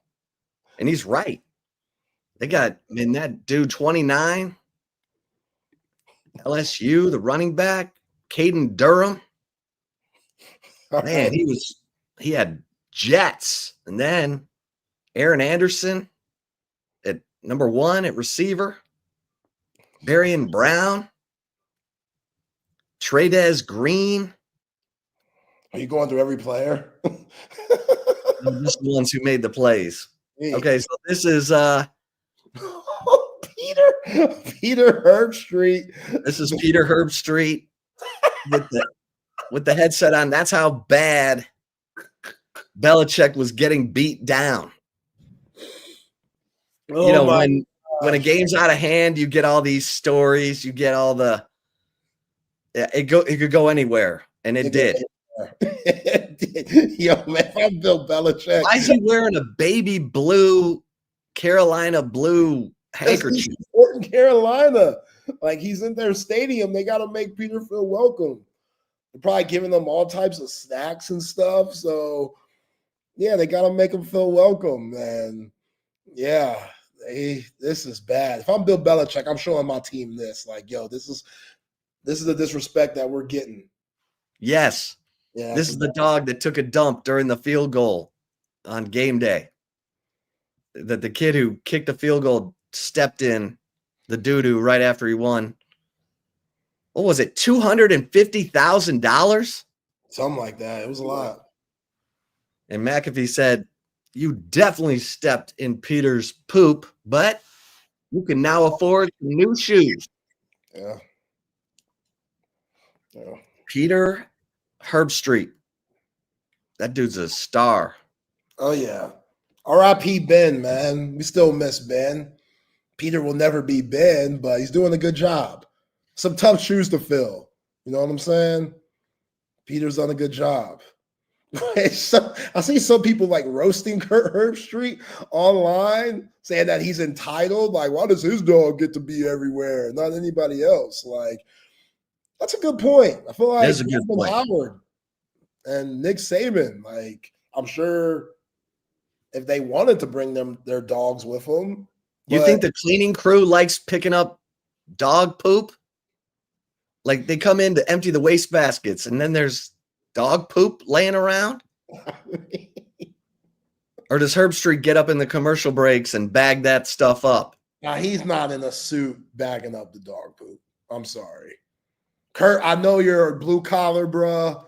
and he's right. They got, that dude 29, LSU, the running back, Caden Durham. Man, he had jets. And then Aaron Anderson at number 1 at receiver, Barian Brown, Tradez Green. Are you going through every player? Just the ones who made the plays. Okay, so this is Peter Herbstreit. This is Peter Herbstreit with the headset on. That's how bad Belichick was getting beat down. When a game's out of hand, you get all these stories. You get all the it could go anywhere, and it did. Yo, man, I'm Bill Belichick. Why is he wearing a baby blue Carolina blue handkerchief? He's supporting Carolina. He's in their stadium. They got to make Peter feel welcome. They're probably giving them all types of snacks and stuff. So, yeah, they got to make him feel welcome. And, yeah, this is bad. If I'm Bill Belichick, I'm showing my team this. Yo, this is the disrespect that we're getting. Yes. Yeah, this is the dog that took a dump during the field goal on game day. That the kid who kicked the field goal stepped in the doo-doo right after he won. What was it? $250,000? Something like that. It was a lot. And McAfee said, you definitely stepped in Peter's poop, but you can now afford new shoes. Yeah. Peter Herbstreit. That dude's a star. Oh, yeah. R.I.P. Ben, man. We still miss Ben. Peter will never be Ben, but he's doing a good job. Some tough shoes to fill. You know what I'm saying? Peter's done a good job. I see some people roasting Kurt Herbstreit online, saying that he's entitled. Why does his dog get to be everywhere, not anybody else? That's a good point. I feel like Howard and Nick Saban, I'm sure if they wanted to bring their dogs with them. You think the cleaning crew likes picking up dog poop? They come in to empty the waste baskets, and then there's dog poop laying around? Or does Herbstreit get up in the commercial breaks and bag that stuff up? Now, he's not in a suit bagging up the dog poop. I'm sorry. Kurt, I know you're a blue collar, bruh.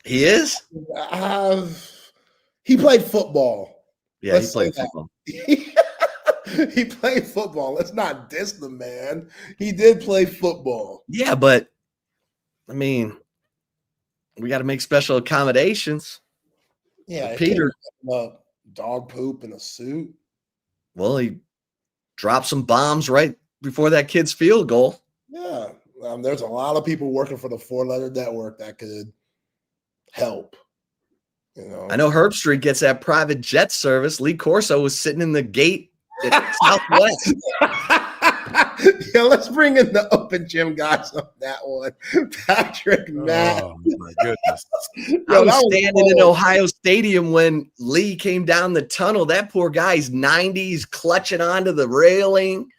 He is? He played football. Yeah, he played football. He played football. Let's not diss the man. He did play football. Yeah, but I mean, we got to make special accommodations. Yeah, Peter. Dog poop in a suit. Well, he dropped some bombs right before that kid's field goal. Yeah, there's a lot of people working for the 4-letter network that could help. You know, I know Herbstreit gets that private jet service. Lee Corso was sitting in the gate at Southwest. Yeah, let's bring in the open gym guys on that one. Patrick, Matt. Oh my goodness! I was standing in Ohio Stadium when Lee came down the tunnel. That poor guy's 90s clutching onto the railing,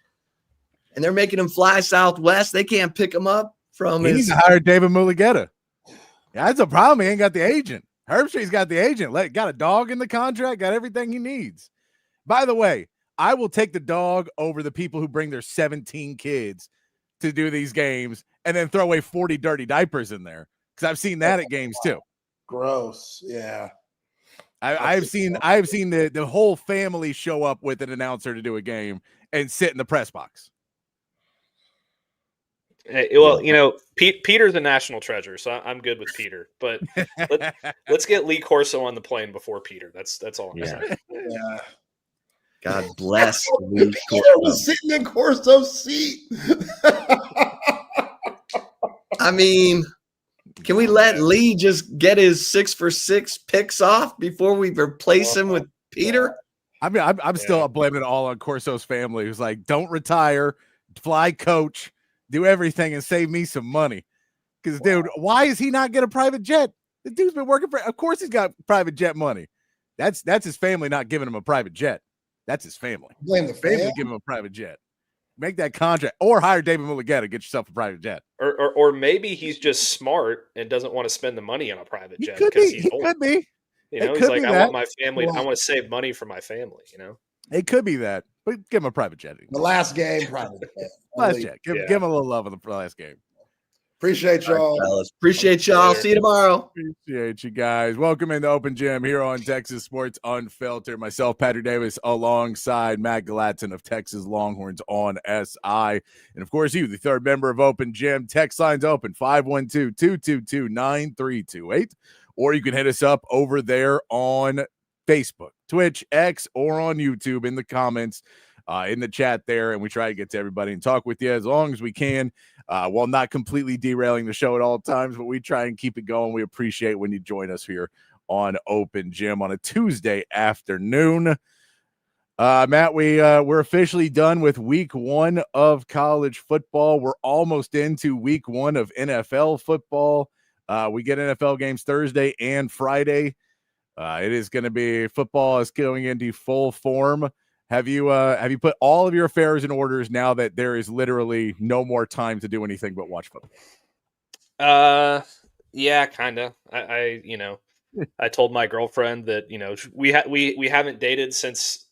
and they're making him fly Southwest. They can't pick him up from He needs to hire David Mulligetta. Yeah, that's a problem. He ain't got the agent. Herbstreit's got the agent. Got a dog in the contract, got everything he needs. By the way, I will take the dog over the people who bring their 17 kids to do these games and then throw away 40 dirty diapers in there, because I've seen that at games too. Gross. Yeah. I've seen the whole family show up with an announcer to do a game and sit in the press box. Hey, well, you know, Peter's a national treasure, so I'm good with Peter. But let's get Lee Corso on the plane before Peter. That's all I'm saying. Yeah. God bless Lee Peter was sitting in Corso's seat. I mean, can we let Lee just get his 6-for-6 picks off before we replace him with Peter? I mean, I'm still blaming it all on Corso's family, who's like, don't retire, fly coach, do everything and save me some money. Because, dude, why is he not get a private jet? The dude's been working for, of course he's got private jet money. That's his family not giving him a private jet. That's his family. Blame the family. Give him a private jet. Make that contract, or hire David Mulligetta. Get yourself a private jet. Or maybe he's just smart and doesn't want to spend the money on a private jet. He could be. You know, he's like, I want my family. I want to save money for my family. You know, it could be that, but give him a private jet. The last game, private jet. Last jet. Give him a little love in the last game. Appreciate y'all. Right, appreciate y'all. See you tomorrow. Appreciate you guys. Welcome into Open Gym here on Texas Sports Unfiltered. Myself, Patrick Davis, alongside Matt Galatzan of Texas Longhorns on SI. And of course, you, the third member of Open Gym. Text lines open 512-222-9328. Or you can hit us up over there on Facebook, Twitch, X, or on YouTube in the comments. In the chat there, and we try to get to everybody and talk with you as long as we can, while not completely derailing the show at all times, but we try and keep it going. We appreciate when you join us here on Open Gym on a Tuesday afternoon. Matt, we're officially done with week 1 of college football. We're almost into week 1 of NFL football. We get NFL games Thursday and Friday. It is going to be, football is going into full form. Have you put all of your affairs in orders now that there is literally no more time to do anything but watch football? Yeah, kind of. I I told my girlfriend that, you know, we haven't dated since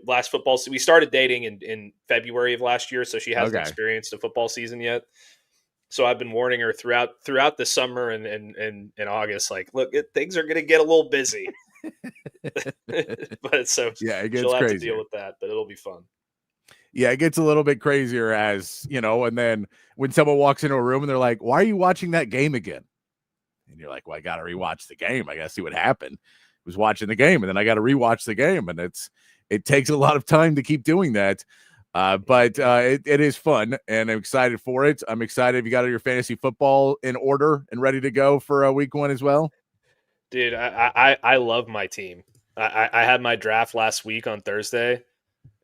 last football season. We started dating in February of last year, so she hasn't experienced a football season yet. So I've been warning her throughout the summer and August, like, look, things are going to get a little busy. But so yeah, it gets she'll have crazy. to deal with that, but it'll be fun. Yeah, it gets a little bit crazier, as you know, and then when someone walks into a room and they're like, why are you watching that game again? And you're like, well, I gotta rewatch the game. I gotta see what happened. I was watching the game, and then I gotta rewatch the game, and it takes a lot of time to keep doing that. But it is fun, and I'm excited for it. I'm excited if you got your fantasy football in order and ready to go for week 1 as well. Dude, I love my team. I had my draft last week on Thursday,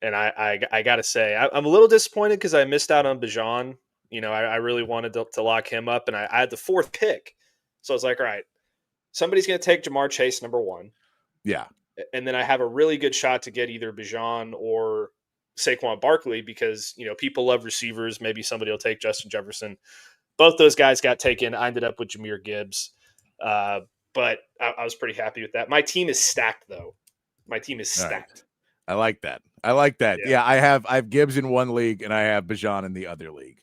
and I got to say, I'm a little disappointed because I missed out on Bijan. You know, I really wanted to lock him up, and I had the 4th pick. So I was like, all right, somebody's going to take Jamar Chase, number 1. Yeah. And then I have a really good shot to get either Bijan or Saquon Barkley because, you know, people love receivers. Maybe somebody will take Justin Jefferson. both those guys got taken. I ended up with Jahmyr Gibbs, but I was pretty happy with that. My team is stacked, though. My team is stacked. Right. I like that. Yeah, I have Gibbs in one league, and I have Bijan in the other league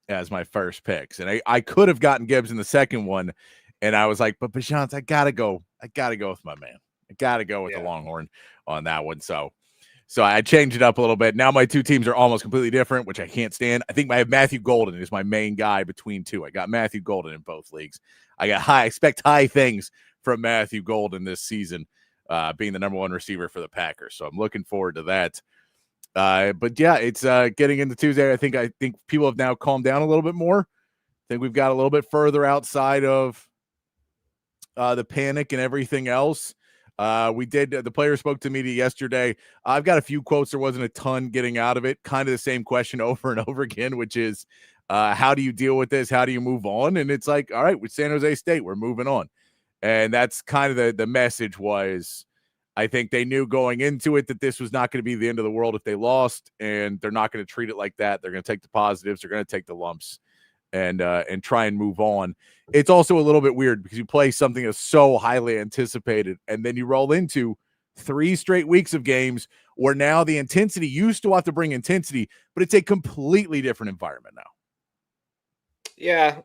as my first picks. And I could have gotten Gibbs in the second one, and I was like, but Bijan's, I gotta go with my man. I gotta go with the Longhorn on that one. So I changed it up a little bit. Now my two teams are almost completely different, which I can't stand. I think I have Matthew Golden is my main guy between two. I got Matthew Golden in both leagues. I expect high things from Matthew Golden this season, being the number one receiver for the Packers. So I'm looking forward to that. But yeah, it's getting into Tuesday. I think people have now calmed down a little bit more. I think we've got a little bit further outside of the panic and everything else. The player spoke to me yesterday. I've got a few quotes. There wasn't a ton getting out of it. Kind of the same question over and over again, which is, how do you deal with this? How do you move on? And it's like, all right, with San Jose State, we're moving on. And that's kind of the message was, I think they knew going into it that this was not going to be the end of the world if they lost, and they're not going to treat it like that. They're going to take the positives. They're going to take the lumps and try and move on. It's also a little bit weird because you play something that's so highly anticipated, and then you roll into 3 straight weeks of games where now the intensity used to have to bring intensity, but it's a completely different environment now. Yeah.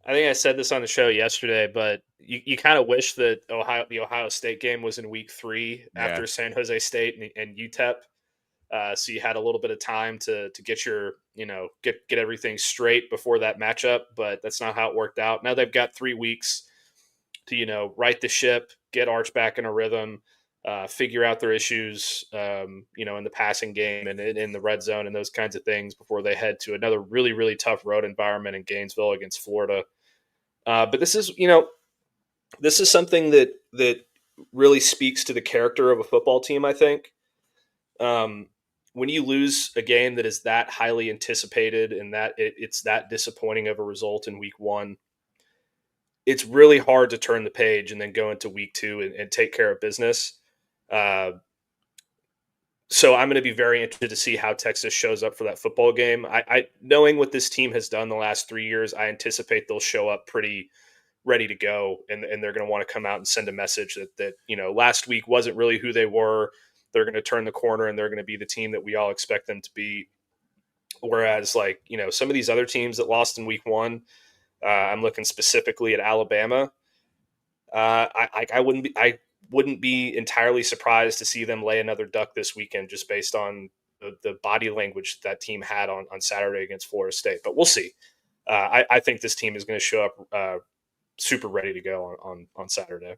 I think I said this on the show yesterday, but you kind of wish that the Ohio State game was in week 3 after San Jose State and UTEP. So you had a little bit of time to get your, get everything straight before that matchup, but that's not how it worked out. Now they've got 3 weeks to, right the ship, get Arch back in a rhythm, figure out their issues, in the passing game and in the red zone and those kinds of things before they head to another really, really tough road environment in Gainesville against Florida. But this is something that really speaks to the character of a football team, I think. When you lose a game that is that highly anticipated and that it's that disappointing of a result in week 1, it's really hard to turn the page and then go into week 2 and take care of business. So I'm going to be very interested to see how Texas shows up for that football game. I knowing what this team has done the last 3 years, I anticipate they'll show up pretty ready to go, and they're going to want to come out and send a message that last week wasn't really who they were. They're going to turn the corner, and they're going to be the team that we all expect them to be. Whereas, some of these other teams that lost in week 1, I'm looking specifically at Alabama. I wouldn't be entirely surprised to see them lay another duck this weekend, just based on the body language that team had on Saturday against Florida State. But we'll see. I think this team is going to show up super ready to go on Saturday.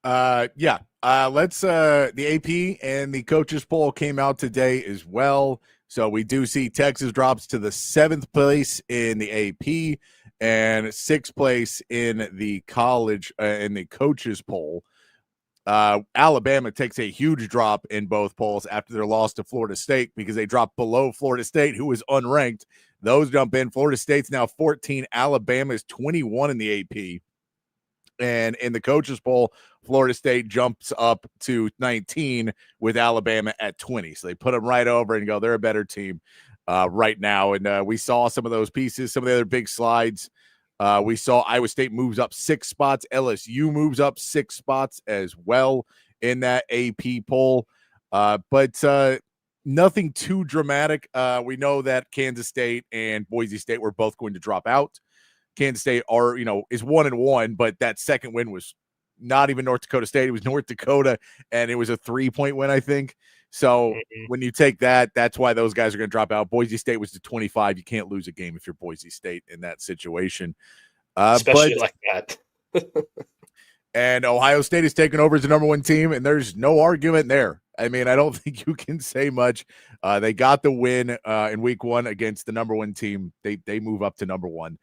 Let's the AP and the coaches poll came out today as well. So we do see Texas drops to the 7th place in the AP and 6th place in the college in the coaches poll. Alabama takes a huge drop in both polls after their loss to Florida State because they dropped below Florida State, who is unranked. Those jump in. Florida State's now 14. Alabama is 21 in the AP. And in the coaches poll, Florida State jumps up to 19 with Alabama at 20. So they put them right over and go, they're a better team right now. And we saw some of those pieces, some of the other big slides. We saw Iowa State moves up 6 spots. LSU moves up 6 spots as well in that AP poll. But nothing too dramatic. We know that Kansas State and Boise State were both going to drop out. Kansas State is 1-1, but that second win was not even North Dakota State. It was North Dakota, and it was a 3-point win, I think. So when you take that, that's why those guys are going to drop out. Boise State was to 25. You can't lose a game if you're Boise State in that situation. Especially like that. And Ohio State is taking over as the number 1 team, and there's no argument there. I mean, I don't think you can say much. They got the win in week 1 against the number 1 team. They move up to number 1.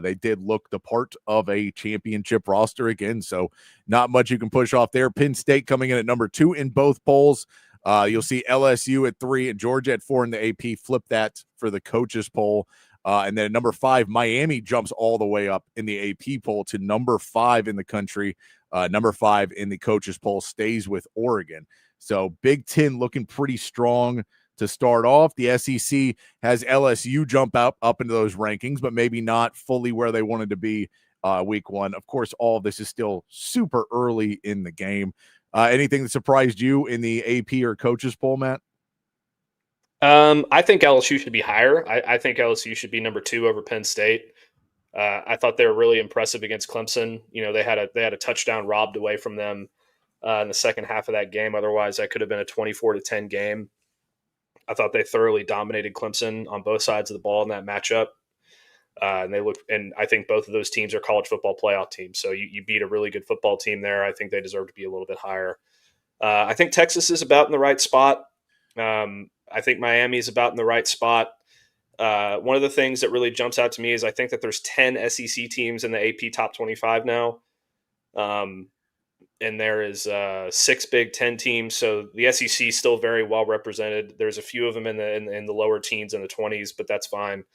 They did look the part of a championship roster again, so not much you can push off there. Penn State coming in at number 2 in both polls. You'll see LSU at 3 and Georgia at 4 in the AP. Flip that for the coaches poll. And then at number 5, Miami jumps all the way up in the AP poll to number 5 in the country. Number 5 in the coaches poll stays with Oregon. So Big Ten looking pretty strong to start off. The SEC has LSU jump up into those rankings, but maybe not fully where they wanted to be week one. Of course, all of this is still super early in the game. Anything that surprised you in the AP or coaches poll, Matt? I think LSU should be higher. I think LSU should be number 2 over Penn State. I thought they were really impressive against Clemson. You know, they had a touchdown robbed away from them in the second half of that game. Otherwise, that could have been a 24-10 game. I thought they thoroughly dominated Clemson on both sides of the ball in that matchup. And I think both of those teams are college football playoff teams. So you beat a really good football team there. I think they deserve to be a little bit higher. I think Texas is about in the right spot. I think Miami is about in the right spot. One of the things that really jumps out to me is I think that there's 10 SEC teams in the AP top 25 now. And there is 6 Big Ten teams. So the SEC is still very well represented. There's a few of them in the lower teens and the 20s, but that's fine.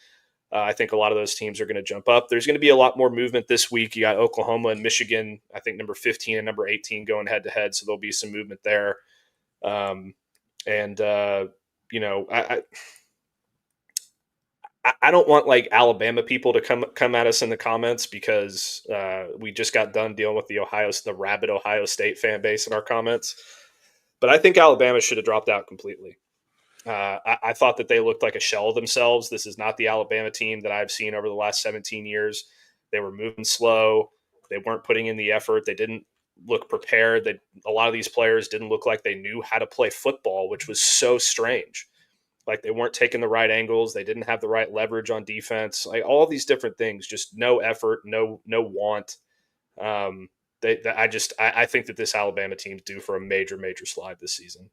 I think a lot of those teams are going to jump up. There's going to be a lot more movement this week. You got Oklahoma and Michigan, I think number 15 and number 18 going head to head. So there'll be some movement there. You know, I don't want like Alabama people to come at us in the comments because we just got done dealing with the rabid Ohio State fan base in our comments. But I think Alabama should have dropped out completely. I thought that they looked like a shell of themselves. This is not the Alabama team that I've seen over the last 17 years. They were moving slow. They weren't putting in the effort. They didn't look prepared. A lot of these players didn't look like they knew how to play football, which was so strange. Like they weren't taking the right angles. They didn't have the right leverage on defense. Like all these different things, just no effort, no want. I think that this Alabama team's due for a major slide this season.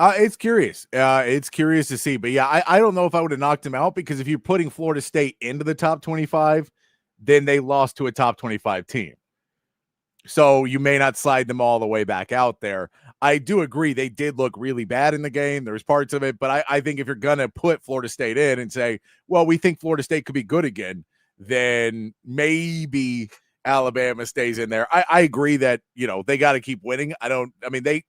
It's curious. It's curious to see. But yeah, I don't know if I would have knocked him out because if you're putting Florida State into the top 25, then they lost to a top 25 team. So you may not slide them all the way back out there. I do agree they did look really bad in the game. There's parts of it, but I think if you're going to put Florida State in and say, well, we think Florida State could be good again, then maybe Alabama stays in there. I agree that, you know, they got to keep winning. They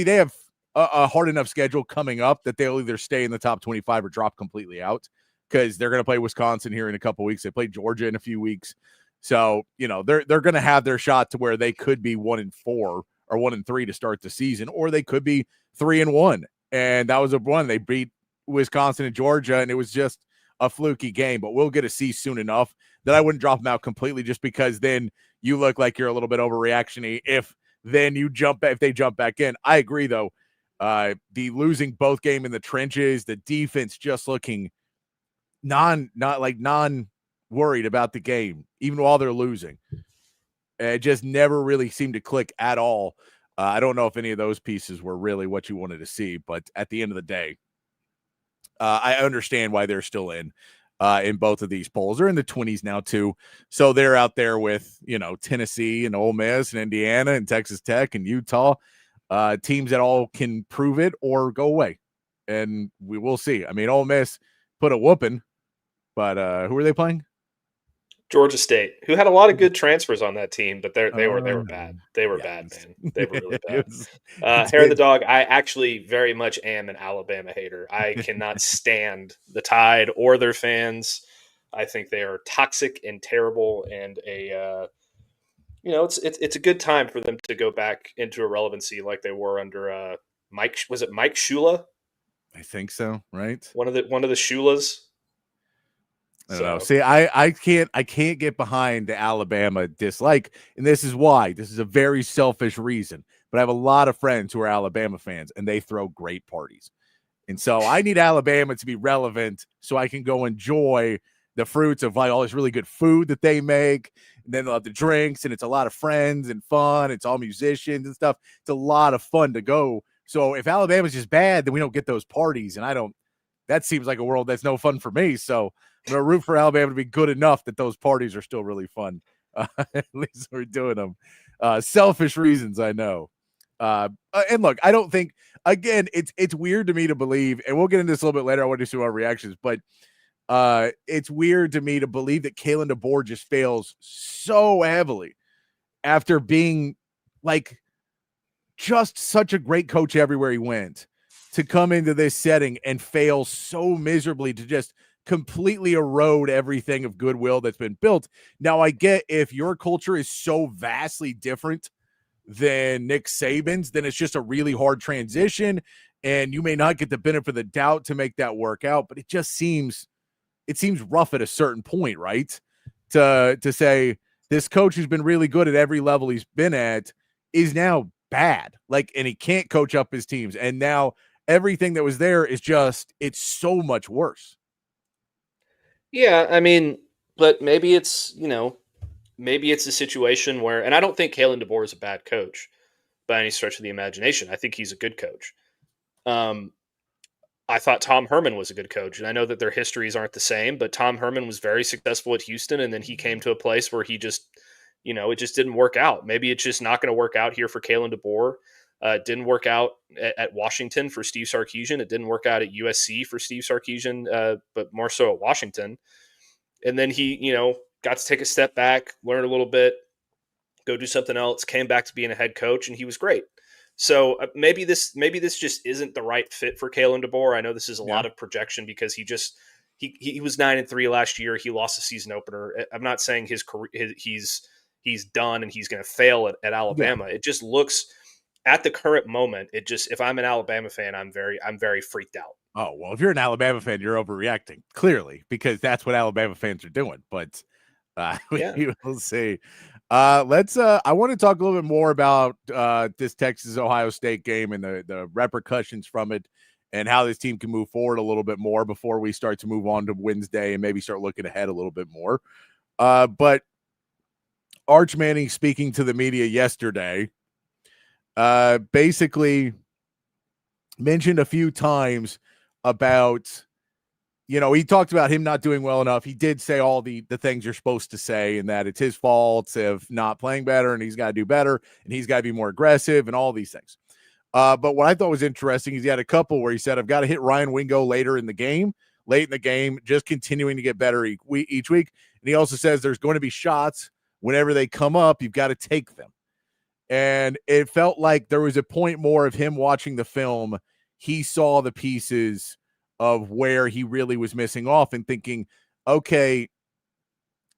have a hard enough schedule coming up that they'll either stay in the top 25 or drop completely out because they're going to play Wisconsin here in a couple weeks. They play Georgia in a few weeks. So, you know, they're going to have their shot to where they could be 1-4 or 1-3 to start the season, or they could be 3-1. And that was a one. They beat Wisconsin and Georgia, and it was just a fluky game. But we'll get to see soon enough that I wouldn't drop them out completely just because then you look like you're a little bit overreactionary if they jump back in. I agree, though. The losing both game in the trenches, the defense just looking non worried about the game, even while they're losing. It just never really seemed to click at all. I don't know if any of those pieces were really what you wanted to see, but at the end of the day, I understand why they're still in both of these polls. They're in the 20s now too. So they're out there with, you know, Tennessee and Ole Miss and Indiana and Texas Tech and Utah, teams that all can prove it or go away. And we will see. I mean, Ole Miss put a whooping, but who are they playing? Georgia State, who had a lot of good transfers on that team, but they were bad. They were bad, man. They were really bad. Hair of the dog, I actually very much am an Alabama hater. I cannot stand the Tide or their fans. I think they are toxic and terrible, and it's a good time for them to go back into irrelevancy like they were under Mike. Was it Mike Shula? I think so. Right. One of the Shulas. I don't know. See, I can't get behind the Alabama dislike, and this is why. This is a very selfish reason. But I have a lot of friends who are Alabama fans, and they throw great parties. And so I need Alabama to be relevant so I can go enjoy the fruits of like all this really good food that they make. And then they'll have the drinks, and it's a lot of friends and fun. It's all musicians and stuff. It's a lot of fun to go. So if Alabama's just bad, then we don't get those parties, and that seems like a world that's no fun for me. So I'm going to root for Alabama to be good enough that those parties are still really fun. At least we're doing them. Selfish reasons, I know. And look, I don't think, again, it's weird to me to believe, and we'll get into this a little bit later. I want to see our reactions, but it's weird to me to believe that Kalen DeBoer just fails so heavily after being like just such a great coach everywhere he went. to come into this setting and fail so miserably, to just completely erode everything of goodwill that's been built. Now, I get if your culture is so vastly different than Nick Saban's, then it's just a really hard transition, and you may not get the benefit of the doubt to make that work out. But it seems rough at a certain point, right? To say this coach who's been really good at every level he's been at is now bad, like, and he can't coach up his teams, and now everything that was there is just, it's so much worse. Yeah, I mean, but maybe it's, maybe it's a situation where, and I don't think Kalen DeBoer is a bad coach by any stretch of the imagination. I think he's a good coach. I thought Tom Herman was a good coach, and I know that their histories aren't the same, but Tom Herman was very successful at Houston, and then he came to a place where he just, it just didn't work out. Maybe it's just not going to work out here for Kalen DeBoer. It didn't work out at Washington for Steve Sarkisian. It didn't work out at USC for Steve Sarkisian, but more so at Washington. And then he, got to take a step back, learn a little bit, go do something else, came back to being a head coach, and he was great. So maybe this just isn't the right fit for Kalen DeBoer. I know this is a lot of projection because he was 9-3 last year. He lost the season opener. I'm not saying his career, he's done and he's going to fail at Alabama. Yeah. It just looks, at the current moment, if I'm an Alabama fan, I'm very freaked out. Oh, well, if you're an Alabama fan, you're overreacting, clearly, because that's what Alabama fans are doing. But we will see. I want to talk a little bit more about this Texas-Ohio State game and the repercussions from it, and how this team can move forward a little bit more before we start to move on to Wednesday and maybe start looking ahead a little bit more. But Arch Manning, speaking to the media yesterday, basically mentioned a few times about, he talked about him not doing well enough. He did say all the things you're supposed to say, and that it's his fault of not playing better, and he's got to do better, and he's got to be more aggressive, and all these things. But what I thought was interesting is he had a couple where he said, I've got to hit Ryan Wingo late in the game, just continuing to get better each week. And he also says there's going to be shots whenever they come up, you've got to take them. And it felt like there was a point more of him watching the film. He saw the pieces of where he really was missing off and thinking, okay,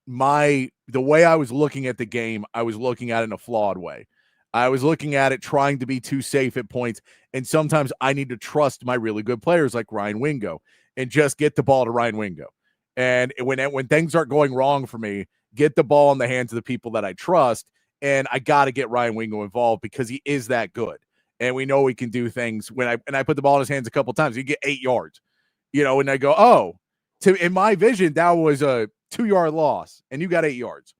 the way I was looking at the game, I was looking at it in a flawed way. I was looking at it trying to be too safe at points. And sometimes I need to trust my really good players like Ryan Wingo and just get the ball to Ryan Wingo. And when things aren't going wrong for me, get the ball in the hands of the people that I trust. And I got to get Ryan Wingo involved because he is that good. And we know he can do things. When I put the ball in his hands a couple of times, he get 8 yards, and I go, in my vision, that was a 2-yard loss and you got 8 yards.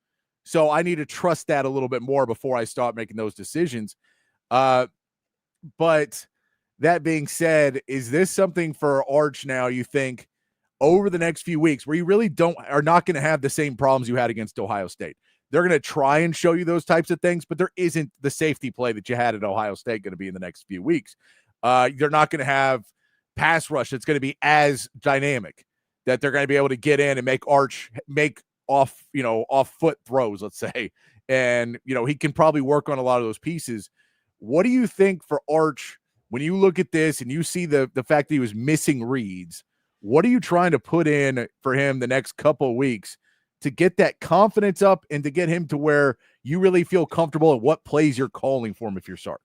So I need to trust that a little bit more before I start making those decisions. But that being said, is this something for Arch now, you think, over the next few weeks where you really are not going to have the same problems you had against Ohio State? They're going to try and show you those types of things, but there isn't the safety play that you had at Ohio State going to be in the next few weeks. They're not going to have pass rush that's going to be as dynamic, that they're going to be able to get in and make Arch make off foot throws, let's say. And, he can probably work on a lot of those pieces. What do you think for Arch when you look at this and you see the fact that he was missing reads? What are you trying to put in for him the next couple of weeks to get that confidence up and to get him to where you really feel comfortable at what plays you're calling for him if you're Sark?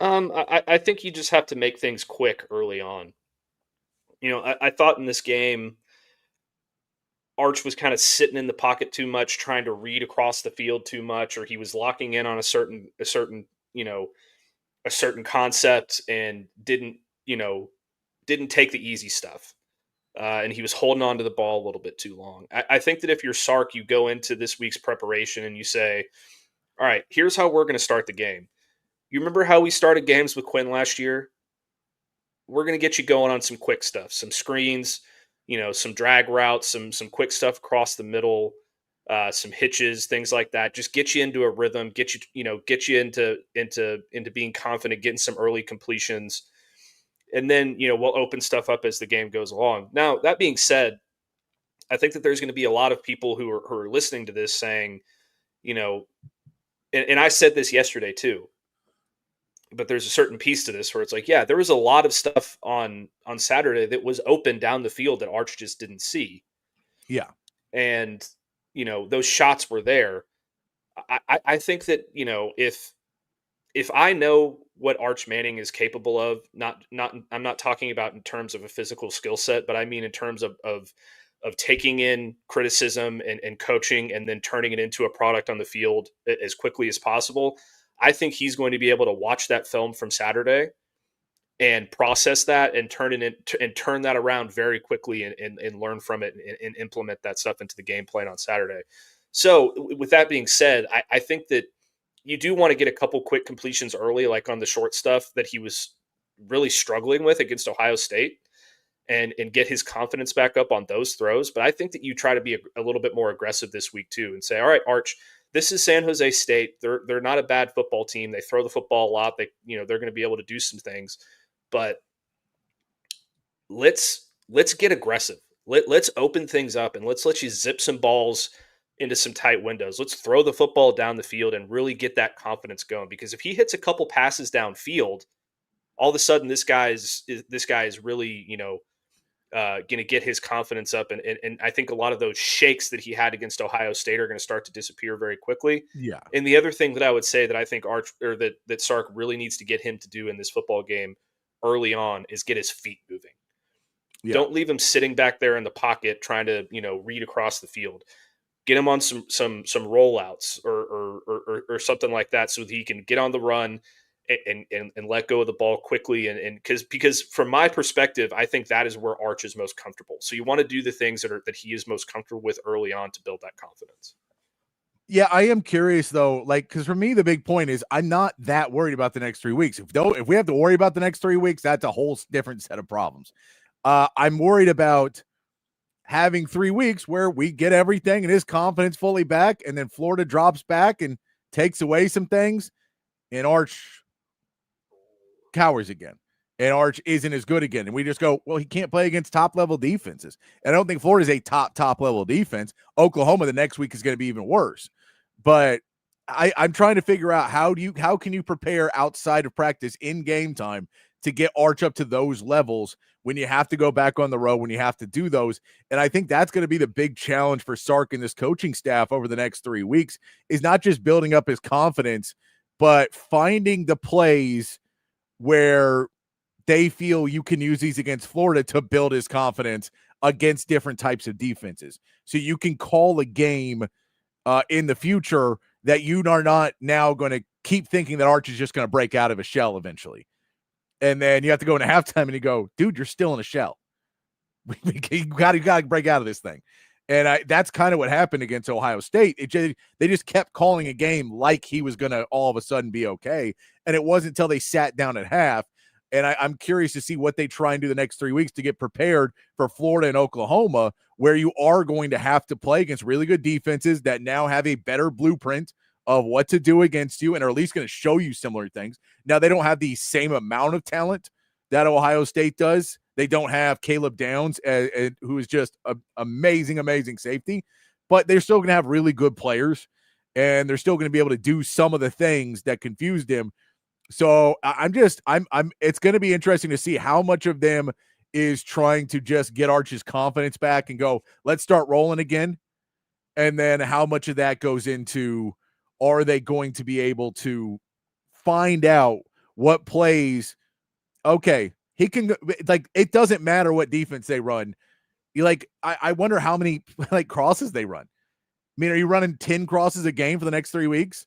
I think you just have to make things quick early on. I thought in this game, Arch was kind of sitting in the pocket too much, trying to read across the field too much, or he was locking in on a certain concept and didn't take the easy stuff. And he was holding on to the ball a little bit too long. I think that if you're Sark, you go into this week's preparation and you say, all right, here's how we're going to start the game. You remember how we started games with Quinn last year? We're going to get you going on some quick stuff, some screens, some drag routes, some quick stuff across the middle, some hitches, things like that. Just get you into a rhythm, get you into being confident, getting some early completions. And then, we'll open stuff up as the game goes along. Now, that being said, I think that there's going to be a lot of people who are listening to this saying, and I said this yesterday too, But there's a certain piece to this where it's like, yeah, there was a lot of stuff on Saturday that was open down the field that Arch just didn't see. Yeah. And, those shots were there. I think that, if I know what Arch Manning is capable of, I'm not talking about in terms of a physical skill set, but I mean in terms of taking in criticism and coaching and then turning it into a product on the field as quickly as possible. I think he's going to be able to watch that film from Saturday and process that and turn that around very quickly and learn from it and implement that stuff into the game plan on Saturday. So with that being said, I think that you do want to get a couple quick completions early, like on the short stuff that he was really struggling with against Ohio State, and get his confidence back up on those throws. But I think that you try to be a little bit more aggressive this week too, and say, all right, Arch, this is San Jose State. They're not a bad football team. They throw the football a lot. They're going to be able to do some things, but let's get aggressive. Let's open things up and let's let you zip some balls into some tight windows. Let's throw the football down the field and really get that confidence going. Because if he hits a couple passes downfield, all of a sudden this guy is really, going to get his confidence up. And I think a lot of those shakes that he had against Ohio State are going to start to disappear very quickly. Yeah. And the other thing that I would say that I think that Sark really needs to get him to do in this football game early on is get his feet moving. Yeah. Don't leave him sitting back there in the pocket trying to, read across the field. Get him on some rollouts or something like that so that he can get on the run and let go of the ball quickly. And because from my perspective, I think that is where Arch is most comfortable. So you want to do the things that he is most comfortable with early on to build that confidence. Yeah, I am curious though, because for me, the big point is I'm not that worried about the next 3 weeks. If we have to worry about the next 3 weeks, that's a whole different set of problems. I'm worried about having 3 weeks where we get everything and his confidence fully back, and then Florida drops back and takes away some things, and Arch cowers again, and Arch isn't as good again. And we just go, well, he can't play against top-level defenses. And I don't think Florida's a top-level defense. Oklahoma the next week is going to be even worse. But I'm trying to figure out how can you prepare outside of practice in game time to get Arch up to those levels when you have to go back on the road, when you have to do those. And I think that's going to be the big challenge for Sark and this coaching staff over the next 3 weeks, is not just building up his confidence, but finding the plays where they feel you can use these against Florida to build his confidence against different types of defenses. So you can call a game in the future that you are not now going to keep thinking that Arch is just going to break out of a shell eventually. And then you have to go into halftime and you go, dude, you're still in a shell. You got to break out of this thing. And that's kind of what happened against Ohio State. They just kept calling a game like he was going to all of a sudden be okay. And it wasn't until they sat down at half. And I'm curious to see what they try and do the next 3 weeks to get prepared for Florida and Oklahoma, where you are going to have to play against really good defenses that now have a better blueprint of what to do against you and are at least going to show you similar things. Now, they don't have the same amount of talent that Ohio State does. They don't have Caleb Downs, who is just an amazing safety, but they're still going to have really good players, and they're still going to be able to do some of the things that confused him. So it's going to be interesting to see how much of them is trying to just get Arch's confidence back and go, let's start rolling again. And then how much of that goes into, are they going to be able to find out what plays? Okay, he can, it doesn't matter what defense they run. I wonder how many crosses they run. I mean, are you running 10 crosses a game for the next 3 weeks?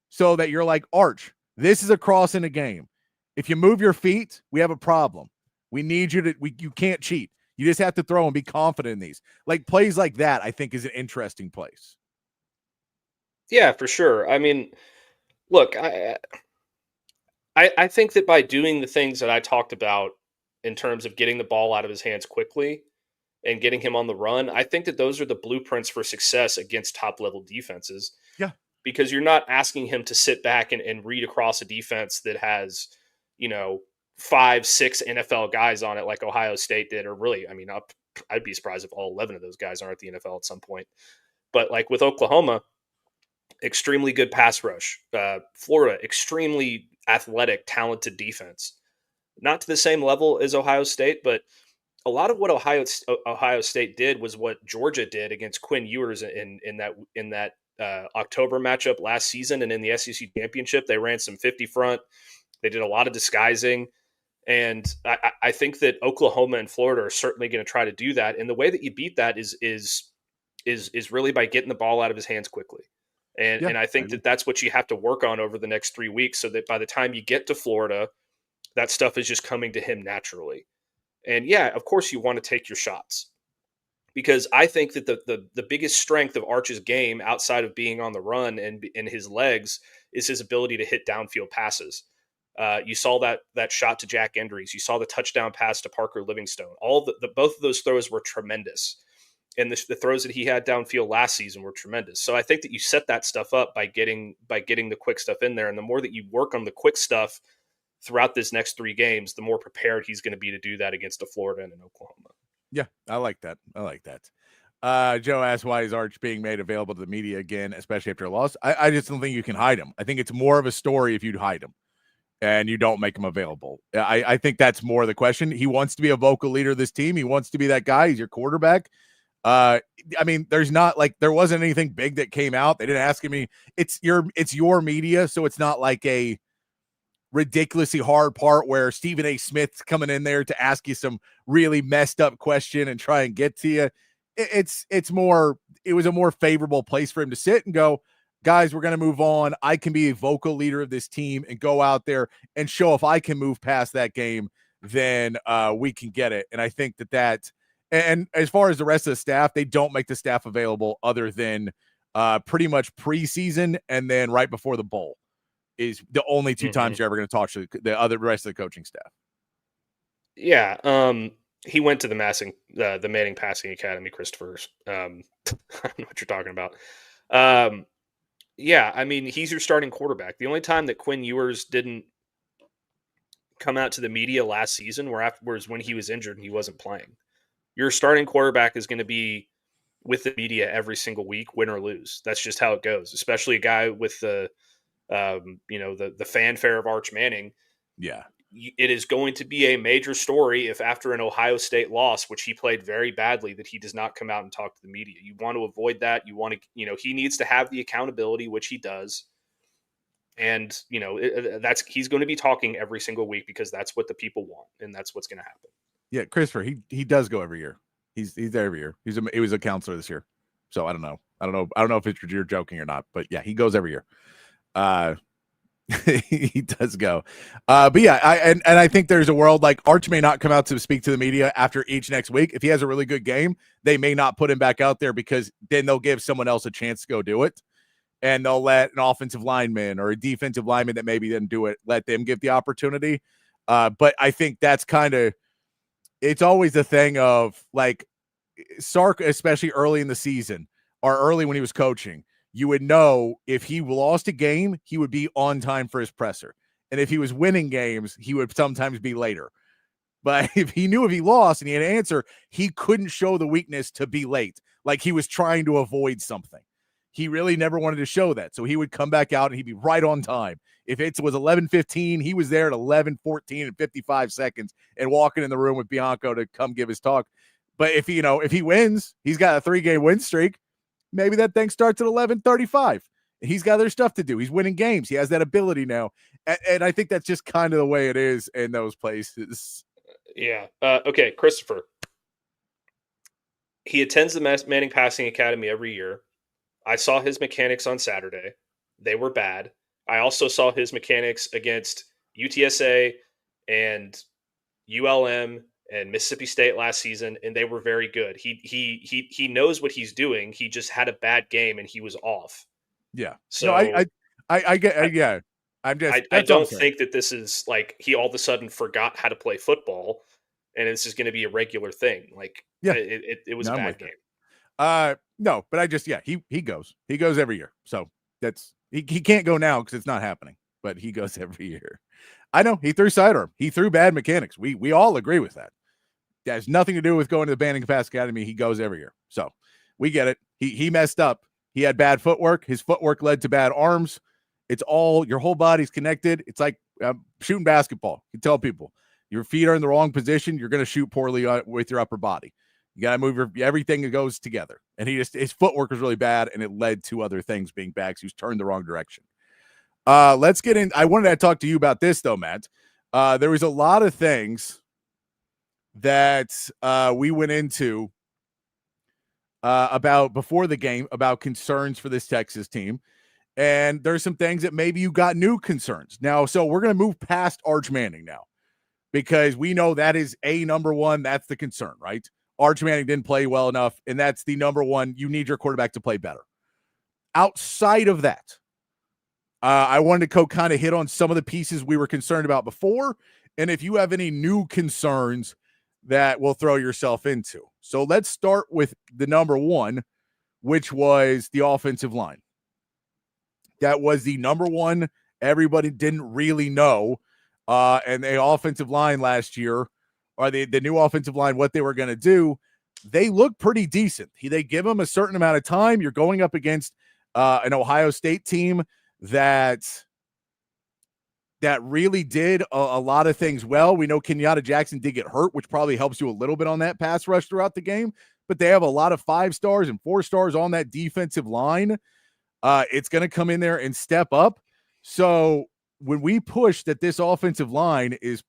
So that you're like, Arch, this is a cross in a game. If you move your feet, we have a problem. We need you you can't cheat. You just have to throw and be confident in these. Plays like that, I think, is an interesting place. Yeah, for sure. I mean, look, I think that by doing the things that I talked about in terms of getting the ball out of his hands quickly and getting him on the run, I think that those are the blueprints for success against top-level defenses. Yeah. Because you're not asking him to sit back and read across a defense that has, 5-6 NFL guys on it like Ohio State did, or really, I mean, I'd be surprised if all 11 of those guys aren't at the NFL at some point. But with Oklahoma, extremely good pass rush. Florida, extremely athletic, talented defense. Not to the same level as Ohio State, but a lot of what Ohio State did was what Georgia did against Quinn Ewers in that October matchup last season, and in the SEC championship, they ran some 50 front. They did a lot of disguising, and I think that Oklahoma and Florida are certainly going to try to do that. And the way that you beat that is really by getting the ball out of his hands quickly. And I think that that's what you have to work on over the next 3 weeks, so that by the time you get to Florida, that stuff is just coming to him naturally. And yeah, of course you want to take your shots, because I think that the biggest strength of Arch's game outside of being on the run and his legs is his ability to hit downfield passes. You saw that shot to Jack Endries. You saw the touchdown pass to Parker Livingstone. Both of those throws were tremendous. And the throws that he had downfield last season were tremendous. So I think that you set that stuff up by getting the quick stuff in there. And the more that you work on the quick stuff throughout this next 3 games, the more prepared he's going to be to do that against a Florida and an Oklahoma. Yeah, I like that. Joe asked, why is Arch being made available to the media again, especially after a loss? I just don't think you can hide him. I think it's more of a story if you'd hide him and you don't make him available. I think that's more the question. He wants to be a vocal leader of this team. He wants to be that guy. He's your quarterback. I mean, there wasn't anything big that came out. They didn't ask him. It's your media, so it's not like a ridiculously hard part where Stephen A. Smith's coming in there to ask you some really messed up question and try and get to you. It was a more favorable place for him to sit and go, guys, we're going to move on. I can be a vocal leader of this team and go out there and show if I can move past that game, then we can get it. And I think that and as far as the rest of the staff, they don't make the staff available other than pretty much preseason and then right before the bowl is the only 2 times you're ever going to talk to the rest of the coaching staff. Yeah. He went to the Manning Passing Academy, Christopher. I don't know what you're talking about. Yeah, I mean, he's your starting quarterback. The only time that Quinn Ewers didn't come out to the media last season was when he was injured and he wasn't playing. Your starting quarterback is going to be with the media every single week, win or lose. That's just how it goes, especially a guy with the fanfare of Arch Manning. Yeah. It is going to be a major story if after an Ohio State loss, which he played very badly, that he does not come out and talk to the media. You want to avoid that. You want to, he needs to have the accountability, which he does. And, he's going to be talking every single week because that's what the people want. And that's what's going to happen. Yeah. Christopher, he does go every year. He's there every year. He was a counselor this year. So I don't know if you're joking or not, but yeah, he goes every year. He does go. But yeah, I think there's a world like Arch may not come out to speak to the media after each next week. If he has a really good game, they may not put him back out there because then they'll give someone else a chance to go do it. And they'll let an offensive lineman or a defensive lineman that maybe didn't do it, let them get the opportunity. But I think that's it's always a thing of like Sark, especially early in the season or early when he was coaching, you would know if he lost a game, he would be on time for his presser. And if he was winning games, he would sometimes be later. But if he lost and he had an answer, he couldn't show the weakness to be late. Like he was trying to avoid something. He really never wanted to show that. So he would come back out and he'd be right on time. If it was 11:15, he was there at 11:14 and 55 seconds and walking in the room with Bianco to come give his talk. But if he wins, he's got a 3-game win streak. Maybe that thing starts at 11:35. He's got other stuff to do. He's winning games. He has that ability now. And I think that's just kind of the way it is in those places. Yeah. Okay, Christopher. He attends the Manning Passing Academy every year. I saw his mechanics on Saturday. They were bad. I also saw his mechanics against UTSA and ULM and Mississippi State last season, and they were very good. He knows what he's doing. He just had a bad game and he was off. Yeah. So no, I get yeah. I don't think that this is like he all of a sudden forgot how to play football and this is going to be a regular thing. Like it was a bad game. No, but he goes. He goes every year. So that's he can't go now because it's not happening, but he goes every year. I know he threw sidearm. He threw bad mechanics. We all agree with that. That has nothing to do with going to the Manning Pass Academy. He goes every year. So we get it. He messed up. He had bad footwork. His footwork led to bad arms. It's all your whole body's connected. It's like shooting basketball. You tell people your feet are in the wrong position, you're going to shoot poorly with your upper body. You got to move everything that goes together. And his footwork was really bad, and it led to other things being bad. So he's turned the wrong direction. Let's get in. I wanted to talk to you about this, though, Matt. There was a lot of things that we went into about before the game about concerns for this Texas team. And there's some things that maybe you got new concerns. Now, so we're going to move past Arch Manning now because we know that is number one. That's the concern, right? Arch Manning didn't play well enough, and that's the number one. You need your quarterback to play better. Outside of that, I wanted to go kind of hit on some of the pieces we were concerned about before, and if you have any new concerns that will throw yourself into. So let's start with the number one, which was the offensive line. That was the number one. Everybody didn't really know, and the offensive line last year, or the new offensive line, what they were going to do, they look pretty decent. They give them a certain amount of time. You're going up against an Ohio State team that really did a lot of things well. We know Kenyatta Jackson did get hurt, which probably helps you a little bit on that pass rush throughout the game, but they have a lot of 5 stars and 4 stars on that defensive line. It's going to come in there and step up. So when we push that this offensive line is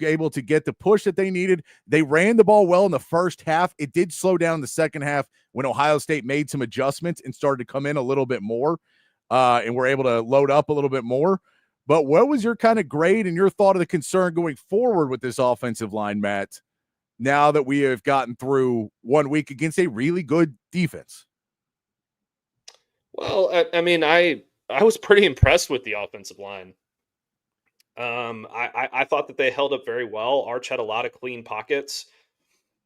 able to get the push that they needed. They ran the ball well in the first half. It did slow down in the second half when Ohio State made some adjustments and started to come in a little bit more, and were able to load up a little bit more. But what was your kind of grade and your thought of the concern going forward with this offensive line, Matt, now that we have gotten through 1 week against a really good defense? Well, I mean, I was pretty impressed with the offensive line. I thought that they held up very well. Arch had a lot of clean pockets.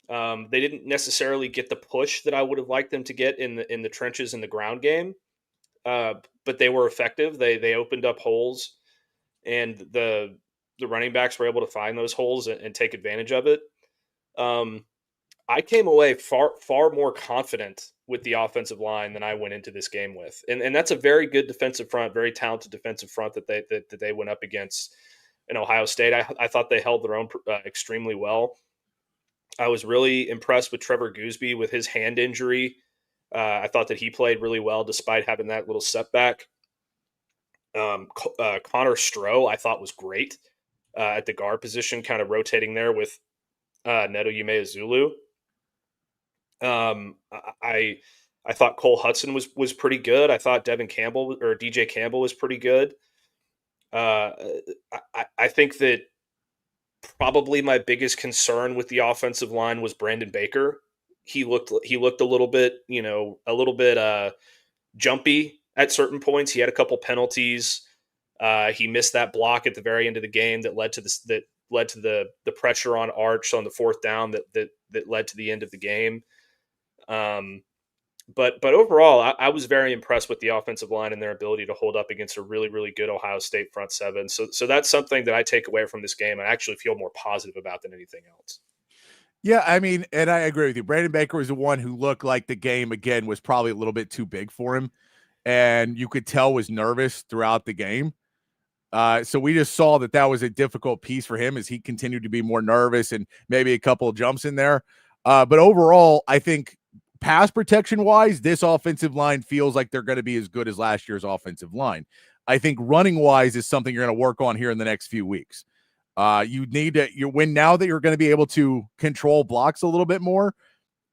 They didn't necessarily get the push that I would have liked them to get in the trenches in the ground game, but they were effective. They opened up holes, and the running backs were able to find those holes and take advantage of it. I came away far more confident with the offensive line than I went into this game with, and that's a very good defensive front, very talented defensive front that they went up against in Ohio State. I thought they held their own extremely well. I was really impressed with Trevor Gooseby with his hand injury. I thought that he played really well despite having that little setback. Connor Stroh I thought was great at the guard position, kind of rotating there with Neto Umeozulu. I thought Cole Hudson was pretty good. I thought DJ Campbell was pretty good. I think that probably my biggest concern with the offensive line was Brandon Baker. He looked a little bit, jumpy at certain points. He had a couple penalties. He missed that block at the very end of the game that led to the pressure on Arch on the 4th down that led to the end of the game. But overall, I was very impressed with the offensive line and their ability to hold up against a really, really good Ohio State front seven. So that's something that I take away from this game and I actually feel more positive about than anything else. Yeah, I mean, and I agree with you. Brandon Baker was the one who looked like the game, again, was probably a little bit too big for him. And you could tell was nervous throughout the game. So we just saw that was a difficult piece for him as he continued to be more nervous and maybe a couple of jumps in there. But overall, I think pass protection wise, this offensive line feels like they're going to be as good as last year's offensive line. I think running wise is something you're going to work on here in the next few weeks. You need to, now that you're going to be able to control blocks a little bit more,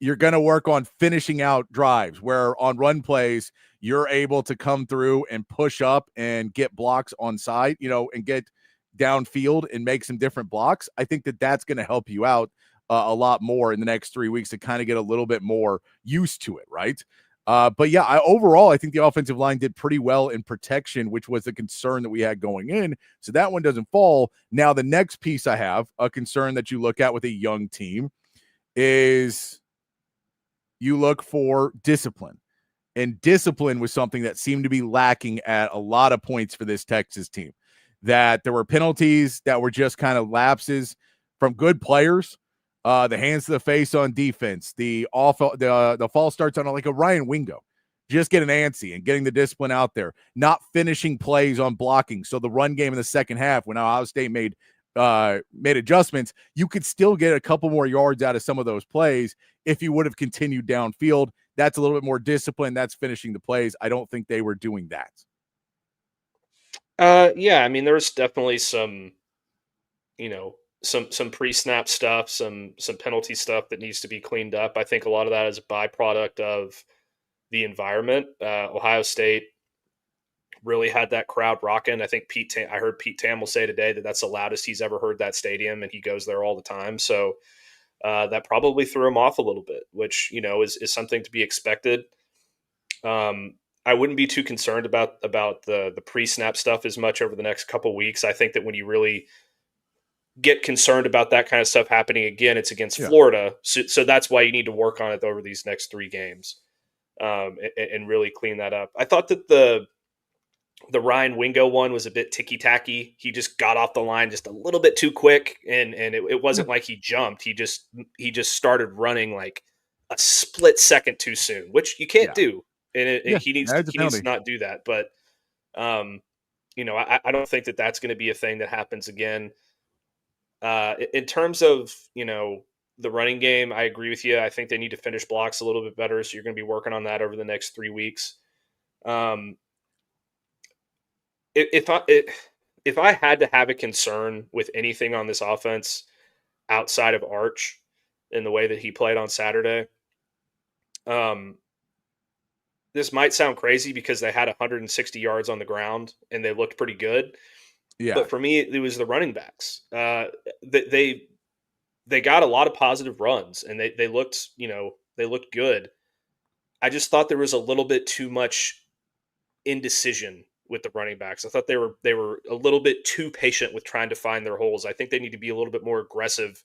you're going to work on finishing out drives where on run plays, you're able to come through and push up and get blocks on side, and get downfield and make some different blocks. I think that's going to help you out a lot more in the next 3 weeks to kind of get a little bit more used to it. Right. But yeah, overall, I think the offensive line did pretty well in protection, which was the concern that we had going in. So that one doesn't fall. Now, the next piece I have, a concern that you look at with a young team, is you look for discipline. And discipline was something that seemed to be lacking at a lot of points for this Texas team. That there were penalties that were just kind of lapses from good players. The hands to the face on defense, the false starts on like a Ryan Wingo. just getting antsy and getting the discipline out there, not finishing plays on blocking. So the run game in the second half, when Ohio State made adjustments, you could still get a couple more yards out of some of those plays if you would have continued downfield. That's a little bit more discipline. That's finishing the plays. I don't think they were doing that. Yeah, I mean, there's definitely some, some pre-snap stuff, some penalty stuff that needs to be cleaned up. I think a lot of that is a byproduct of the environment. Ohio State really had that crowd rocking. I think I heard Pete Thamel say today that that's the loudest he's ever heard that stadium, and he goes there all the time. So that probably threw him off a little bit, which, is something to be expected. I wouldn't be too concerned about the pre-snap stuff as much over the next couple weeks. I think that when you really get concerned about that kind of stuff happening again, it's against Florida. So that's why you need to work on it over these next 3 games and really clean that up. I thought that the Ryan Wingo one was a bit ticky-tacky. He just got off the line just a little bit too quick, and it wasn't like he jumped. He just started running like a split second too soon, which you can't do. And he needs to not do that. But, I don't think that that's going to be a thing that happens again. In terms of, the running game, I agree with you. I think they need to finish blocks a little bit better. So you're going to be working on that over the next 3 weeks. If I had to have a concern with anything on this offense outside of Arch in the way that he played on Saturday, this might sound crazy because they had 160 yards on the ground and they looked pretty good. Yeah. But for me, it was the running backs. They got a lot of positive runs and they looked, they looked good. I just thought there was a little bit too much indecision with the running backs. I thought they were a little bit too patient with trying to find their holes. I think they need to be a little bit more aggressive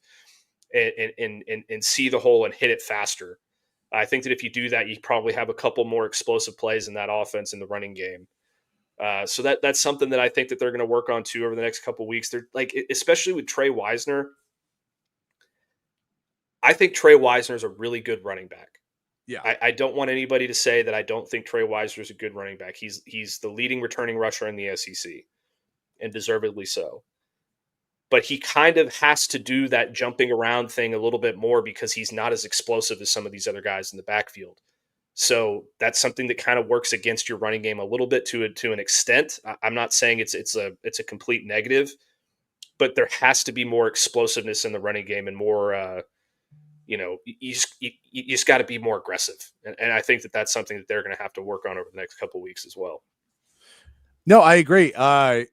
and see the hole and hit it faster. I think that if you do that, you probably have a couple more explosive plays in that offense in the running game. So that's something that I think that they're going to work on too over the next couple of weeks. They're like, especially with Trey Wisner. I think Trey Wisner is a really good running back. Yeah. I don't want anybody to say that I don't think Trey Wisner is a good running back. He's the leading returning rusher in the SEC, and deservedly so. But he kind of has to do that jumping around thing a little bit more because he's not as explosive as some of these other guys in the backfield. So that's something that kind of works against your running game a little bit to an extent. I'm not saying it's a complete negative, but there has to be more explosiveness in the running game and more. You just got to be more aggressive, and I think that that's something that they're going to have to work on over the next couple of weeks as well. No, I agree. And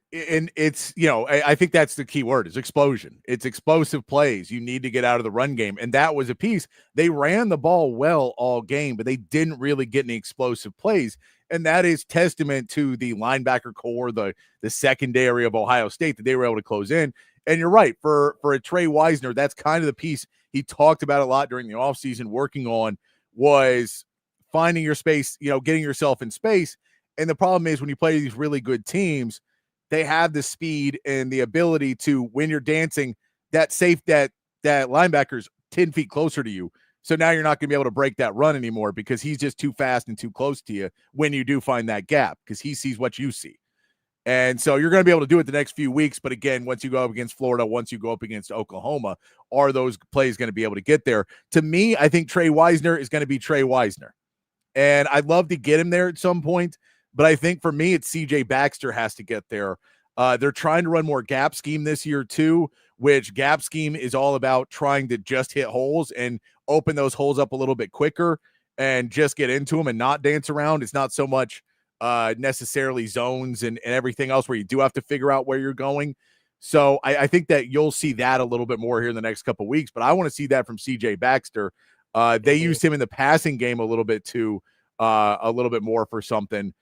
it's, I think that's the key word is explosion. It's explosive plays. You need to get out of the run game. And that was a piece. They ran the ball well all game, but they didn't really get any explosive plays. And that is testament to the linebacker core, the secondary of Ohio State that they were able to close in. And you're right, for a Trey Wisner, that's kind of the piece he talked about a lot during the offseason working on was finding your space, getting yourself in space. And the problem is when you play these really good teams, they have the speed and the ability to, when you're dancing, that linebacker's 10 feet closer to you. So now you're not going to be able to break that run anymore because he's just too fast and too close to you when you do find that gap because he sees what you see. And so you're going to be able to do it the next few weeks. But again, once you go up against Florida, once you go up against Oklahoma, are those plays going to be able to get there? To me, I think Trey Wisner is going to be Trey Wisner. And I'd love to get him there at some point. But I think for me, it's CJ Baxter has to get there. They're trying to run more gap scheme this year too, which gap scheme is all about trying to just hit holes and open those holes up a little bit quicker and just get into them and not dance around. It's not so much necessarily zones and everything else where you do have to figure out where you're going. So I think that you'll see that a little bit more here in the next couple of weeks, but I want to see that from CJ Baxter. They used him in the passing game a little bit too, a little bit more for something.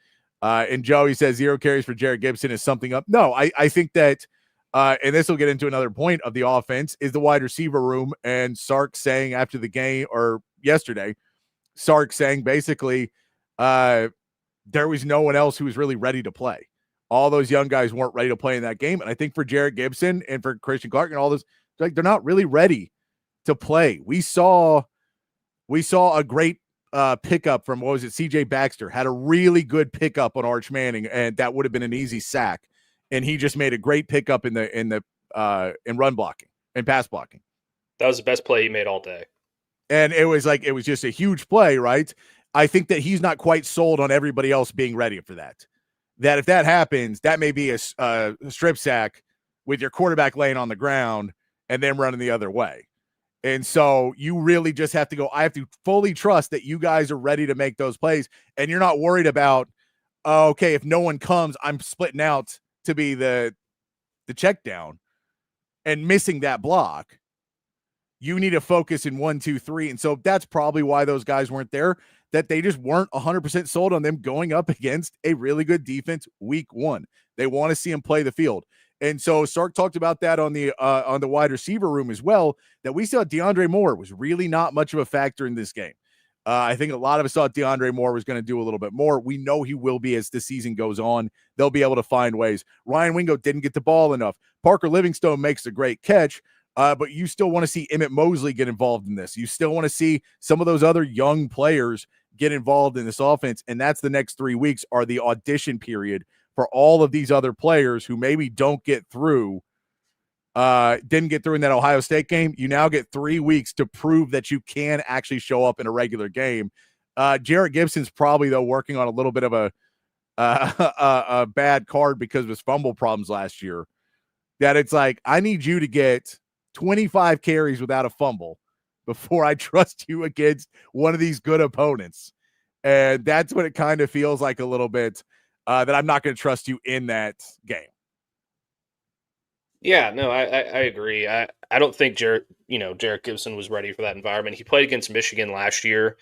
And Joey says 0 carries for Jared Gibson is something up. No, I think that, and this will get into another point of the offense, is the wide receiver room. And Sark saying after the game or yesterday, Sark saying basically there was no one else who was really ready to play. All those young guys weren't ready to play in that game. And I think for Jared Gibson and for Christian Clark and all this, like they're not really ready to play. We saw a great pickup from, what was it, CJ Baxter had a really good pickup on Arch Manning, and that would have been an easy sack. And he just made a great pickup in run blocking and pass blocking. That was the best play he made all day. And it was just a huge play, right? I think that he's not quite sold on everybody else being ready for that. That if that happens, that may be a strip sack with your quarterback laying on the ground and then running the other way. And so you really just have to go, I have to fully trust that you guys are ready to make those plays. And you're not worried about, okay, if no one comes, I'm splitting out to be the check down and missing that block. You need to focus in 1, 2, 3. And so that's probably why those guys weren't there, that they just weren't 100% sold on them going up against a really good defense week 1. They want to see him play the field. And so Sark talked about that on the wide receiver room as well, that we saw DeAndre Moore was really not much of a factor in this game. I think a lot of us thought DeAndre Moore was going to do a little bit more. We know he will be as the season goes on. They'll be able to find ways. Ryan Wingo didn't get the ball enough. Parker Livingstone makes a great catch. But you still want to see Emmett Mosley get involved in this. You still want to see some of those other young players get involved in this offense. And that's the next 3 weeks are the audition period for all of these other players who maybe didn't get through in that Ohio State game. You now get 3 weeks to prove that you can actually show up in a regular game. Jarrett Gibson's probably, though, working on a little bit of a bad card because of his fumble problems last year. That it's like, I need you to get 25 carries without a fumble before I trust you against one of these good opponents. And that's what it kind of feels like a little bit, that I'm not going to trust you in that game. Yeah, no, I agree. I don't think Jarrett Gibson was ready for that environment. He played against Michigan last year,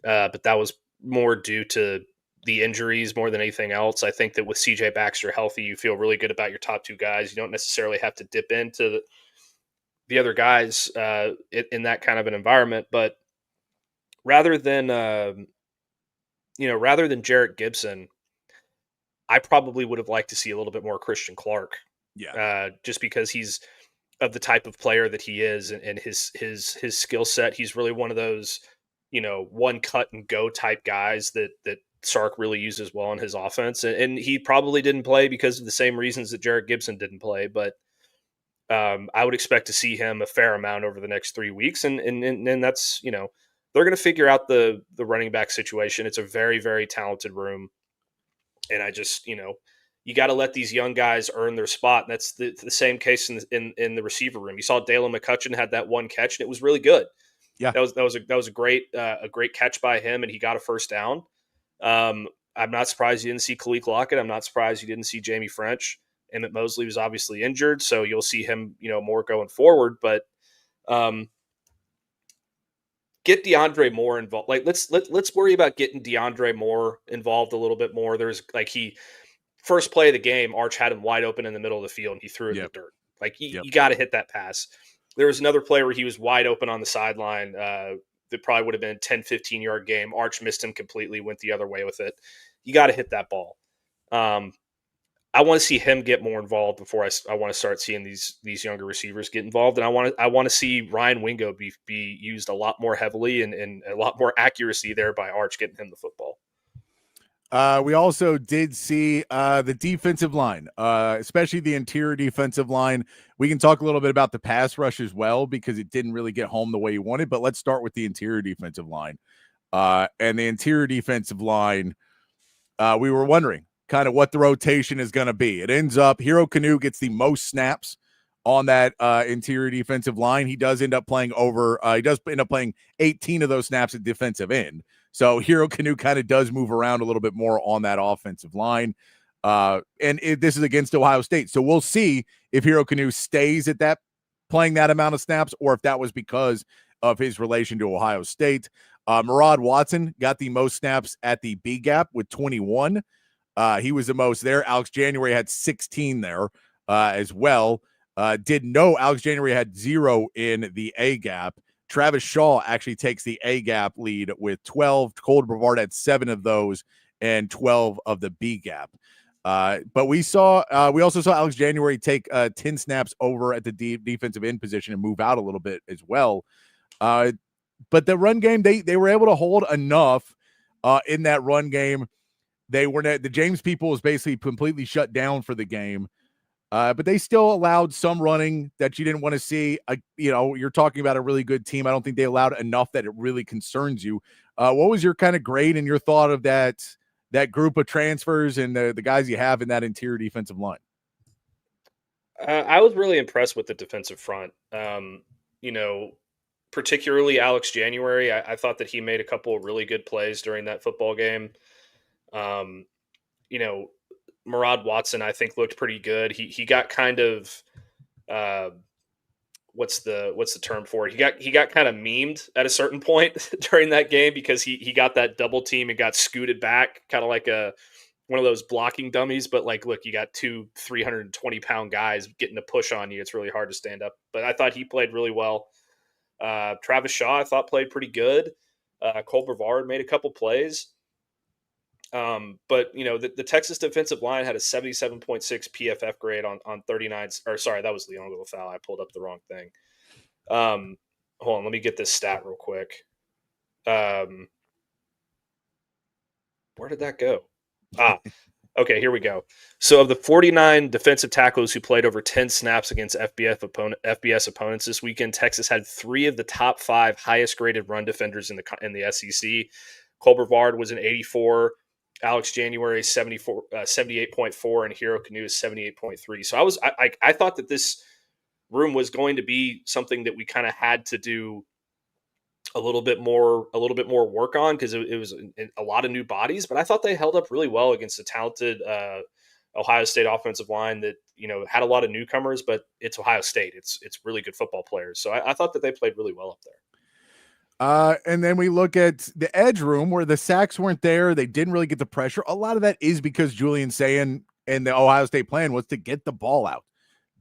but that was more due to the injuries more than anything else. I think that with CJ Baxter healthy, you feel really good about your top 2 guys. You don't necessarily have to dip into the other guys in that kind of an environment. But rather than Jarrett Gibson, I probably would have liked to see a little bit more Christian Clark. Yeah. Just because he's of the type of player that he is and his skill set. He's really one of those, one cut and go type guys that Sark really uses well in his offense. And he probably didn't play because of the same reasons that Jarrett Gibson didn't play, but I would expect to see him a fair amount over the next 3 weeks. And that's, they're going to figure out the running back situation. It's a very, very talented room. And I just, you got to let these young guys earn their spot. And that's the same case in the receiver room. You saw Dalen McCutcheon had that one catch and it was really good. Yeah. That was a great catch by him. And he got a first down. I'm not surprised you didn't see Khalil Lockett. I'm not surprised you didn't see Jamie French. Emmett Mosley was obviously injured, so you'll see him, more going forward. But get DeAndre Moore involved. Like let's worry about getting DeAndre Moore involved a little bit more. There's first play of the game, Arch had him wide open in the middle of the field, and he threw it in the dirt. You got to hit that pass. There was another play where he was wide open on the sideline. That probably would have been a 10, 15-yard game. Arch missed him completely, went the other way with it. You got to hit that ball. I want to see him get more involved before I want to start seeing these younger receivers get involved. And I want to see Ryan Wingo be used a lot more heavily and a lot more accuracy there by Arch getting him the football. We also did see the defensive line, especially the interior defensive line. We can talk a little bit about the pass rush as well because it didn't really get home the way you wanted, but let's start with the interior defensive line. And the interior defensive line, we were wondering kind of what the rotation is going to be. It ends up Hero Canoe gets the most snaps on that interior defensive line. He does end up playing 18 of those snaps at defensive end. So Hero Canoe kind of does move around a little bit more on that offensive line. This is against Ohio State. So we'll see if Hero Canoe stays at that, playing that amount of snaps, or if that was because of his relation to Ohio State. Murad Watson got the most snaps at the B gap with 21. He was the most there. Alex January had 16 there as well. Alex January had 0 in the A gap. Travis Shaw actually takes the A gap lead with 12. Cole Brevard had 7 of those and 12 of the B gap. But we also saw Alex January take 10 snaps over at the defensive end position and move out a little bit as well. But the run game, they were able to hold enough in that run game. They were the James people was basically completely shut down for the game. But they still allowed some running that you didn't want to see. You're talking about a really good team. I don't think they allowed enough that it really concerns you. What was your kind of grade and your thought of that group of transfers and the guys you have in that interior defensive line? I was really impressed with the defensive front. Particularly Alex January. I thought that he made a couple of really good plays during that football game. Murad Watson, I think, looked pretty good. He got kind of what's the term for it? He got kind of memed at a certain point during that game because he got that double team and got scooted back, kind of like one of those blocking dummies. But like, look, you got two 320-pound guys getting a push on you. It's really hard to stand up. But I thought he played really well. Travis Shaw, I thought, played pretty good. Cole Brevard made a couple plays. But the Texas defensive line had a 77.6 PFF grade on 39. Or sorry, that was Leon Foul. I pulled up the wrong thing. Hold on, let me get this stat real quick. Where did that go? Okay, here we go. So of the 49 defensive tackles who played over 10 snaps against FBS opponents this weekend, Texas had 3 of the top 5 highest graded run defenders in the SEC. Cole Brevard was an 84. Alex January 78.4, and Hero Canoe is 78.3. So I thought that this room was going to be something that we kind of had to do a little bit more work on because it was a lot of new bodies. But I thought they held up really well against a talented Ohio State offensive line that had a lot of newcomers, but it's Ohio State. It's really good football players. So I thought that they played really well up there. And then we look at the edge room where the sacks weren't there. They didn't really get the pressure. A lot of that is because Julian Sayin and the Ohio State plan was to get the ball out.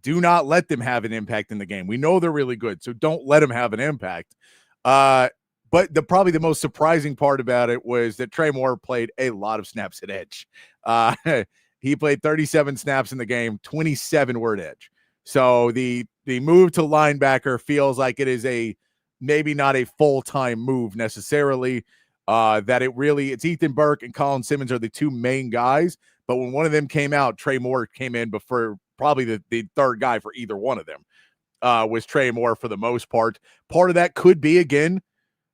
Do not let them have an impact in the game. We know they're really good, so don't let them have an impact. But probably the most surprising part about it was that Trey Moore played a lot of snaps at edge. He played 37 snaps in the game, 27 were at edge. So the move to linebacker feels like it is maybe not a full-time move necessarily, that it's Ethan Burke and Colin Simmons are the 2 main guys. But when one of them came out, Trey Moore came in before probably the third guy for either one of them was Trey Moore for the most part. Part of that could be, again,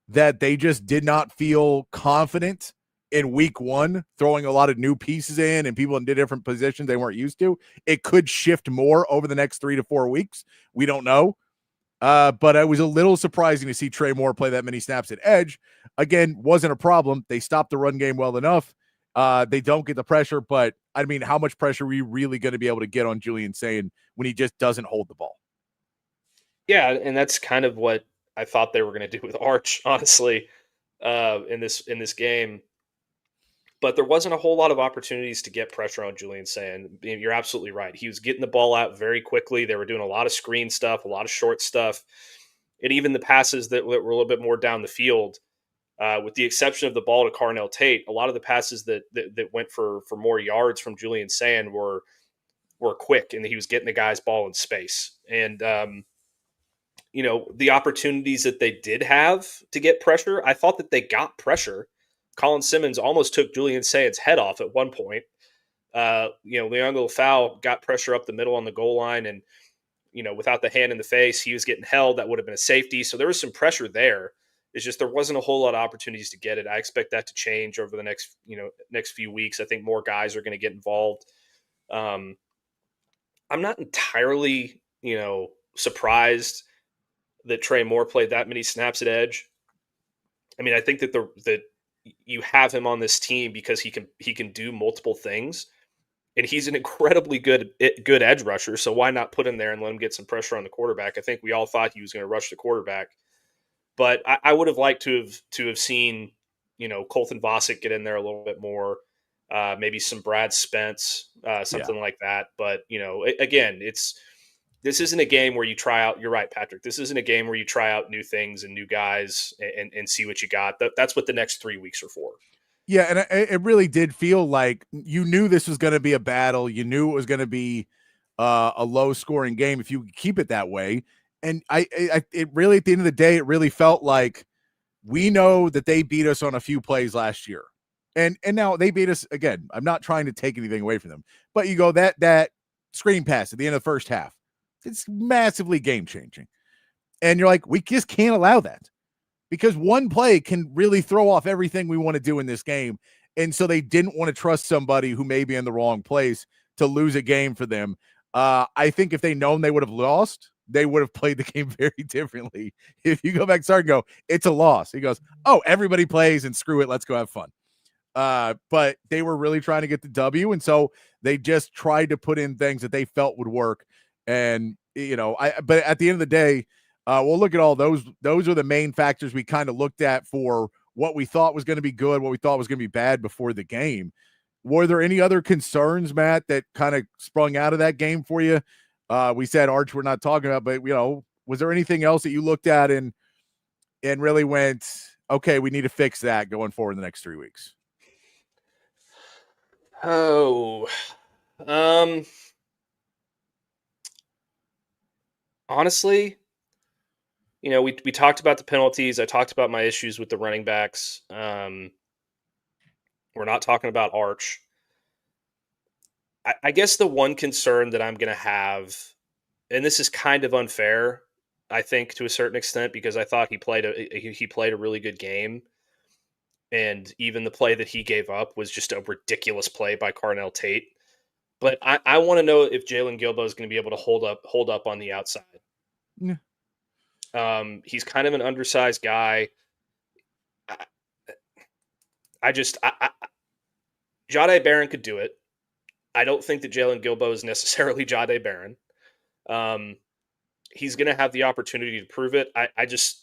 that they just did not feel confident in week 1, throwing a lot of new pieces in and people in different positions they weren't used to. It could shift more over the next 3 to 4 weeks. We don't know. But it was a little surprising to see Trey Moore play that many snaps at edge. Again, wasn't a problem. They stopped the run game well enough. They don't get the pressure, but I mean, how much pressure are we really going to be able to get on Julian Sayin when he just doesn't hold the ball? Yeah, and that's kind of what I thought they were going to do with Arch, honestly, in this game. But there wasn't a whole lot of opportunities to get pressure on Julian Sayin. You're absolutely right. He was getting the ball out very quickly. They were doing a lot of screen stuff, a lot of short stuff, and even the passes that were a little bit more down the field, with the exception of the ball to Carnell Tate, a lot of the passes that went for more yards from Julian Sayin were quick, and he was getting the guy's ball in space. And the opportunities that they did have to get pressure, I thought that they got pressure. Colin Simmons almost took Julian Sayin's head off at one point. Leon Foul got pressure up the middle on the goal line, and without the hand in the face, he was getting held. That would have been a safety. So there was some pressure there. It's just there wasn't a whole lot of opportunities to get it. I expect that to change over the next few weeks. I think more guys are going to get involved. I'm not entirely surprised that Trey Moore played that many snaps at edge. I mean, I think that you have him on this team because he can do multiple things, and he's an incredibly good edge rusher. So why not put him there and let him get some pressure on the quarterback? I think we all thought he was going to rush the quarterback, but I would have liked to have seen Colton Vosick get in there a little bit more, maybe some Brad Spence, something like that. But again, this isn't a game where you try out. You're right, Patrick. This isn't a game where you try out new things and new guys and see what you got. That's what the next 3 weeks are for. Yeah, and it really did feel like you knew this was going to be a battle. You knew it was going to be a low-scoring game if you keep it that way. And it really, at the end of the day, it really felt like we know that they beat us on a few plays last year. And now they beat us again. I'm not trying to take anything away from them, but you go that screen pass at the end of the first half, it's massively game changing. And you're like, we just can't allow that, because one play can really throw off everything we want to do in this game. And so they didn't want to trust somebody who may be in the wrong place to lose a game for them. I think if they known they would have lost, they would have played the game very differently. If you go back to start and go, it's a loss. He goes, oh, everybody plays and screw it. Let's go have fun. But they were really trying to get the W. And so they just tried to put in things that they felt would work. And, but at the end of the day, we'll look at all those. Those are the main factors we kind of looked at for what we thought was going to be good, what we thought was going to be bad before the game. Were there any other concerns, Matt, that kind of sprung out of that game for you? We said Arch we're not talking about, but, was there anything else that you looked at and really went, okay, we need to fix that going forward in the next 3 weeks? Oh, honestly, we talked about the penalties. I talked about my issues with the running backs. We're not talking about Arch. I guess the one concern that I'm going to have, and this is kind of unfair, I think, to a certain extent, because I thought he played a really good game. And even the play that he gave up was just a ridiculous play by Carnell Tate. But I want to know if Jalen Gilbo is going to be able to hold up on the outside. Yeah. He's kind of an undersized guy. Jahdae Barron could do it. I don't think that Jalen Gilbo is necessarily Jahdae Barron. He's going to have the opportunity to prove it.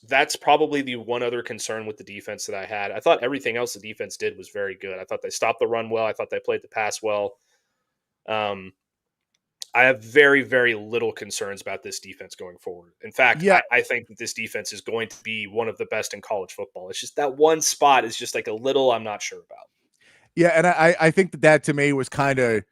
That's probably the one other concern with the defense that I had. I thought everything else the defense did was very good. I thought they stopped the run well. I thought they played the pass well. I have very, very little concerns about this defense going forward. In fact, I think that this defense is going to be one of the best in college football. It's just that one spot is just like a little I'm not sure about. Yeah, and I think that to me was kind of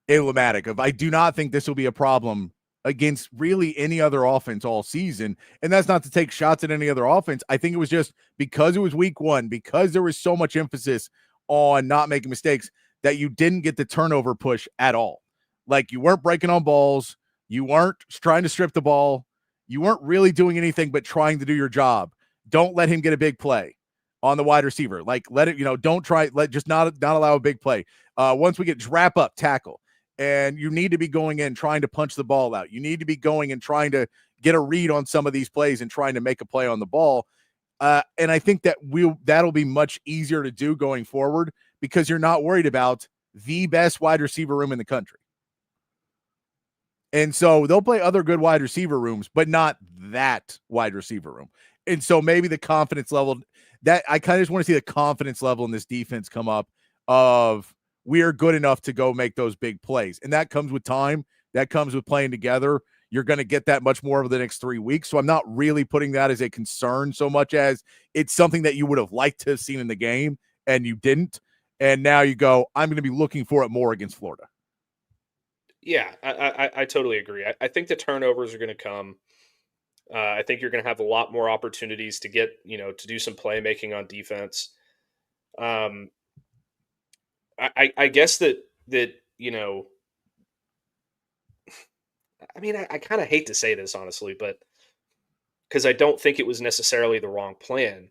emblematic of I do not think this will be a problem against really any other offense all season. And that's not to take shots at any other offense. I think it was just because it was week one, because there was so much emphasis on not making mistakes, that you didn't get the turnover push at all. Like, you weren't breaking on balls. You weren't trying to strip the ball. You weren't really doing anything but trying to do your job. Don't let him get a big play on the wide receiver. Like, let it, don't try, not allow a big play. Once we get wrap up, tackle. And you need to be going in trying to punch the ball out. You need to be going and trying to get a read on some of these plays and trying to make a play on the ball. And I think that that'll be much easier to do going forward, because you're not worried about the best wide receiver room in the country. And so they'll play other good wide receiver rooms, but not that wide receiver room. And so maybe the confidence level that I kind of just want to see the confidence level in this defense come up of, we are good enough to go make those big plays. And that comes with time. That comes with playing together. You're going to get that much more over the next 3 weeks. So I'm not really putting that as a concern so much as it's something that you would have liked to have seen in the game and you didn't. And now you go, I'm going to be looking for it more against Florida. Yeah, I totally agree. I think the turnovers are going to come. I think you're going to have a lot more opportunities to get, to do some playmaking on defense. I guess that I kind of hate to say this, honestly, but because I don't think it was necessarily the wrong plan.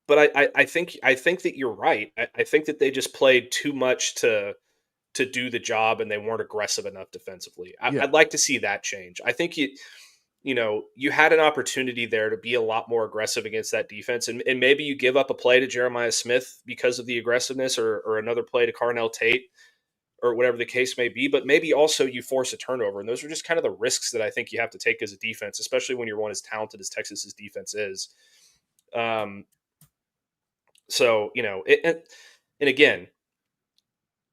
But I think that you're right. I think that they just played too much to do the job, and they weren't aggressive enough defensively. I'd like to see that change. I think you had an opportunity there to be a lot more aggressive against that defense. And maybe you give up a play to Jeremiah Smith because of the aggressiveness, or another play to Carnell Tate, or whatever the case may be. But maybe also you force a turnover. And those are just kind of the risks that I think you have to take as a defense, especially when you're one as talented as Texas's defense is. And again,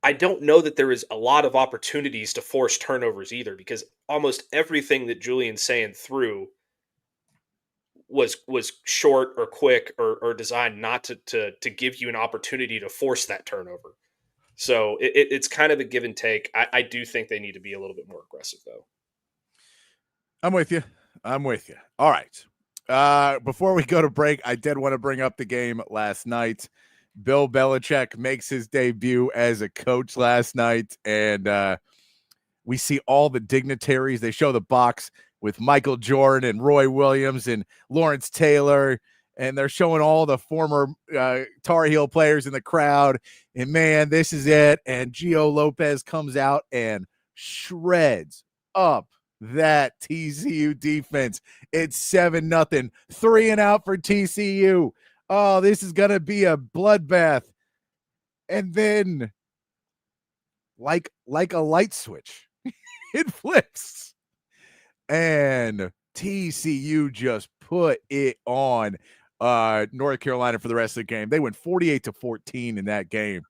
I don't know that there is a lot of opportunities to force turnovers either, because almost everything that Julian Sayin threw was short or quick or designed not to give you an opportunity to force that turnover. So it's kind of a give and take. I do think they need to be a little bit more aggressive, though. I'm with you. All right. Before we go to break, I did want to bring up the game last night. Bill Belichick makes his debut as a coach last night, and we see all the dignitaries. They show the box with Michael Jordan and Roy Williams and Lawrence Taylor, and they're showing all the former Tar Heel players in the crowd. And, man, this is it. And Gio Lopez comes out and shreds up that TCU defense. It's 7-0, 3 and out for TCU. Oh, this is going to be a bloodbath. And then, like a light switch, it flips. And TCU just put it on North Carolina for the rest of the game. They went 48-14 in that game.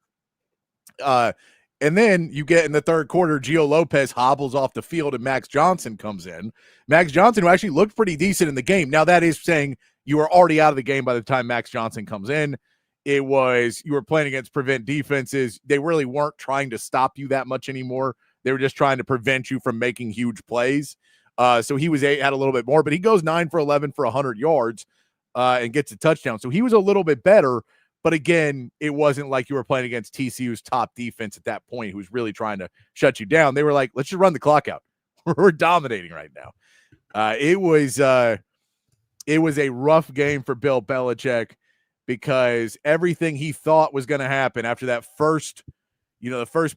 And then you get in the third quarter, Gio Lopez hobbles off the field and Max Johnson comes in. Max Johnson, who actually looked pretty decent in the game. Now, that is saying you were already out of the game by the time Max Johnson comes in. It was, you were playing against prevent defenses. They really weren't trying to stop you that much anymore. They were just trying to prevent you from making huge plays. So he had a little bit more, but he goes 9 for 11 for 100 yards and gets a touchdown. So he was a little bit better. But again, it wasn't like you were playing against TCU's top defense at that point, who's really trying to shut you down. They were like, let's just run the clock out. We're dominating right now. It was a rough game for Bill Belichick because everything he thought was going to happen after that first, the first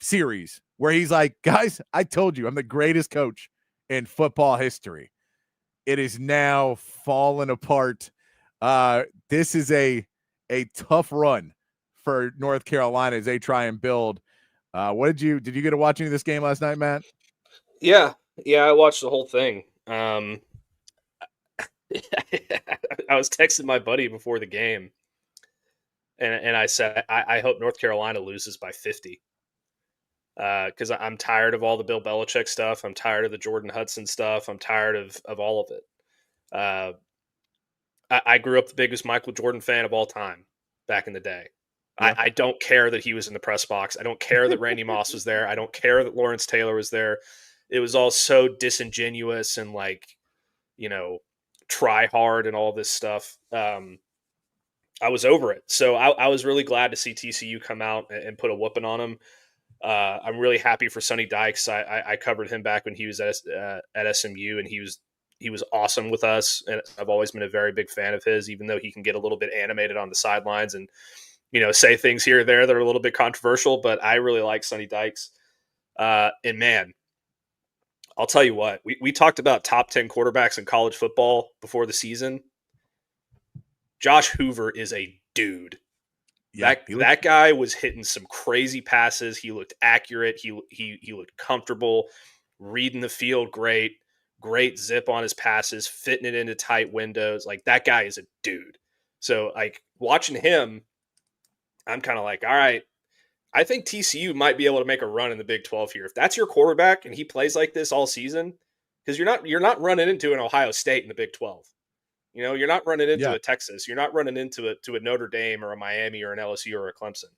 series where he's like, guys, I told you I'm the greatest coach in football history. It is now fallen apart. This is a tough run for North Carolina as they try and build. Did you get to watch any of this game last night, Matt? Yeah, I watched the whole thing. I was texting my buddy before the game, and I said, I hope North Carolina loses by 50. Because I'm tired of all the Bill Belichick stuff. I'm tired of the Jordan Hudson stuff. I'm tired of all of it. I grew up the biggest Michael Jordan fan of all time back in the day. Yeah. I don't care that he was in the press box. I don't care that Randy Moss was there. I don't care that Lawrence Taylor was there. It was all so disingenuous and try hard and all this stuff. I was over it. So I was really glad to see TCU come out and put a whooping on him. I'm really happy for Sonny Dykes. I covered him back when he was at SMU, and he was awesome with us. And I've always been a very big fan of his, even though he can get a little bit animated on the sidelines and, say things here or there that are a little bit controversial, but I really like Sonny Dykes. And man, I'll tell you what, we talked about top 10 quarterbacks in college football before the season. Josh Hoover is a dude. Yeah, that guy was hitting some crazy passes. He looked accurate. He looked comfortable, reading the field great zip on his passes, fitting it into tight windows. Like, that guy is a dude. So, watching him, I'm kind of like, all right, I think TCU might be able to make a run in the Big 12 here. If that's your quarterback and he plays like this all season, because you're not running into an Ohio State in the Big 12. You're not running into a Texas. You're not running into a Notre Dame or a Miami or an LSU or a Clemson.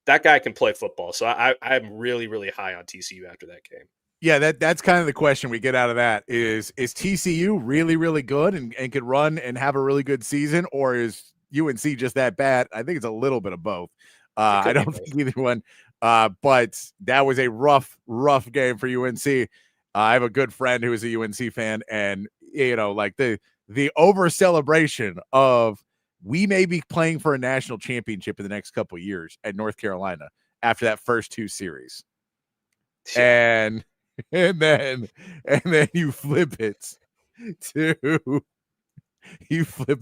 That guy can play football. So I'm really, really high on TCU after that game. Yeah, that's kind of the question we get out of that is TCU really, really good and could run and have a really good season, or is UNC just that bad? I think it's a little bit of both. I don't think either one. But that was a rough game for UNC. I have a good friend who is a UNC fan, and the over celebration of we may be playing for a national championship in the next couple of years at North Carolina after that first 2 series. And then you flip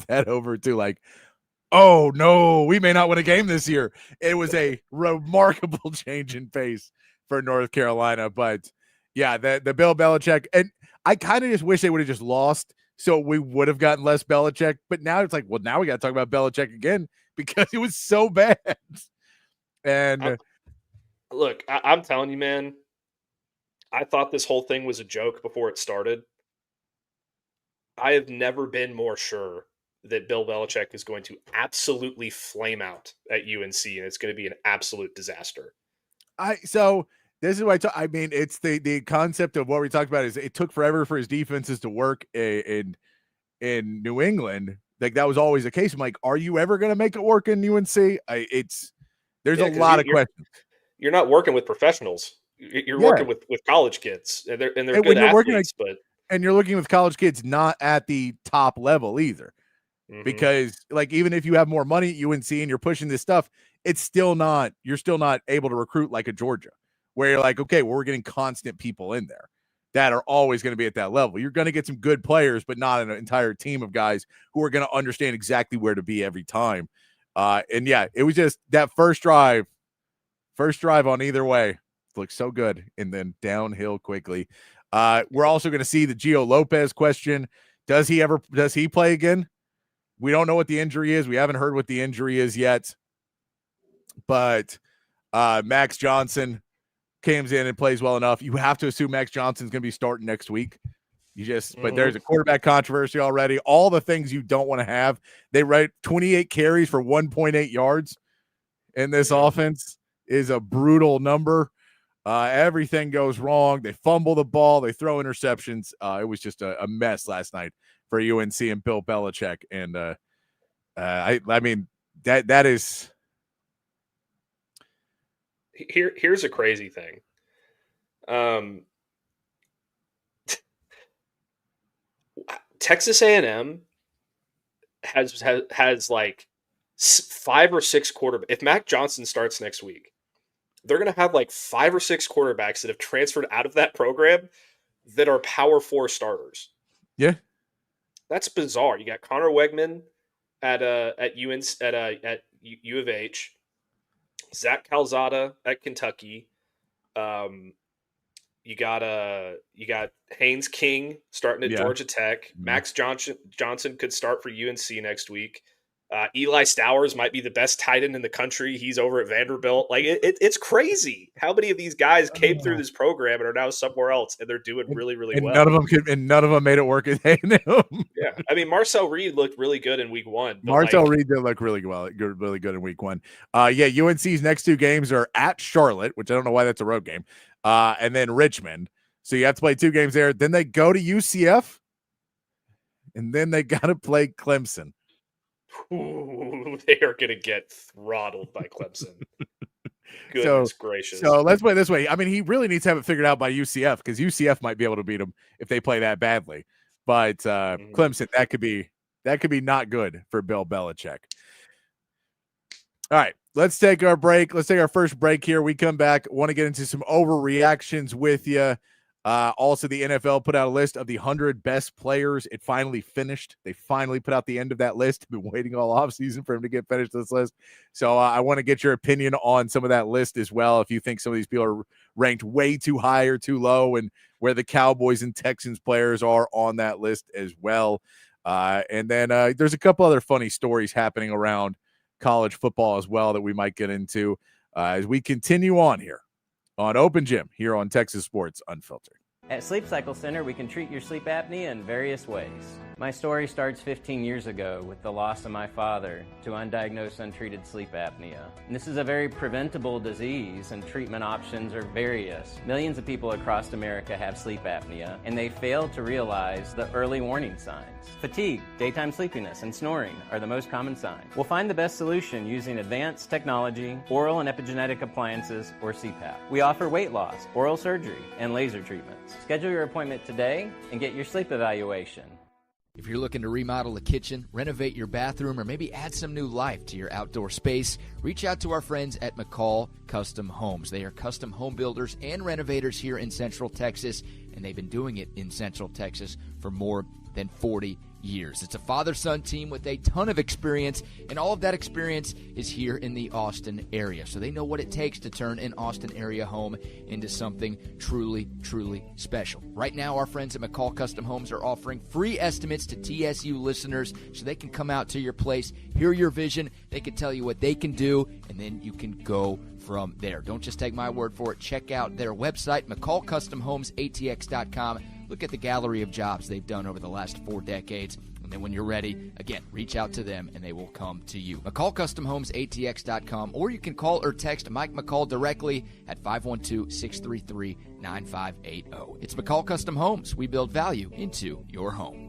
that over to oh no, we may not win a game this year. It was a remarkable change in pace for North Carolina. But yeah, the Bill Belichick, and I kind of just wish they would have just lost, so we would have gotten less Belichick. But now it's now we got to talk about Belichick again because it was so bad. And look, I'm telling you, man, I thought this whole thing was a joke before it started. I have never been more sure that Bill Belichick is going to absolutely flame out at UNC, and it's going to be an absolute disaster. So this is why it's the concept of what we talked about is it took forever for his defenses to work, and in New England, like that was always the case. I'm like, are you ever going to make it work in UNC? There's a lot of questions. You're not working with professionals. You're working with college kids, and they're good athletes, and you're looking with college kids not at the top level either. Because like even if you have more money at UNC and you're pushing this stuff, you're still not able to recruit like a Georgia, where you're like, okay, well, we're getting constant people in there that are always going to be at that level. You're going to get some good players, but not an entire team of guys who are going to understand exactly where to be every time. And yeah, it was just that first drive on either way looked so good and then downhill quickly. We're also going to see the Gio Lopez question. Does he play again? We don't know what the injury is. We haven't heard what the injury is yet. But Max Johnson comes in and plays well enough. You have to assume Max Johnson's going to be starting next week. But there's a quarterback controversy already. All the things you don't want to have. They write 28 carries for 1.8 yards in this offense is a brutal number. Everything goes wrong. They fumble the ball. They throw interceptions. It was just a mess last night for UNC and Bill Belichick. And I mean, that is. Here's a crazy thing. Texas A&M has like 5 or 6 quarterbacks. If Mac Johnson starts next week, they're going to have like 5 or 6 quarterbacks that have transferred out of that program that are Power 4 starters. Yeah, that's bizarre. You got Connor Wegman at UNC at U of H, Zach Calzada at Kentucky. You got Haynes King starting at Georgia Tech. Max Johnson could start for UNC next week. Eli Stowers might be the best tight end in the country. He's over at Vanderbilt. Like it's crazy how many of these guys came through this program and are now somewhere else, and they're doing really, really well. None of them made it work at A&M. Yeah, I mean Marcel Reed looked really good in week 1. Marcel Reed did look really good in week 1. UNC's next 2 games are at Charlotte, which I don't know why that's a road game, and then Richmond. So you have to play 2 games there. Then they go to UCF, and then they got to play Clemson. Ooh, they are going to get throttled by Clemson. Goodness gracious. So let's play this way. I mean, he really needs to have it figured out by UCF because UCF might be able to beat him if they play that badly. But Clemson, that could be not good for Bill Belichick. All right, let's take our break. Let's take our first break here. We come back. Want to get into some overreactions with you. Also, the NFL put out a list of the 100 best players. It finally finished. They finally put out the end of that list. Been waiting all offseason for him to get finished this list. So I want to get your opinion on some of that list as well. If you think some of these people are ranked way too high or too low, and where the Cowboys and Texans players are on that list as well. And then there's a couple other funny stories happening around college football as well that we might get into as we continue on here on Open Gym here on Texas Sports Unfiltered. At Sleep Cycle Center, we can treat your sleep apnea in various ways. My story starts 15 years ago with the loss of my father to undiagnosed untreated sleep apnea. And this is a very preventable disease, and treatment options are various. Millions of people across America have sleep apnea, and they fail to realize the early warning signs. Fatigue, daytime sleepiness, and snoring are the most common signs. We'll find the best solution using advanced technology, oral and epigenetic appliances, or CPAP. We offer weight loss, oral surgery, and laser treatments. Schedule your appointment today and get your sleep evaluation. If you're looking to remodel a kitchen, renovate your bathroom, or maybe add some new life to your outdoor space, reach out to our friends at McCall Custom Homes. They are custom home builders and renovators here in Central Texas, and they've been doing it in Central Texas for more than 40 years. It's a father-son team with a ton of experience, and all of that experience is here in the Austin area. So they know what it takes to turn an Austin area home into something truly, truly special. Right now, our friends at McCall Custom Homes are offering free estimates to TSU listeners so they can come out to your place, hear your vision, they can tell you what they can do, and then you can go from there. Don't just take my word for it. Check out their website, McCallCustomHomesATX.com. Look at the gallery of jobs they've done over the last 4 decades. And then when you're ready, again, reach out to them and they will come to you. McCallCustomHomesATX.com, or you can call or text Mike McCall directly at 512-633-9580. It's McCall Custom Homes. We build value into your home.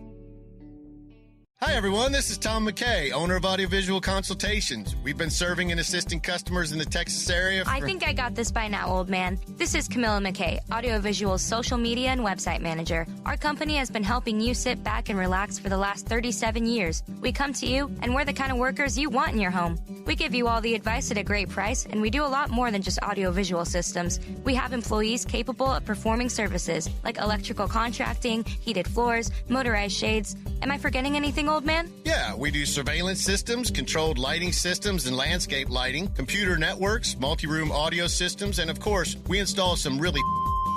Hi, everyone. This is Tom McKay, owner of Audiovisual Consultations. We've been serving and assisting customers in the Texas area I think I got this by now, old man. This is Camilla McKay, Audiovisual's social media and website manager. Our company has been helping you sit back and relax for the last 37 years. We come to you, and we're the kind of workers you want in your home. We give you all the advice at a great price, and we do a lot more than just audiovisual systems. We have employees capable of performing services like electrical contracting, heated floors, motorized shades. Am I forgetting anything, old man? Yeah, we do surveillance systems, controlled lighting systems, and landscape lighting, computer networks, multi-room audio systems, and of course, we install some really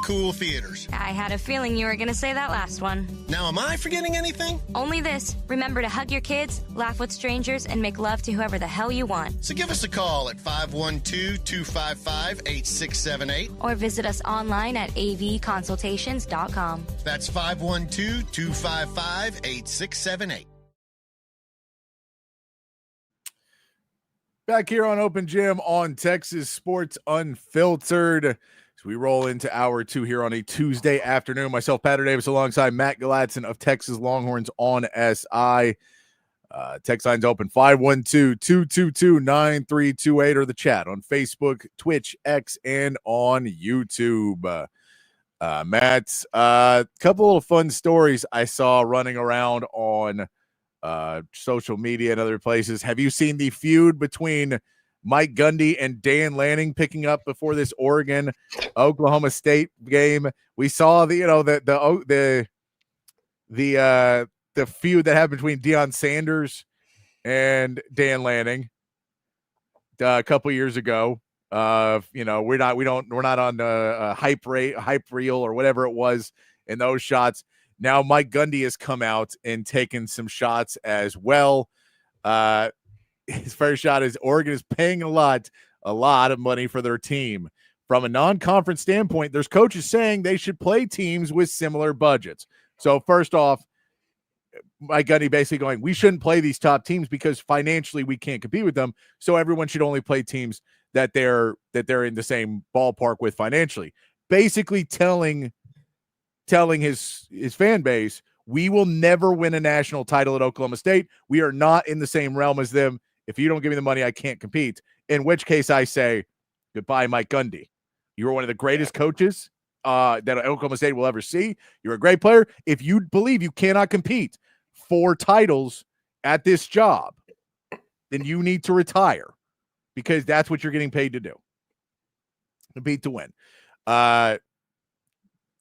cool theaters. I had a feeling you were going to say that last one. Now, am I forgetting anything? Only this. Remember to hug your kids, laugh with strangers, and make love to whoever the hell you want. So give us a call at 512-255-8678. Or visit us online at avconsultations.com. That's 512-255-8678. Back here on Open Gym on Texas Sports Unfiltered. As we roll into hour 2 here on a Tuesday afternoon. Myself, Patrick Davis, alongside Matt Galatzan of Texas Longhorns on SI. Text lines open 512-222-9328 or the chat on Facebook, Twitch, X, and on YouTube. Matt, a couple of fun stories I saw running around on social media and other places. Have you seen the feud between Mike Gundy and Dan Lanning picking up before this Oregon Oklahoma State game? We saw the feud that happened between Deion Sanders and Dan Lanning a couple years ago. We're not on hype reel or whatever it was in those shots. Now Mike Gundy has come out and taken some shots as well. His first shot is Oregon is paying a lot of money for their team. From a non-conference standpoint, there's coaches saying they should play teams with similar budgets. So first off, Mike Gundy basically going, we shouldn't play these top teams because financially we can't compete with them. So everyone should only play teams that they're in the same ballpark with financially. Basically telling his fan base, we will never win a national title at Oklahoma State. We are not in the same realm as them. If you don't give me the money, I can't compete. In which case I say, goodbye, Mike Gundy. You are one of the greatest coaches that Oklahoma State will ever see. You're a great player. If you believe you cannot compete for titles at this job, then you need to retire because that's what you're getting paid to do. Compete to win. Dan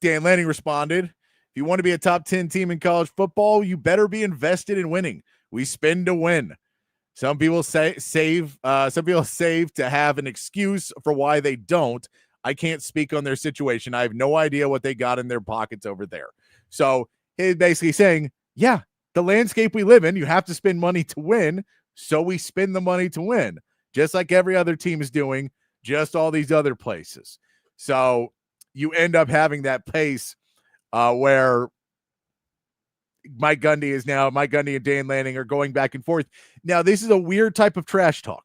Lanning responded, if you want to be a top 10 team in college football, you better be invested in winning. We spend to win. Some people save to have an excuse for why they don't. I can't speak on their situation. I have no idea what they got in their pockets over there. So he's basically saying, yeah, the landscape we live in, you have to spend money to win. So we spend the money to win, just like every other team is doing, just all these other places. So you end up having that pace where Mike Gundy and Dan Lanning are going back and forth. Now, this is a weird type of trash talk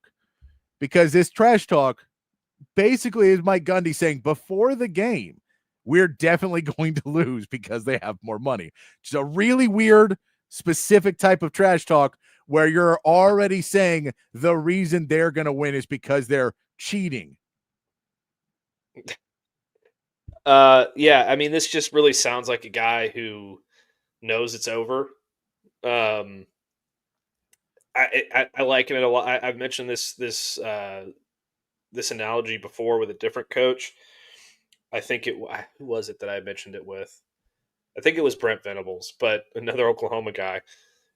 because this trash talk basically is Mike Gundy saying before the game, we're definitely going to lose because they have more money. It's a really weird, specific type of trash talk where you're already saying the reason they're going to win is because they're cheating. Yeah, I mean, this just really sounds like a guy who knows it's over. I liken it a lot. I've mentioned this analogy before with a different coach. I think who was it that I mentioned it with? I think it was Brent Venables, but another Oklahoma guy.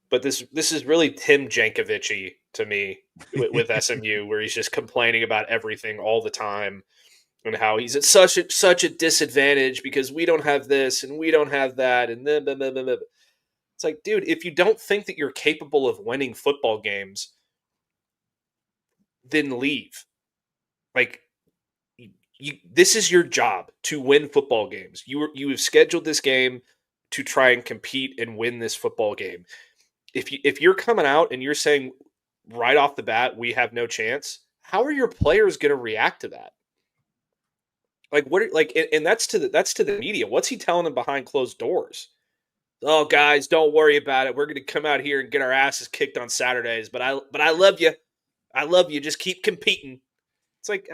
But this is really Tim Jankovic-y to me with SMU, where he's just complaining about everything all the time and how he's at such a disadvantage because we don't have this and we don't have that and then blah, blah, blah, blah. It's like, dude, if you don't think that you're capable of winning football games, then leave. Like, this is your job, to win football games. You have scheduled this game to try and compete and win this football game. If you're coming out and you're saying right off the bat we have no chance, how are your players going to react to that? Like, what? Like, and that's to the media. What's he telling them behind closed doors? oh, guys, don't worry about it. We're going to come out here and get our asses kicked on Saturdays. But I love you. I love you. Just keep competing. It's like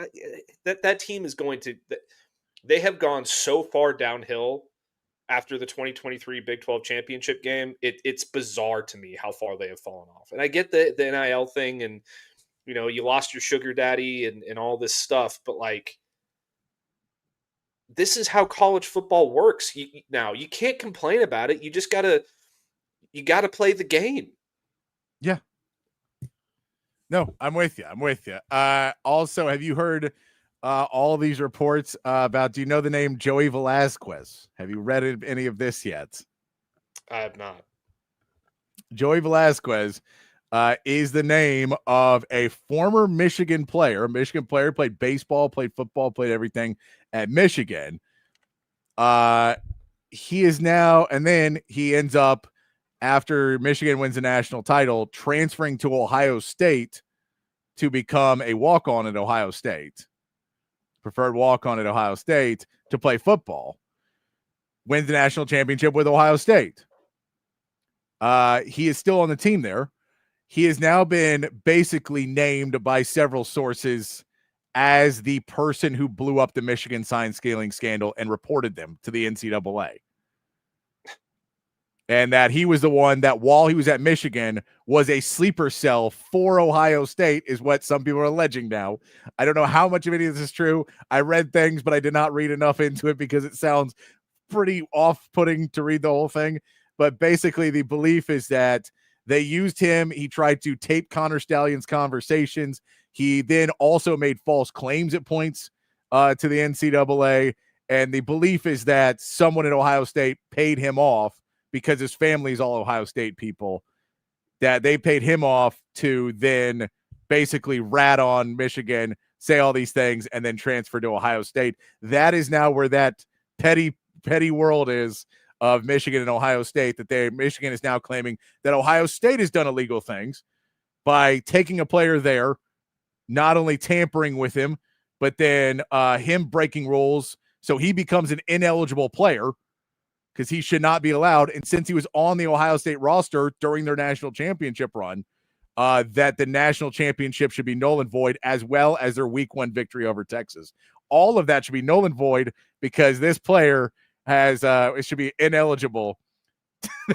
that team is going to – they have gone so far downhill after the 2023 Big 12 championship game. It's bizarre to me how far they have fallen off. And I get the NIL thing and, you know, you lost your sugar daddy and all this stuff. But, like, this is how college football works. Now, you can't complain about it. You just got to play the game. Yeah. No, I'm with you. Also, have you heard all these reports about, do you know the name Joey Velasquez? Have you read any of this yet? I have not. Joey Velasquez is the name of a former Michigan player. Played baseball, played football, played everything at Michigan. He is now, and then he ends up, after Michigan wins the national title, transferring to Ohio State to become a walk-on at Ohio State. Preferred walk-on at Ohio State to play football. Wins the national championship with Ohio State. He is still on the team there. He has now been basically named by several sources as the person who blew up the Michigan sign scaling scandal and reported them to the NCAA. And that he was the one that, while he was at Michigan, was a sleeper cell for Ohio State, is what some people are alleging now. I don't know how much of any of this is true. I read things, but I did not read enough into it because it sounds pretty off-putting to read the whole thing. But basically, the belief is that they used him. He tried to tape Connor Stallion's conversations. He then also made false claims at points to the NCAA. And the belief is that someone at Ohio State paid him off, because his family is all Ohio State people, that they paid him off to then basically rat on Michigan, say all these things, and then transfer to Ohio State. That is now where that petty world is of Michigan and Ohio State, that Michigan is now claiming that Ohio State has done illegal things by taking a player there, not only tampering with him, but then him breaking rules. So he becomes an ineligible player, because he should not be allowed. And since he was on the Ohio State roster during their national championship run, that the national championship should be null and void, as well as their week 1 victory over Texas. All of that should be null and void because this player has it should be ineligible.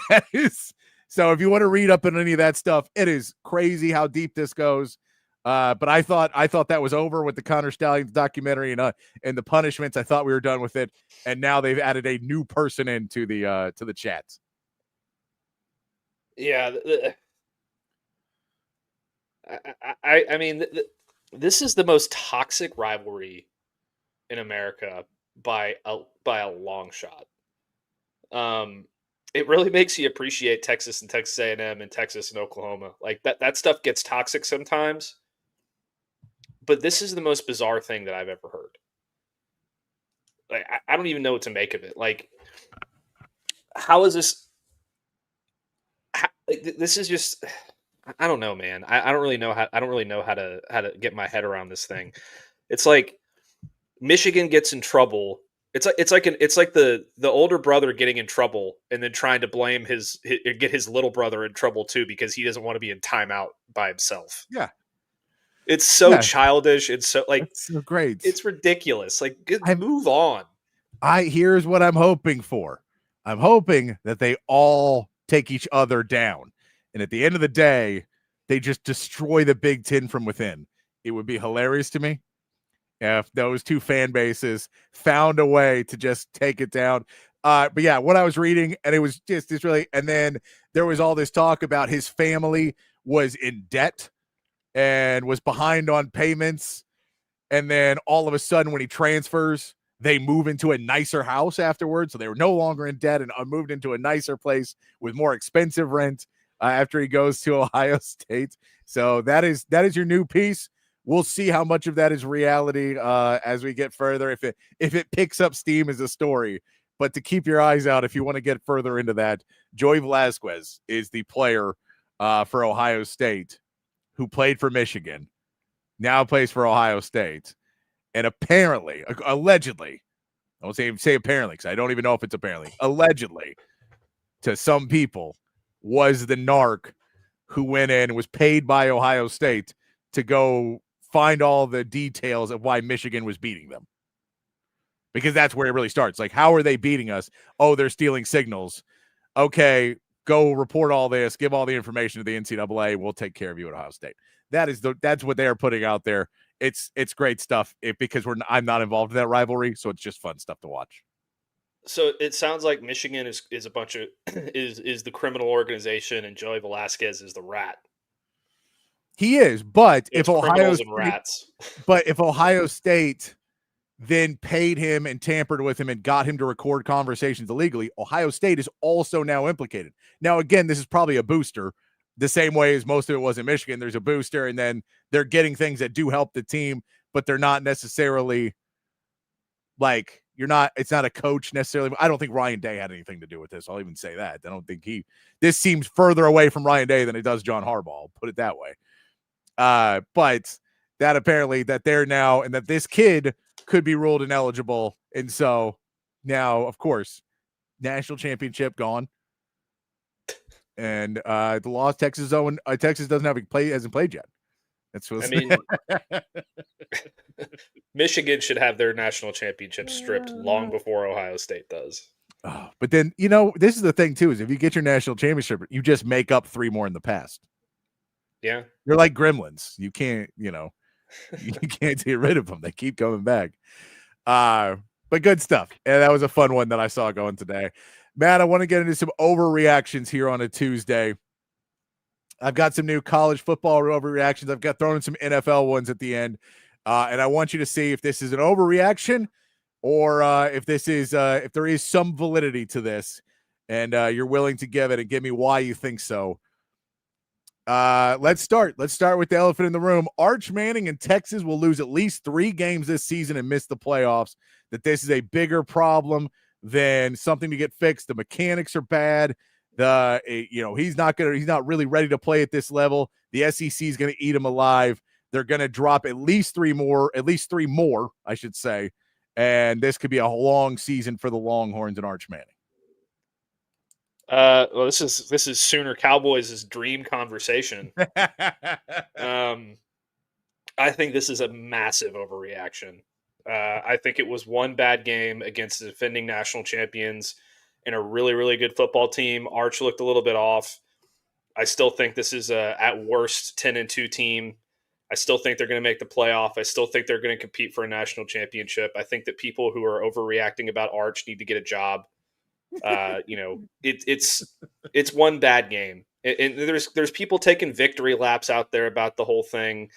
That is, so if you want to read up on any of that stuff, it is crazy how deep this goes. But I thought that was over with the Connor Stallion's documentary and the punishments. I thought we were done with it, and now they've added a new person into the chats. Yeah, I mean, this is the most toxic rivalry in America by a long shot. It really makes you appreciate Texas and Texas A&M and Texas and Oklahoma. Like that stuff gets toxic sometimes. But this is the most bizarre thing that I've ever heard. Like, I don't even know what to make of it. Like, how is this? This is just, I don't know, man. I don't really know how to get my head around this thing. It's like Michigan gets in trouble. It's like the older brother getting in trouble and then trying to blame get his little brother in trouble too because he doesn't want to be in timeout by himself. Yeah. It's so childish. It's so That's so great. It's ridiculous. Like, move on. Here's what I'm hoping for. I'm hoping that they all take each other down. And at the end of the day, they just destroy the Big Ten from within. It would be hilarious to me if those two fan bases found a way to just take it down. But yeah, what I was reading, and it was just really, and then there was all this talk about his family was in debt and was behind on payments. And then all of a sudden when he transfers, they move into a nicer house afterwards. So they were no longer in debt and moved into a nicer place with more expensive rent after he goes to Ohio State. So that is your new piece. We'll see how much of that is reality as we get further, if it picks up steam as a story. But to keep your eyes out, if you want to get further into that, Joey Velasquez is the player for Ohio State who played for Michigan, now plays for Ohio State. And apparently, allegedly, I won't say apparently because I don't even know if it's apparently, allegedly, to some people was the narc who went in and was paid by Ohio State to go find all the details of why Michigan was beating them. Because that's where it really starts. Like, how are they beating us? Oh, they're stealing signals. Okay, go report all this, give all the information to the NCAA. We'll take care of you at Ohio State. That's what they're putting out there. It's great stuff because I'm not involved in that rivalry, so it's just fun stuff to watch. So it sounds like Michigan is a bunch of is the criminal organization and Joey Velasquez is the rat. He is, but It's if Ohio criminals State, and rats. but if Ohio State then paid him and tampered with him and got him to record conversations illegally, Ohio State is also now implicated. Now, again, this is probably a booster, the same way as most of it was in Michigan. There's a booster, and then they're getting things that do help the team, but they're not necessarily like it's not a coach necessarily. I don't think Ryan Day had anything to do with this. I'll even say that. I don't think this seems further away from Ryan Day than it does John Harbaugh. I'll put it that way. But that apparently that they're now, and that this kid could be ruled ineligible. And so now, of course, national championship gone. And the loss Texas doesn't hasn't played yet. That's what I mean, Michigan should have their national championship stripped long before Ohio State does. Oh, but then, this is the thing too, is if you get your national championship, you just make up 3 more in the past. Yeah. You're like gremlins. You can't, you can't get rid of them. They keep coming back. But good stuff. And that was a fun one that I saw going today. Matt, I want to get into some overreactions here on a Tuesday. I've got some new college football overreactions. I've got thrown in some NFL ones at the end. And I want you to see if this is an overreaction or if there is some validity to this and you're willing to give it and give me why you think so. Let's start with the elephant in the room. Arch Manning and Texas will lose at least 3 games this season and miss the playoffs. That this is a bigger problem than something to get fixed. The mechanics are bad. He's not really ready to play at this level. The SEC is going to eat him alive. They're going to drop at least 3 more, I should say. And this could be a long season for the Longhorns and Arch Manning. Well, this is Sooner Cowboys' dream conversation. I think this is a massive overreaction. I think it was one bad game against the defending national champions and a really, really good football team. Arch looked a little bit off. I still think this is at worst 10-2 team. I still think they're going to make the playoff. I still think they're going to compete for a national championship. I think that people who are overreacting about Arch need to get a job. It's one bad game, and there's people taking victory laps out there about the whole thing,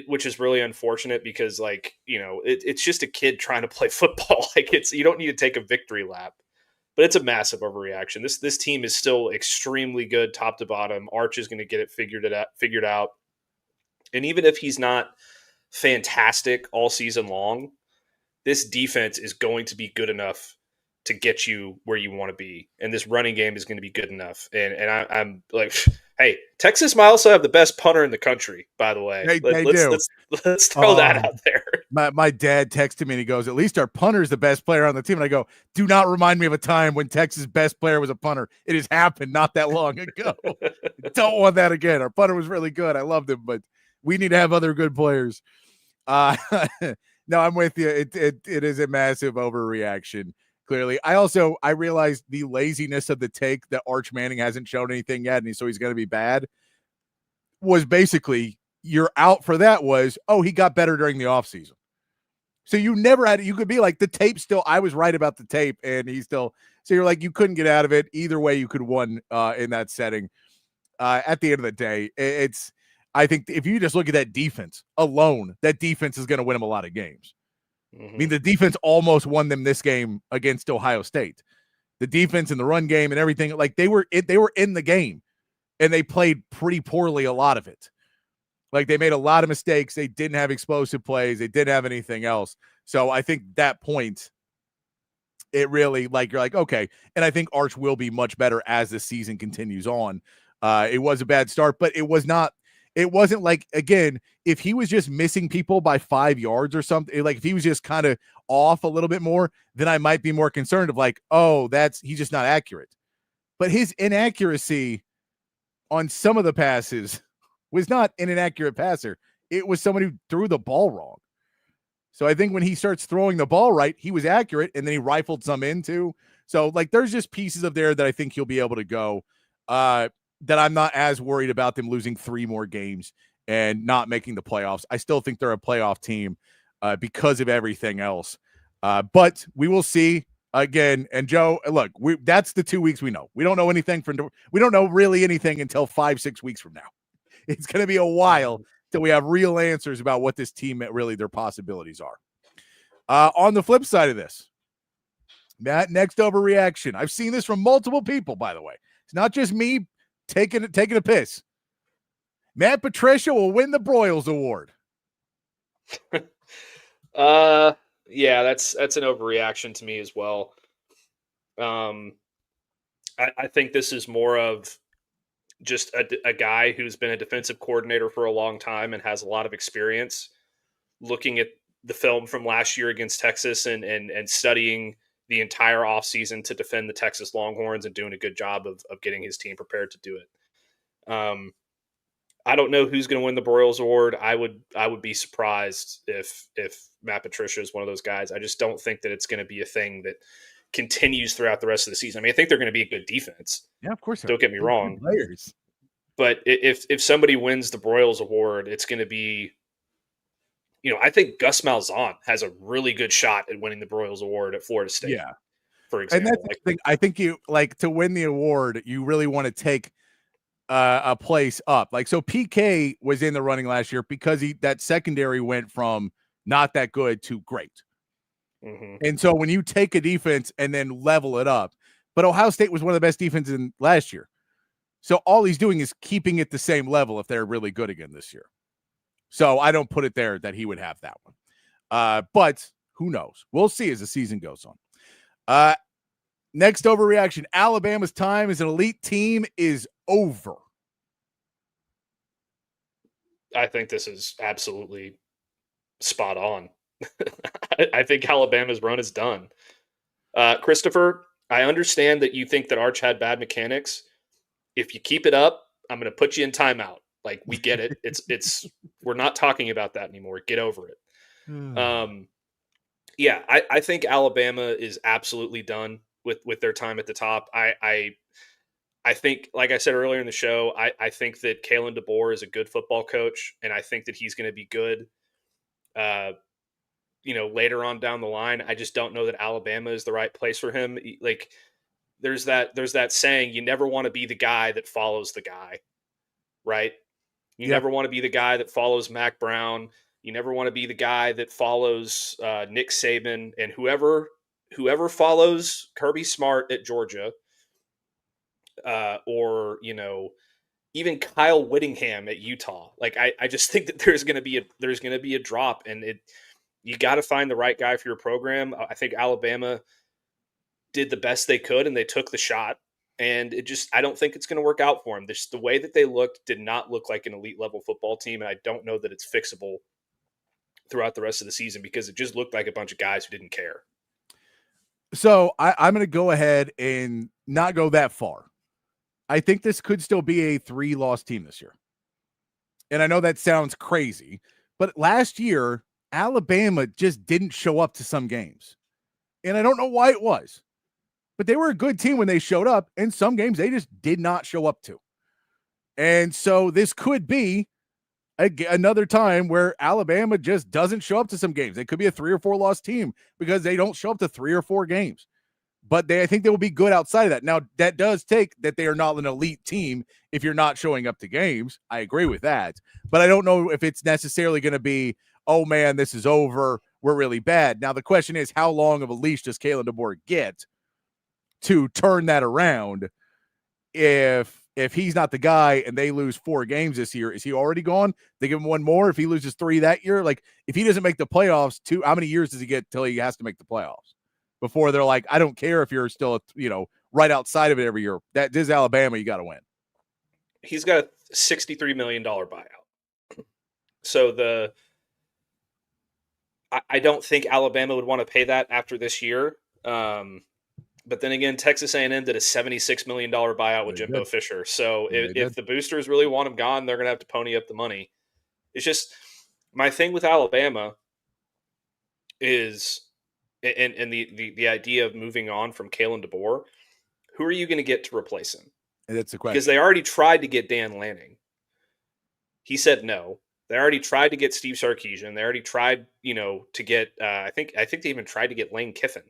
which is really unfortunate because it's just a kid trying to play football. You don't need to take a victory lap, but it's a massive overreaction. This team is still extremely good top to bottom. Arch is going to get it figured out, and even if he's not fantastic all season long, this defense is going to be good enough to get you where you want to be. And this running game is going to be good enough. And I'm like, hey, Texas might also have the best punter in the country, by the way. Let's throw that out there. My dad texted me and he goes, at least our punter is the best player on the team. And I go, do not remind me of a time when Texas' best player was a punter. It has happened not that long ago. Don't want that again. Our punter was really good. I loved him, but we need to have other good players. No, I'm with you. It is a massive overreaction. Clearly, I realized the laziness of the take that Arch Manning hasn't shown anything yet, and so he's going to be bad. Was basically you're out for that. He got better during the offseason. So you never had. You could be like the tape still. I was right about the tape, and he's still. So you're like you couldn't get out of it either way. You could won in that setting. At the end of the day, I think if you just look at that defense alone, that defense is going to win them a lot of games. I mean, the defense almost won them this game against Ohio State. The defense and the run game and everything, they were in the game, and they played pretty poorly a lot of it. They made a lot of mistakes. They didn't have explosive plays. They didn't have anything else. So I think that point, it really you're like, okay. And I think Arch will be much better as the season continues on. It was a bad start, but it was not It wasn't like, again, if he was just missing people by 5 yards or something, like if he was just kind of off a little bit more, then I might be more concerned of like, oh, he's just not accurate. But his inaccuracy on some of the passes was not an inaccurate passer. It was someone who threw the ball wrong. So I think when he starts throwing the ball right, he was accurate, and then he rifled some into. So like, there's just pieces of there that I think he'll be able to go, that I'm not as worried about them losing 3 more games and not making the playoffs. I still think they're a playoff team because of everything else. But we will see again. And Joe, look, that's the 2 weeks we know. We don't know anything we don't know really anything until 5-6 weeks from now. It's going to be a while till we have real answers about what this team, really their possibilities are. On the flip side of this, Matt, next overreaction. I've seen this from multiple people, by the way. It's not just me taking a piss. Matt Patricia will win the Broyles Award. Yeah, that's an overreaction to me as well. I think this is more of just a guy who's been a defensive coordinator for a long time and has a lot of experience looking at the film from last year against Texas and studying the entire offseason to defend the Texas Longhorns and doing a good job of getting his team prepared to do it. I don't know who's going to win the Broyles Award. I would be surprised if Matt Patricia is one of those guys. I just don't think that it's going to be a thing that continues throughout the rest of the season. I mean, I think they're going to be a good defense. Yeah, of course. Don't get me wrong. Players. But if somebody wins the Broyles Award, it's going to be, I think Gus Malzahn has a really good shot at winning the Broyles Award at Florida State. Yeah. For example. And that's the thing. I think you like to win the award, you really want to take a place up. Like, so PK was in the running last year because that secondary went from not that good to great. Mm-hmm. And so when you take a defense and then level it up, but Ohio State was one of the best defenses in last year. So all he's doing is keeping it the same level if they're really good again this year. So I don't put it there that he would have that one. But who knows? We'll see as the season goes on. Next overreaction. Alabama's time as an elite team is over. I think this is absolutely spot on. I think Alabama's run is done. Christopher, I understand that you think that Arch had bad mechanics. If you keep it up, I'm going to put you in timeout. Like, we get it. We're not talking about that anymore. Get over it. Yeah, I think Alabama is absolutely done with their time at the top. I think, like I said earlier in the show, I think that Kalen DeBoer is a good football coach, and I think that he's going to be good, later on down the line. I just don't know that Alabama is the right place for him. Like, there's that saying, you never want to be the guy that follows the guy, right? You never want to be the guy that follows Mac Brown. You never want to be the guy that follows Nick Saban and whoever follows Kirby Smart at Georgia, or even Kyle Whittingham at Utah. Like, I just think that there's going to be a drop, and you got to find the right guy for your program. I think Alabama did the best they could, and they took the shot. And I don't think it's going to work out for them. The way that they looked did not look like an elite level football team. And I don't know that it's fixable throughout the rest of the season, because it just looked like a bunch of guys who didn't care. So I'm going to go ahead and not go that far. I think this could still be a 3-loss team this year. And I know that sounds crazy, but last year, Alabama just didn't show up to some games. And I don't know why it was. But they were a good team when they showed up, and some games they just did not show up to. And so this could be another time where Alabama just doesn't show up to some games. They could be a 3 or 4 loss team because they don't show up to 3 or 4 games. But I think they will be good outside of that. Now, that does take that they are not an elite team if you're not showing up to games. I agree with that. But I don't know if it's necessarily going to be, oh, man, this is over. We're really bad. Now, the question is, how long of a leash does Kalen DeBoer get to turn that around? If he's not the guy and they lose 4 games this year, is he already gone? They give him 1 more. If he loses 3 that year, like, if he doesn't make the playoffs, how many years does he get till he has to make the playoffs before they're like, I don't care if you're still, right outside of it every year. This is Alabama. You got to win. He's got a $63 million buyout. So I don't think Alabama would want to pay that after this year. But then again, Texas A&M did a $76 million buyout with Jimbo Fisher. So if the boosters really want him gone, they're going to have to pony up the money. It's just my thing with Alabama is, and the idea of moving on from Kalen DeBoer, who are you going to get to replace him? And that's the question. Because they already tried to get Dan Lanning. He said no. They already tried to get Steve Sarkisian. They already tried, to get. I think they even tried to get Lane Kiffin.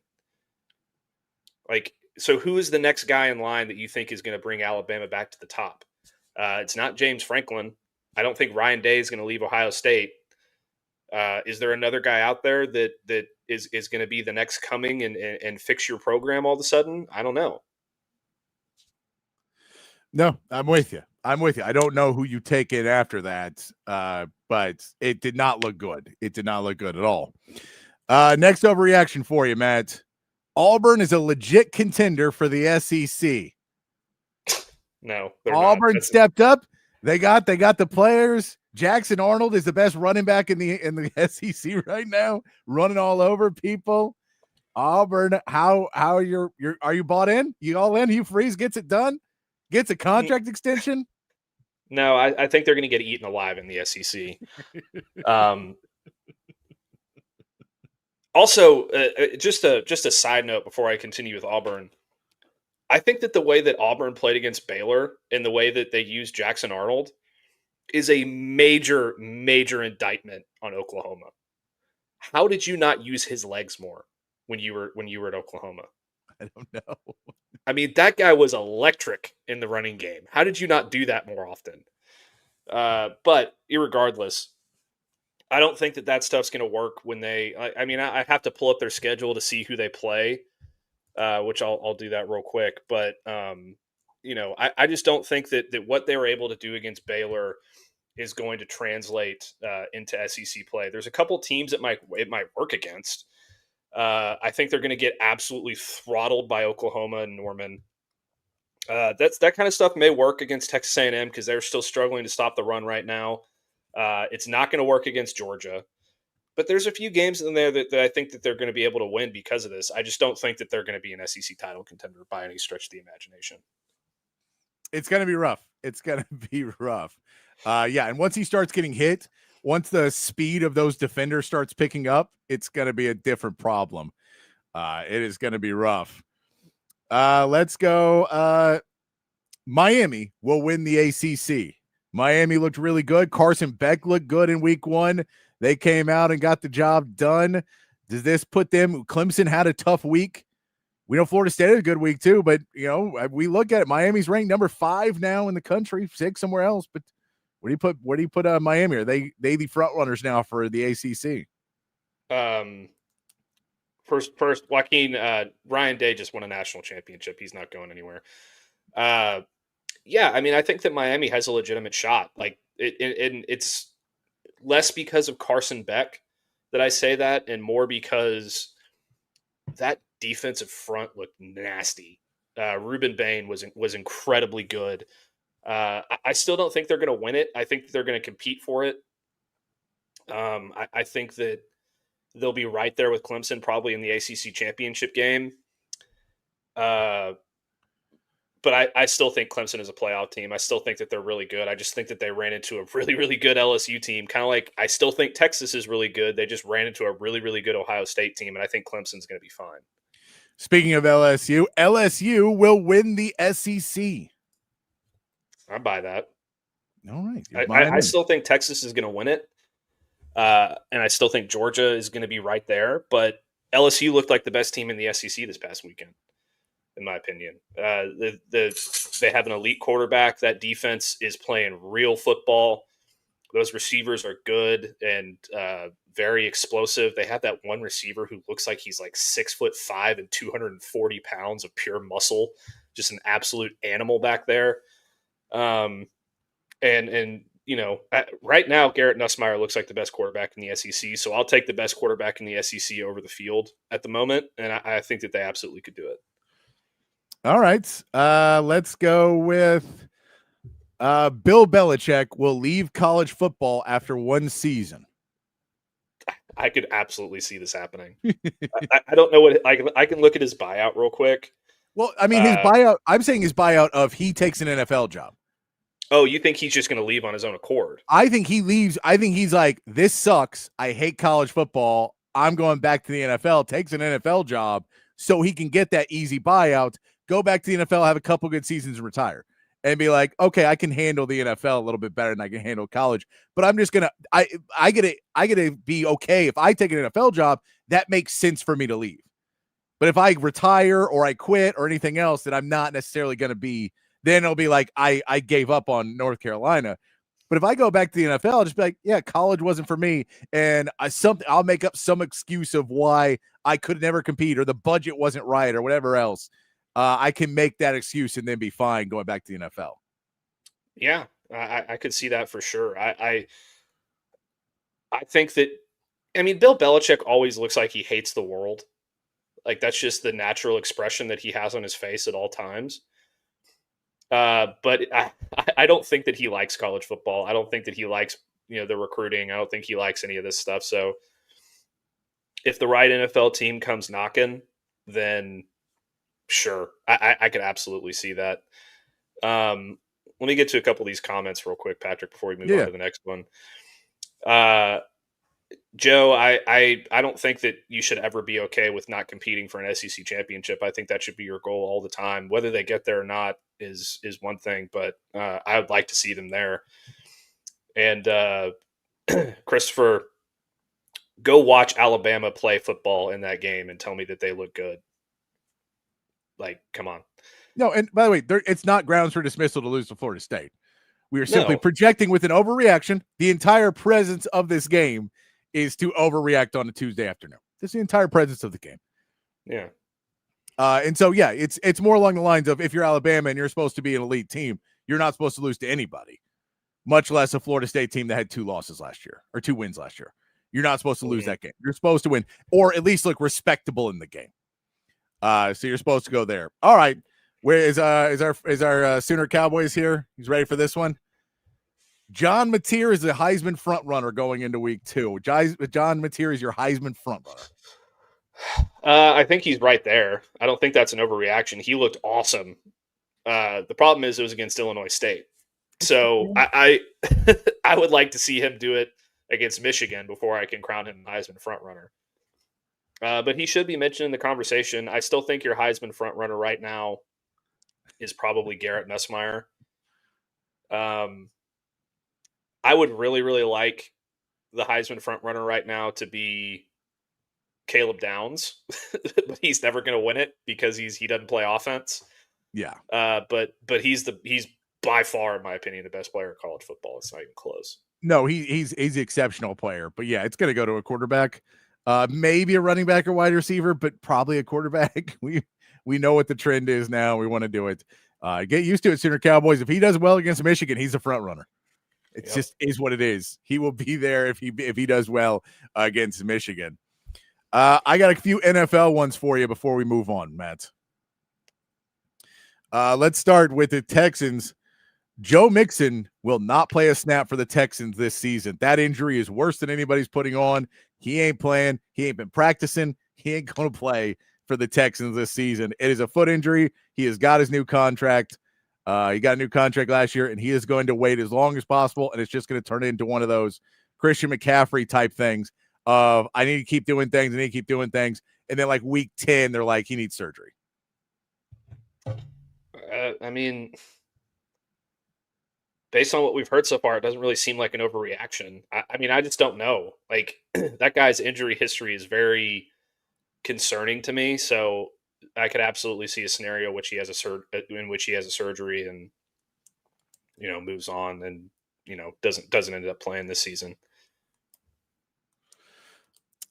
Like, so who is the next guy in line that you think is going to bring Alabama back to the top? It's not James Franklin. I don't think Ryan Day is going to leave Ohio State. Is there another guy out there that is going to be the next coming and fix your program all of a sudden? I don't know. No, I'm with you. I don't know who you take in after that, but it did not look good. It did not look good at all. Next overreaction for you, Matt. Auburn is a legit contender for the SEC. No, Auburn stepped up. They got the players. Jackson Arnold is the best running back in the SEC right now, running all over people. Auburn, how are you bought in? You all in? Hugh Freeze gets it done? Gets a contract extension? No, I think they're going to get eaten alive in the SEC. Also, just a side note before I continue with Auburn, I think that the way that Auburn played against Baylor and the way that they used Jackson Arnold is a major, major indictment on Oklahoma. How did you not use his legs more when you were at Oklahoma? I don't know. I mean, that guy was electric in the running game. How did you not do that more often? But irregardless, I don't think that stuff's going to work when they. I have to pull up their schedule to see who they play, which I'll do that real quick. But I just don't think that what they were able to do against Baylor is going to translate into SEC play. There's a couple teams that it might work against. I think they're going to get absolutely throttled by Oklahoma and Norman. That kind of stuff may work against Texas A&M because they're still struggling to stop the run right now. It's not going to work against Georgia, but there's a few games in there that I think that they're going to be able to win because of this. I just don't think that they're going to be an SEC title contender by any stretch of the imagination. It's going to be rough. And once he starts getting hit, once the speed of those defenders starts picking up, it's going to be a different problem. It is going to be rough. Let's go. Miami will win the ACC. Miami looked really good. Carson Beck looked good in week 1. They came out and got the job done. Does this put them? Clemson had a tough week. We know Florida State had a good week too, but we look at it. Miami's ranked number 5 now in the country, 6 somewhere else. But where do you put Miami? Are they the front runners now for the ACC? First, Joaquin Ryan Day just won a national championship. He's not going anywhere. Yeah, I mean, I think that Miami has a legitimate shot. Like, it's less because of Carson Beck that I say that, and more because that defensive front looked nasty. Ruben Bain was incredibly good. I still don't think they're going to win it. I think they're going to compete for it. I think that they'll be right there with Clemson, probably in the ACC championship game. But I still think Clemson is a playoff team. I still think that they're really good. I just think that they ran into a really, really good LSU team. Kind of like I still think Texas is really good. They just ran into a really, really good Ohio State team, and I think Clemson's going to be fine. Speaking of LSU will win the SEC. I buy that. All right. I still think Texas is going to win it. And I still think Georgia is going to be right there. But LSU looked like the best team in the SEC this past weekend, in my opinion. They have an elite quarterback. That defense is playing real football. Those receivers are good and very explosive. They have that one receiver who looks like he's like 6'5" and 240 pounds of pure muscle, just an absolute animal back there. And right now Garrett Nussmeier looks like the best quarterback in the SEC. So I'll take the best quarterback in the SEC over the field at the moment, and I think that they absolutely could do it. All right. Let's go with Bill Belichick will leave college football after one season. I could absolutely see this happening. I don't know what I can look at his buyout real quick. Well, I mean, his buyout. I'm saying his buyout of he takes an NFL job. Oh, you think he's just going to leave on his own accord? I think he leaves. I think he's like, this sucks. I hate college football. I'm going back to the NFL. Takes an NFL job so he can get that easy buyout. Go back to the NFL, have a couple good seasons, and retire. And be like, okay, I can handle the NFL a little bit better than I can handle college. But I'm just gonna, I gotta be okay if I take an NFL job. That makes sense for me to leave. But if I retire or I quit or anything else, that I'm not necessarily gonna be. Then it'll be like I gave up on North Carolina. But if I go back to the NFL, I'll just be like, yeah, college wasn't for me, and I'll make up some excuse of why I could never compete or the budget wasn't right or whatever else. I can make that excuse and then be fine going back to the NFL. Yeah, I could see that for sure. I think that, I mean, Bill Belichick always looks like he hates the world. Like that's just the natural expression that he has on his face at all times. But I don't think that he likes college football. I don't think that he likes, the recruiting. I don't think he likes any of this stuff. So if the right NFL team comes knocking, then sure, I could absolutely see that. Let me get to a couple of these comments real quick, Patrick, before we move on to the next one. Joe, I don't think that you should ever be okay with not competing for an SEC championship. I think that should be your goal all the time. Whether they get there or not is one thing, but I would like to see them there. And Christopher, go watch Alabama play football in that game and tell me that they look good. Like, come on. No, and by the way, it's not grounds for dismissal to lose to Florida State. We are simply projecting with an overreaction. The entire presence of this game is to overreact on a Tuesday afternoon. That's the entire presence of the game. Yeah. And so, yeah, it's more along the lines of if you're Alabama and you're supposed to be an elite team, you're not supposed to lose to anybody, much less a Florida State team that had 2 wins last year. You're not supposed to lose that game. You're supposed to win or at least look respectable in the game. So you're supposed to go there. All right. Where is our Sooner Cowboys here? He's ready for this one. John Mateer is the Heisman front runner going into week 2. John Mateer is your Heisman front runner. I think he's right there. I don't think that's an overreaction. He looked awesome. The problem is it was against Illinois State. So I would like to see him do it against Michigan before I can crown him Heisman front runner. But he should be mentioned in the conversation. I still think your Heisman front runner right now is probably Garrett Nussmeier. I would really, really like the Heisman front runner right now to be Caleb Downs, but he's never going to win it because he doesn't play offense. Yeah. But he's by far, in my opinion, the best player in college football. It's not even close. No, he's an exceptional player, but yeah, it's going to go to a quarterback, maybe a running back or wide receiver, but probably a quarterback. We know what the trend is now. We want to do it. Get used to it, Sooner Cowboys. If he does well against Michigan, he's a front runner. It just is what it is. He will be there if he does well against Michigan. I got a few NFL ones for you before we move on, Matt. Let's start with the Texans. Joe Mixon will not play a snap for the Texans this season. That injury is worse than anybody's putting on. He ain't playing. He ain't been practicing. He ain't going to play for the Texans this season. It is a foot injury. He has got his new contract. He got a new contract last year, and he is going to wait as long as possible, and it's just going to turn into one of those Christian McCaffrey type things of I need to keep doing things, and then like week 10, they're like, he needs surgery. I mean, based on what we've heard so far, it doesn't really seem like an overreaction. I mean, I just don't know. Like, that guy's injury history is very concerning to me, so I could absolutely see a scenario in which he has a surgery and moves on and doesn't end up playing this season.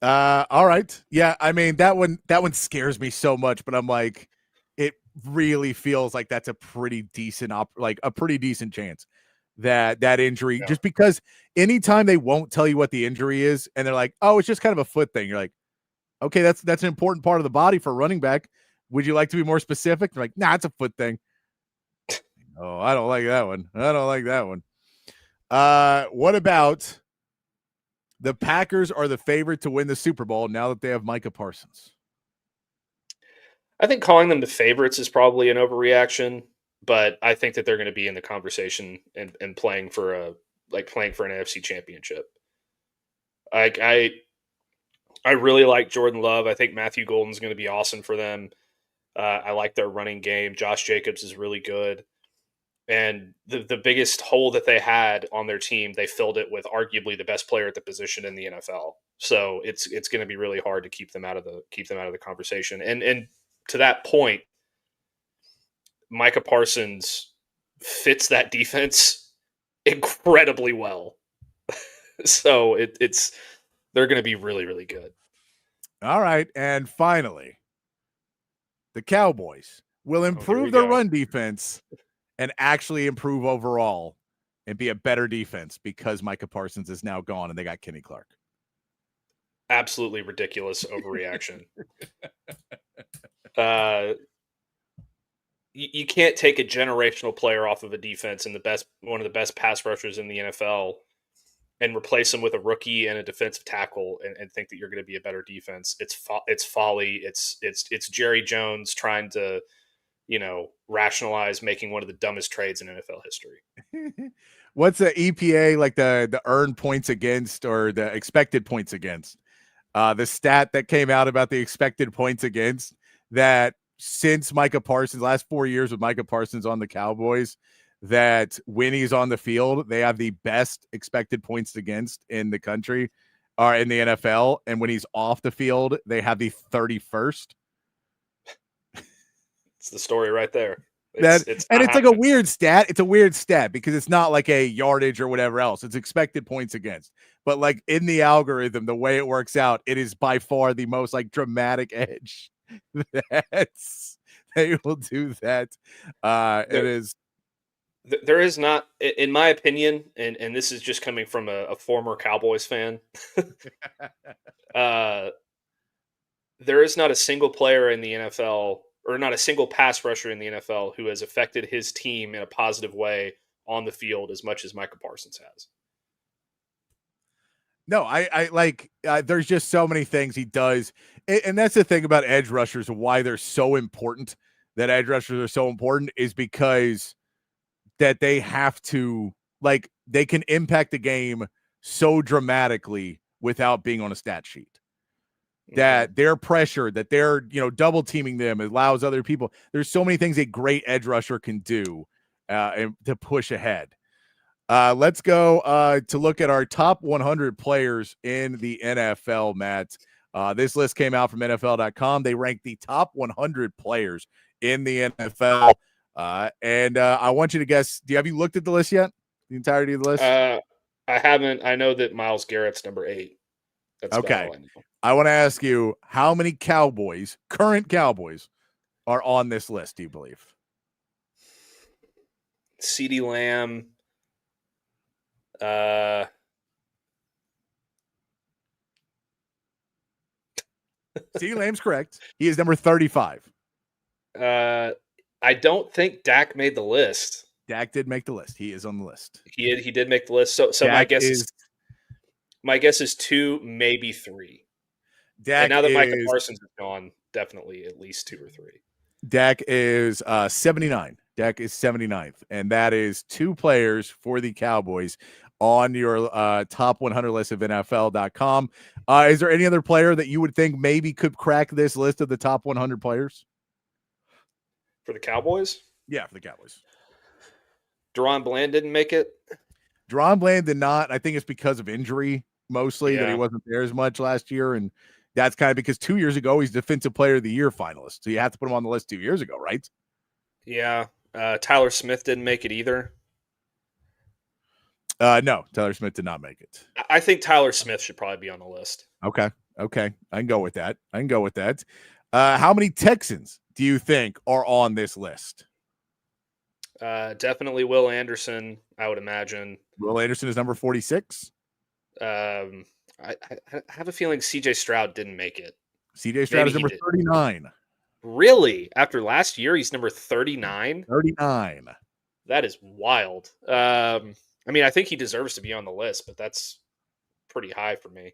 All right. Yeah, I mean that one scares me so much, but I'm like, it really feels like that's a pretty decent chance that injury, just because anytime they won't tell you what the injury is and they're like, oh, it's just kind of a foot thing. You're like, okay, that's an important part of the body for a running back. Would you like to be more specific? They're like, nah, it's a foot thing. Oh, I don't like that one. I don't like that one. What about the Packers are the favorite to win the Super Bowl now that they have Micah Parsons? I think calling them the favorites is probably an overreaction, but I think that they're going to be in the conversation and playing for an NFC championship. I really like Jordan Love. I think Matthew Golden's going to be awesome for them. I like their running game. Josh Jacobs is really good. And the biggest hole that they had on their team, they filled it with arguably the best player at the position in the NFL. So it's going to be really hard to keep them out of the conversation. And to that point, Micah Parsons fits that defense incredibly well. So they're going to be really, really good. All right. And finally, the Cowboys will improve their run defense and actually improve overall and be a better defense because Micah Parsons is now gone and they got Kenny Clark. Absolutely ridiculous overreaction. You can't take a generational player off of a defense and one of the best pass rushers in the NFL and replace him with a rookie and a defensive tackle and think that you're going to be a better defense. It's folly. It's Jerry Jones trying to, rationalize making one of the dumbest trades in NFL history. What's the EPA, like the earned points against or the expected points against? The stat that came out about the expected points against, that since Micah Parsons, last 4 years with Micah Parsons on the Cowboys, that when he's on the field, they have the best expected points against in the country or in the NFL. And when he's off the field, they have the 31st. It's the story right there. It's like a weird stat. It's a weird stat because it's not like a yardage or whatever else. It's expected points against. But like in the algorithm, the way it works out, it is by far the most like dramatic edge. They will do that. There is not, in my opinion, and this is just coming from a former Cowboys fan. There is not a single player in the NFL, or not a single pass rusher in the NFL, who has affected his team in a positive way on the field as much as Micah Parsons has. No, I like, there's just so many things he does. And that's the thing about edge rushers and why they're so important, that edge rushers are so important, is because that they have to, like, they can impact the game so dramatically without being on a stat sheet. That they're pressured, that they're, double teaming them, it allows other people. There's so many things a great edge rusher can do and to push ahead. Let's go to look at our top 100 players in the NFL, Matt. This list came out from NFL.com. They ranked the top 100 players in the NFL. And I want you to guess, have you looked at the list yet? The entirety of the list? I haven't. I know that Myles Garrett's number 8. That's okay. I want to ask you, how many Cowboys, current Cowboys, are on this list, do you believe? CeeDee Lamb. CeeDee Lamb's correct. He is number 35. I don't think Dak made the list. Dak did make the list. He is on the list. He did make the list. So my guess is 2, maybe 3. Dak, and now that Micah Parsons is gone, definitely at least 2 or 3. Dak is 79. Dak is 79th, and that is 2 players for the Cowboys on your top 100 list of NFL.com. Is there any other player that you would think maybe could crack this list of the top 100 players? For the Cowboys? Yeah, for the Cowboys. Deron Bland didn't make it? Deron Bland did not. I think it's because of injury, mostly, that he wasn't there as much last year, and that's kind of because 2 years ago, he's Defensive Player of the Year finalist, so you have to put him on the list 2 years ago, right? Yeah. Tyler Smith didn't make it either. No, Tyler Smith did not make it. I think Tyler Smith should probably be on the list. Okay. I can go with that. How many Texans do you think are on this list? Definitely Will Anderson, I would imagine. Will Anderson is number 46. I have a feeling CJ Stroud didn't make it. CJ Stroud is number 39. Really? After last year, he's number 39? 39. That is wild. I mean, I think he deserves to be on the list, but that's pretty high for me.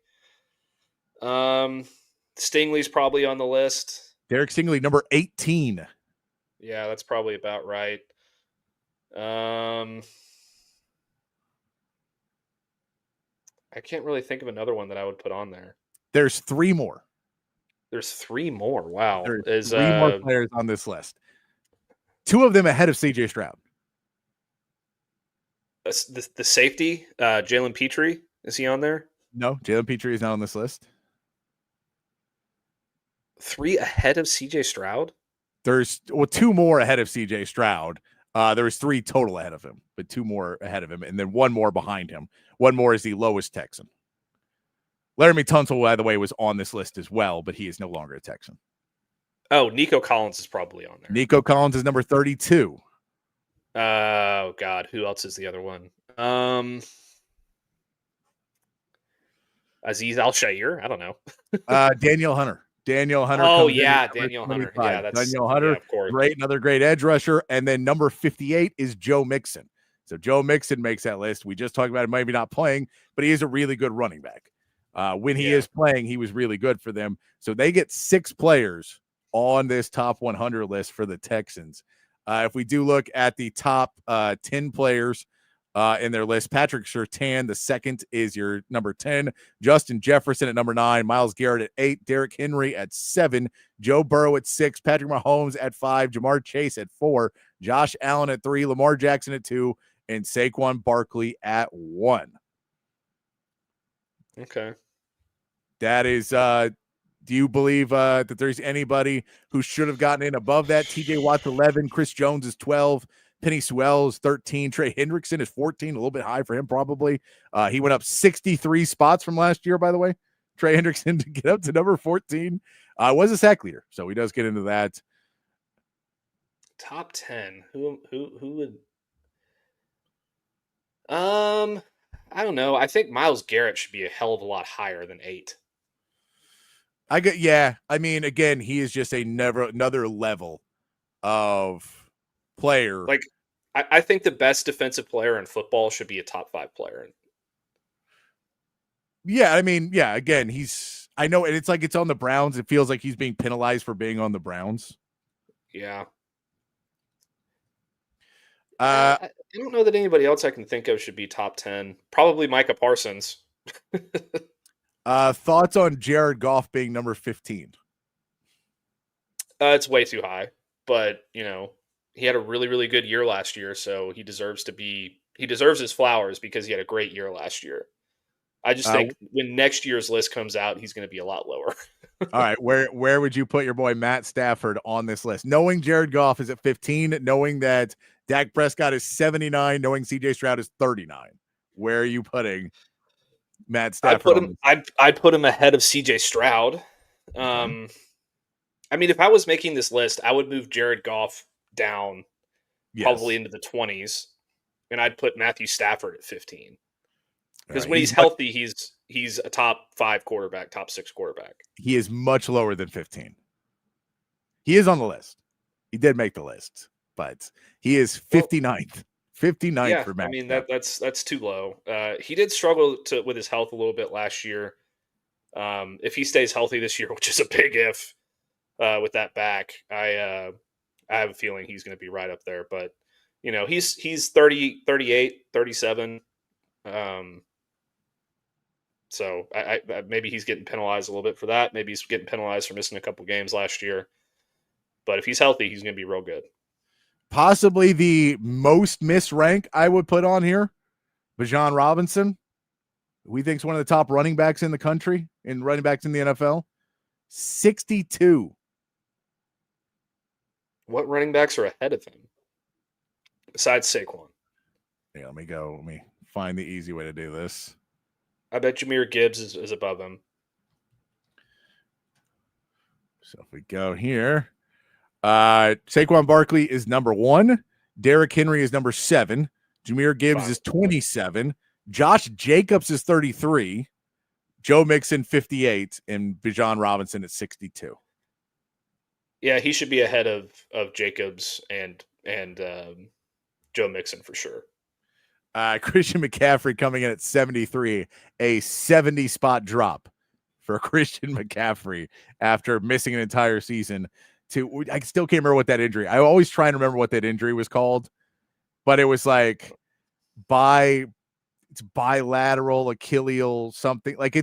Stingley's probably on the list. Derek Stingley, number 18. Yeah, that's probably about right. I can't really think of another one that I would put on there. There's 3 more. There's 3 more. Wow. There's 3 more players on this list. 2 of them ahead of CJ Stroud. The safety, Jalen Petrie, is he on there? No, Jalen Petrie is not on this list. 3 ahead of CJ Stroud? There's 2 more ahead of CJ Stroud. There was 3 total ahead of him, but 2 more ahead of him, and then 1 more behind him. 1 more is the lowest Texan. Laramie Tunsil, by the way, was on this list as well, but he is no longer a Texan. Oh, Nico Collins is probably on there. Nico Collins is number 32. Oh, God. Who else is the other one? Aziz Al-Shair? I don't know. Daniel Hunter. Daniel Hunter. Oh, yeah. Daniel Hunter. Yeah, Daniel Hunter. Yeah, of course. Great. Another great edge rusher. And then number 58 is Joe Mixon. So Joe Mixon makes that list. We just talked about him maybe not playing, but he is a really good running back. When he is playing, he was really good for them. So they get 6 players on this top 100 list for the Texans. If we do look at the top 10 players in their list, Patrick Surtain, the second, is your number 10. Justin Jefferson at number 9. Myles Garrett at 8. Derrick Henry at 7. Joe Burrow at 6. Patrick Mahomes at 5. Jamar Chase at 4. Josh Allen at 3. Lamar Jackson at 2. And Saquon Barkley at 1. Okay. That is, do you believe that there's anybody who should have gotten in above that? TJ Watt's 11, Chris Jones is 12, Penny Sewell is 13, Trey Hendrickson is 14, a little bit high for him probably. He went up 63 spots from last year, by the way. Trey Hendrickson to get up to number 14. Was a sack leader, so he does get into that. Top 10. Who would? I don't know. I think Myles Garrett should be a hell of a lot higher than 8. I mean, again, he is just another level of player. Like, I think the best defensive player in football should be a top 5 player. Yeah, I mean, yeah, again, I know, and it's like it's on the Browns. It feels like he's being penalized for being on the Browns. Yeah. I don't know that anybody else I can think of should be top 10. Probably Micah Parsons. Thoughts on Jared Goff being number 15? It's way too high, but he had a really, really good year last year, so he deserves his flowers because he had a great year last year. I just think when next year's list comes out, he's going to be a lot lower. All right, where would you put your boy Matt Stafford on this list? Knowing Jared Goff is at 15, knowing that Dak Prescott is 79, knowing CJ Stroud is 39. Where are you putting Matt Stafford? I'd put him ahead of CJ Stroud. I mean, if I was making this list, I would move Jared Goff down probably into the 20s, and I'd put Matthew Stafford at 15. Because when he's healthy, he's a top 5 quarterback, top 6 quarterback. He is much lower than 15. He is on the list. He did make the list, but he is 59th. 59th for Matt. I mean, that's too low. He did struggle with his health a little bit last year. If he stays healthy this year, which is a big if, with that back, I have a feeling he's going to be right up there. But he's 30, 38, 37. So I maybe he's getting penalized a little bit for that. Maybe he's getting penalized for missing a couple games last year. But if he's healthy, he's going to be real good. Possibly the most missed rank I would put on here, Bijan Robinson. We think is one of the top running backs in the country, and running backs in the NFL. 62. What running backs are ahead of him besides Saquon? Yeah, let me find the easy way to do this. I bet Jahmyr Gibbs is above him. So if we go here, Saquon Barkley is number 1. Derrick Henry is number 7. Jahmyr Gibbs is 27. Josh Jacobs is 33. Joe Mixon 58, and Bijan Robinson at 62. Yeah, he should be ahead of Jacobs and Joe Mixon for sure. Christian McCaffrey coming in at 73, a 70 spot drop for Christian McCaffrey after missing an entire season. I still can't remember what that injury. I always try and remember what that injury was called, but it was like it's bilateral Achilles something. Like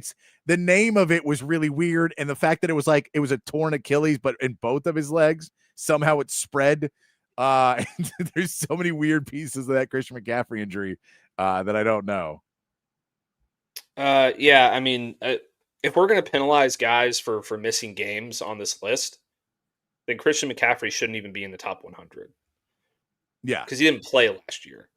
the name of it was really weird, and the fact that it was a torn Achilles, but in both of his legs somehow it spread. There's so many weird pieces of that Christian McCaffrey injury that I don't know. Yeah, I mean, if we're going to penalize guys for missing games on this list, then Christian McCaffrey shouldn't even be in the top 100. Yeah, because he didn't play last year.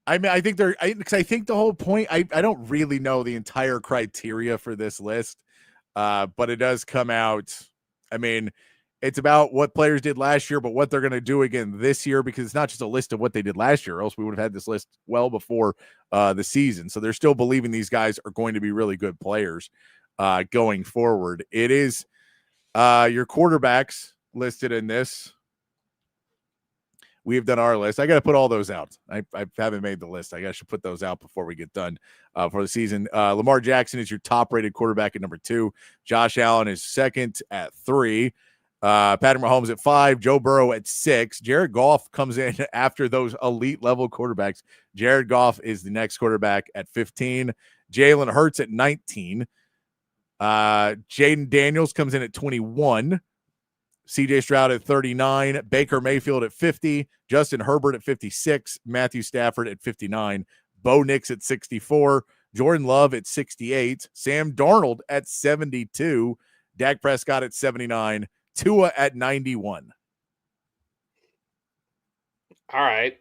I mean, I think the whole point, I don't really know the entire criteria for this list, but it does come out. I mean, it's about what players did last year, but what they're going to do again this year, because it's not just a list of what they did last year, or else we would have had this list well before the season. So they're still believing these guys are going to be really good players going forward. It is your quarterbacks listed in this. We have done our list. I got to put all those out. I haven't made the list. I should put those out before we get done for the season. Lamar Jackson is your top-rated quarterback at number 2. Josh Allen is second at 3. Patrick Mahomes at 5. Joe Burrow at 6. Jared Goff comes in after those elite-level quarterbacks. Jared Goff is the next quarterback at 15. Jalen Hurts at 19. Jaden Daniels comes in at 21. CJ Stroud at 39, Baker Mayfield at 50, Justin Herbert at 56, Matthew Stafford at 59, Bo Nix at 64, Jordan Love at 68, Sam Darnold at 72, Dak Prescott at 79, Tua at 91. All right.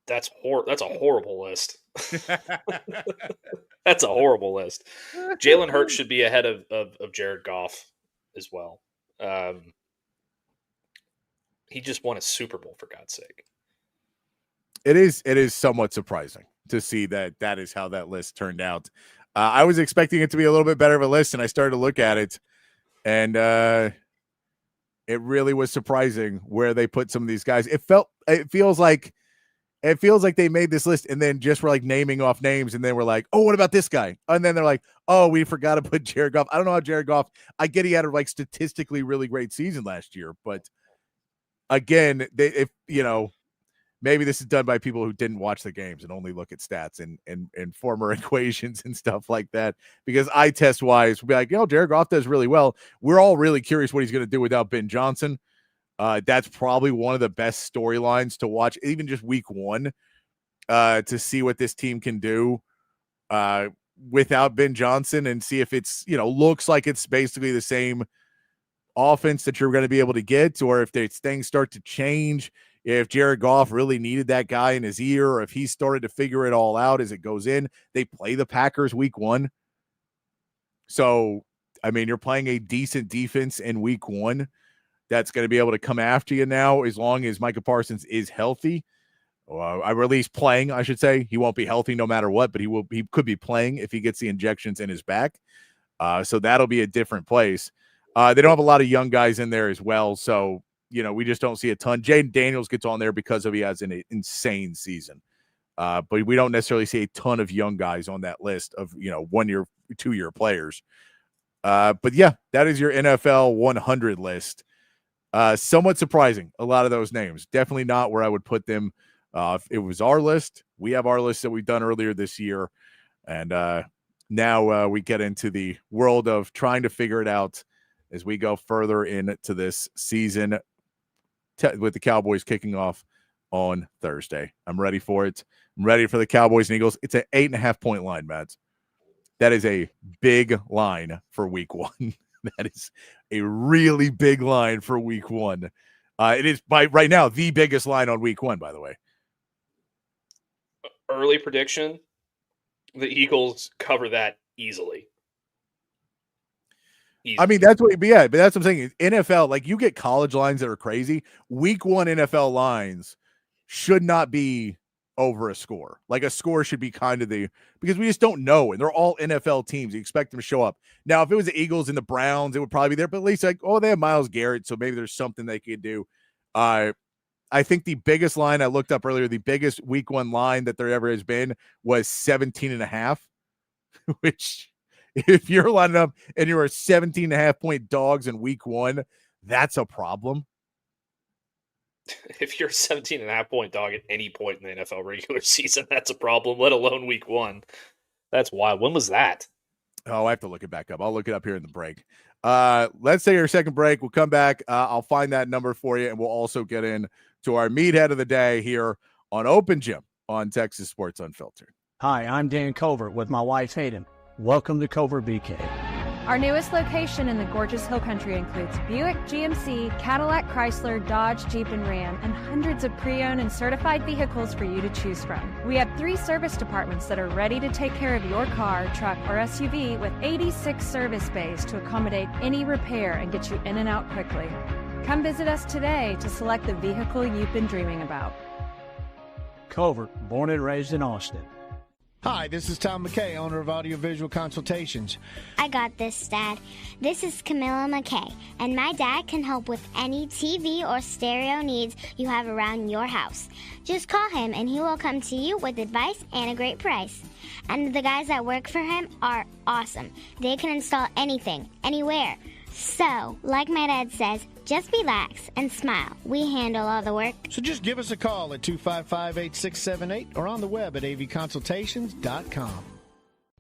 That's a horrible list. That's a horrible list. Jalen Hurts should be ahead of Jared Goff as well. He just won a Super Bowl, for God's sake. It is somewhat surprising to see that is how that list turned out. I was expecting it to be a little bit better of a list, and I started to look at it, and it really was surprising where they put some of these guys. It feels like they made this list and then just were like naming off names, and then we're like, oh, what about this guy? And then they're like, oh, we forgot to put Jared Goff. I don't know how Jared Goff, I get he had a statistically really great season last year, but again, maybe this is done by people who didn't watch the games and only look at stats and former equations and stuff like that. Because eye test wise, we'll be like, Jared Goff does really well. We're all really curious what he's going to do without Ben Johnson. That's probably one of the best storylines to watch, even just week 1, to see what this team can do without Ben Johnson, and see if it's, looks like it's basically the same offense that you're going to be able to get, or if things start to change, if Jared Goff really needed that guy in his ear, or if he started to figure it all out as it goes in. They play the Packers week 1. So, I mean, you're playing a decent defense in week 1 that's going to be able to come after you now, as long as Micah Parsons is healthy. I release playing, I should say. He won't be healthy no matter what, but he could be playing if he gets the injections in his back. So that'll be a different place. They don't have a lot of young guys in there as well, so we just don't see a ton. Jaden Daniels gets on there because he has an insane season, but we don't necessarily see a ton of young guys on that list of 1-year, 2-year players. But yeah, that is your NFL 100 list. Somewhat surprising, a lot of those names. Definitely not where I would put them. If it was our list, we have our list that we've done earlier this year, and now we get into the world of trying to figure it out as we go further into this season, with the Cowboys kicking off on Thursday. I'm ready for it. I'm ready for the Cowboys and Eagles. It's an 8.5-point line, Matt. That is a big line for week 1. That is a really big line for week 1. It is right now the biggest line on week 1, by the way. Early prediction, the Eagles cover that easily. I mean, that's what, but that's what I'm saying. NFL, like, you get college lines that are crazy. Week 1 NFL lines should not be over a score. Like a score should be kind of because we just don't know. And they're all NFL teams. You expect them to show up. Now, if it was the Eagles and the Browns, it would probably be there. But at least they have Myles Garrett. So maybe there's something they could do. I think the biggest line I looked up earlier, the biggest week 1 line that there ever has been was 17.5, which if you're lining up and you're a 17.5 point dogs in week 1, that's a problem. If you're a 17.5 point dog at any point in the NFL regular season, that's a problem, let alone week 1. That's wild. When was that? Oh, I have to look it back up. I'll look it up here in the break. Let's take our second break. We'll come back. I'll find that number for you, and we'll also get in to our meathead of the day here on Open Gym on Texas Sports Unfiltered. Hi, I'm Dan Covert with my wife Hayden. Welcome to Covert BK. Our newest location in the gorgeous Hill Country includes Buick, GMC, Cadillac, Chrysler, Dodge, Jeep, and Ram, and hundreds of pre-owned and certified vehicles for you to choose from. We have 3 service departments that are ready to take care of your car, truck, or SUV with 86 service bays to accommodate any repair and get you in and out quickly. Come visit us today to select the vehicle you've been dreaming about. Covert, born and raised in Austin. Hi, this is Tom McKay, owner of Audiovisual Consultations. I got this, Dad. This is Camilla McKay, and my dad can help with any TV or stereo needs you have around your house. Just call him, and he will come to you with advice and a great price. And the guys that work for him are awesome. They can install anything, anywhere. So, like my dad says, just relax and smile. We handle all the work. So just give us a call at 255-8678 or on the web at avconsultations.com.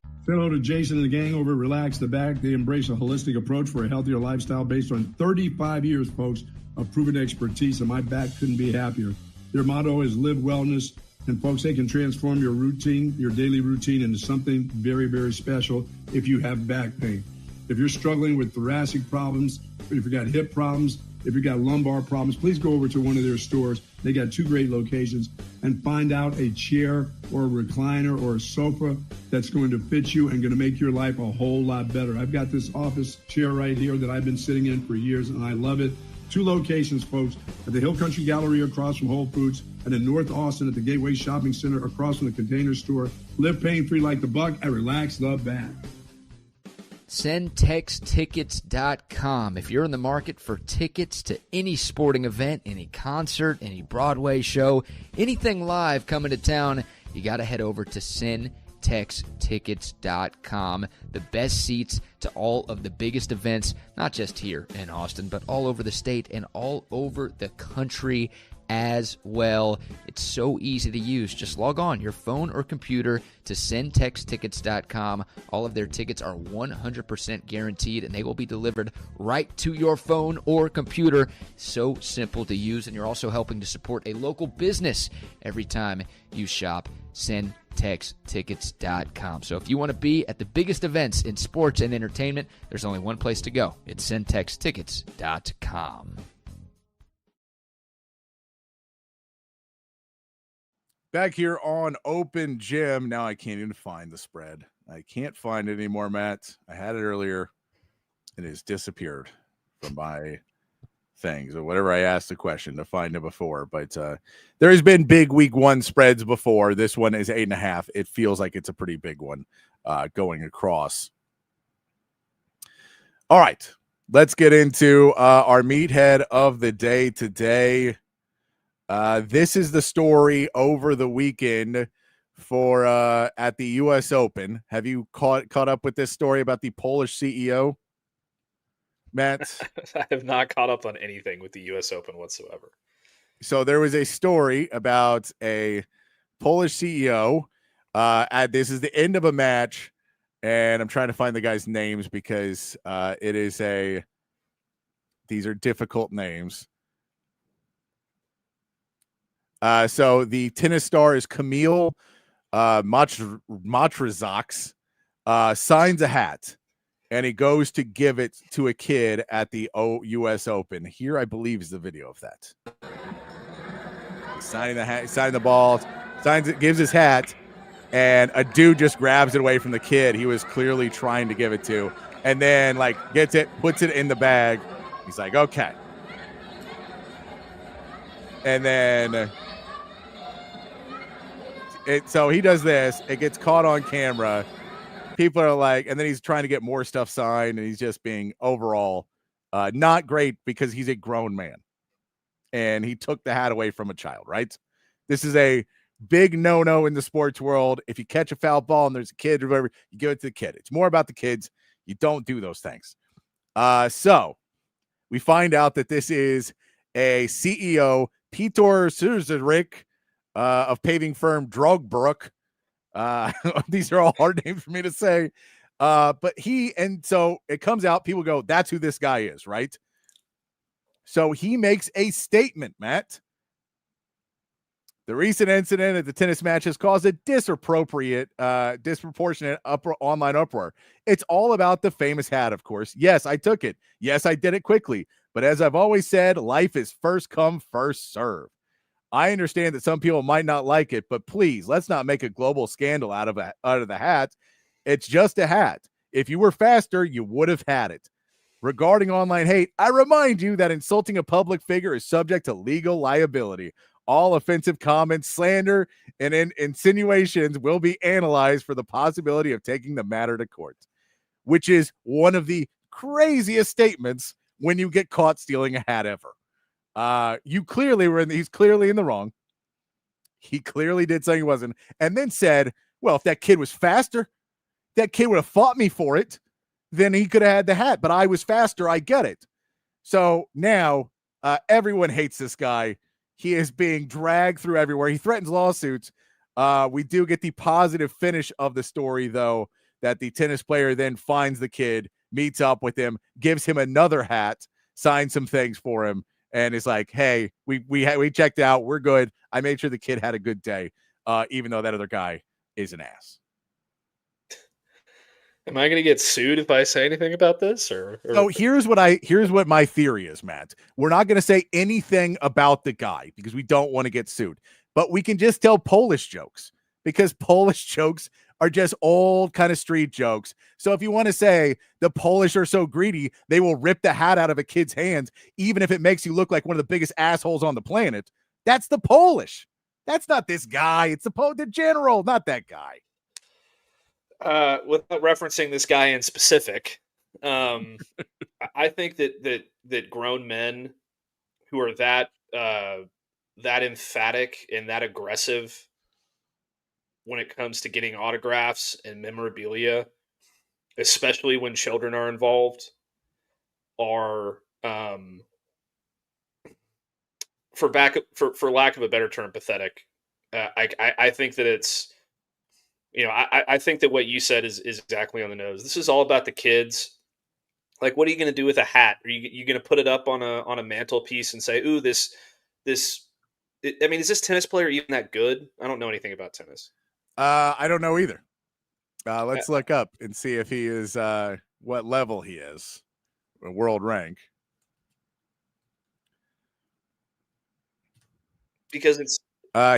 Say hello to Jason and the gang over at Relax the Back. They embrace a holistic approach for a healthier lifestyle based on 35 years, folks, of proven expertise, and my back couldn't be happier. Their motto is live wellness, and folks, they can transform your routine, your daily routine, into something very, very special if you have back pain. If you're struggling with thoracic problems, if you got hip problems, if you got lumbar problems, please go over to one of their stores. They got 2 great locations, and find out a chair or a recliner or a sofa that's going to fit you and going to make your life a whole lot better. I've got this office chair right here that I've been sitting in for years, and I love it. 2 locations, folks, at the Hill Country Gallery across from Whole Foods, and in North Austin at the Gateway Shopping Center across from the Container Store. Live pain-free like the buck and Relax the Back. SendTexTickets.com. If you're in the market for tickets to any sporting event, any concert, any Broadway show, anything live coming to town, you got to head over to SendTexTickets.com. The best seats to all of the biggest events, not just here in Austin, but all over the state and all over the country as well. It's so easy to use. Just log on your phone or computer to SendTexTickets.com. All of their tickets are 100% guaranteed, and they will be delivered right to your phone or computer. So simple to use, and you're also helping to support a local business every time you shop. SendTexTickets.com. So if you want to be at the biggest events in sports and entertainment, there's only one place to go. It's SendTexTickets.com. Back here on Open Gym. Now I can't even find the spread. I can't find it anymore, Matt. I had it earlier. It has disappeared from my things or whatever I asked the question to find it before. But there has been big week 1 spreads before. This one is 8.5. It feels like it's a pretty big one going across. All right. Let's get into our meathead of the day today. This is the story over the weekend for at the U.S. Open. Have you caught up with this story about the Polish CEO, Matt? I have not caught up on anything with the U.S. Open whatsoever. So there was a story about a Polish CEO. This is the end of a match, and I'm trying to find the guys' names because these are difficult names. So the tennis star is Kamil Matrzaczak, signs a hat, and he goes to give it to a kid at the U.S. Open. Here, I believe, is the video of that. He's signing the hat, signing the ball, signs it, gives his hat, and a dude just grabs it away from the kid he was clearly trying to give it to, and then gets it, puts it in the bag. He's like, okay. And then So he does this. It gets caught on camera. People are like, and then he's trying to get more stuff signed, and he's just being overall not great because he's a grown man. And he took the hat away from a child, right? This is a big no-no in the sports world. If you catch a foul ball and there's a kid or whatever, you give it to the kid. It's more about the kids. You don't do those things. So we find out that this is a CEO, Peter Surzerick, of paving firm Drogbrook. These are all hard names for me to say. But so it comes out, people go, that's who this guy is, right? So he makes a statement, Matt. The recent incident at the tennis match has caused a disproportionate online uproar. It's all about the famous hat, of course. Yes, I took it. Yes, I did it quickly. But as I've always said, life is first come, first serve. I understand that some people might not like it, but please, let's not make a global scandal out of the hat. It's just a hat. If you were faster, you would have had it. Regarding online hate, I remind you that insulting a public figure is subject to legal liability. All offensive comments, slander, and insinuations will be analyzed for the possibility of taking the matter to court, which is one of the craziest statements when you get caught stealing a hat ever. He's clearly in the wrong. He clearly did something he wasn't, and then said, well, if that kid was faster, that kid would have fought me for it, then he could have had the hat, but I was faster. I get it. So now everyone hates this guy. He is being dragged through everywhere. He threatens lawsuits. We do get the positive finish of the story, though, that the tennis player then finds the kid, meets up with him, gives him another hat, signs some things for him, and is like, hey, we checked out. We're good. I made sure the kid had a good day, even though that other guy is an ass. Am I going to get sued if I say anything about this? Or... So here's what my theory is, Matt. We're not going to say anything about the guy because we don't want to get sued, but we can just tell Polish jokes because Polish jokes are just old kind of street jokes. So if you want to say the Polish are so greedy, they will rip the hat out of a kid's hands, even if it makes you look like one of the biggest assholes on the planet. That's the Polish. That's not this guy. It's the general, not that guy. Without referencing this guy in specific, I think that grown men who are that emphatic and that aggressive when it comes to getting autographs and memorabilia, especially when children are involved, are for lack of a better term, pathetic. I think that it's. I think that what you said is exactly on the nose. This is all about the kids. Like, what are you going to do with a hat? Are you going to put it up on a mantelpiece and say, "Ooh, is this tennis player even that good?" I don't know anything about tennis. I don't know either. Let's look up and see if he is what level he is, world rank. Because it's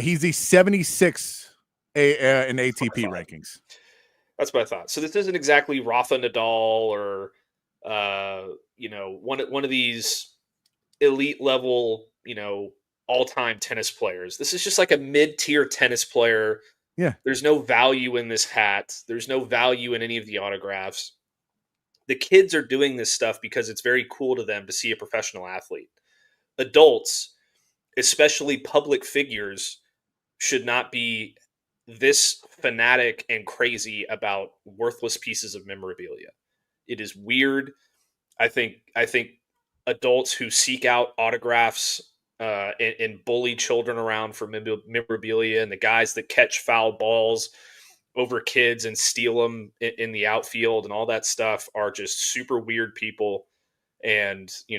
he's the 76. In ATP rankings. That's what I thought. So this isn't exactly Rafa Nadal or one of these elite level, all-time tennis players. This is just like a mid-tier tennis player. Yeah. There's no value in this hat. There's no value in any of the autographs. The kids are doing this stuff because it's very cool to them to see a professional athlete. Adults, especially public figures, should not be this fanatic and crazy about worthless pieces of memorabilia. It is weird. I think adults who seek out autographs and bully children around for memorabilia, and the guys that catch foul balls over kids and steal them in the outfield and all that stuff are just super weird people. And you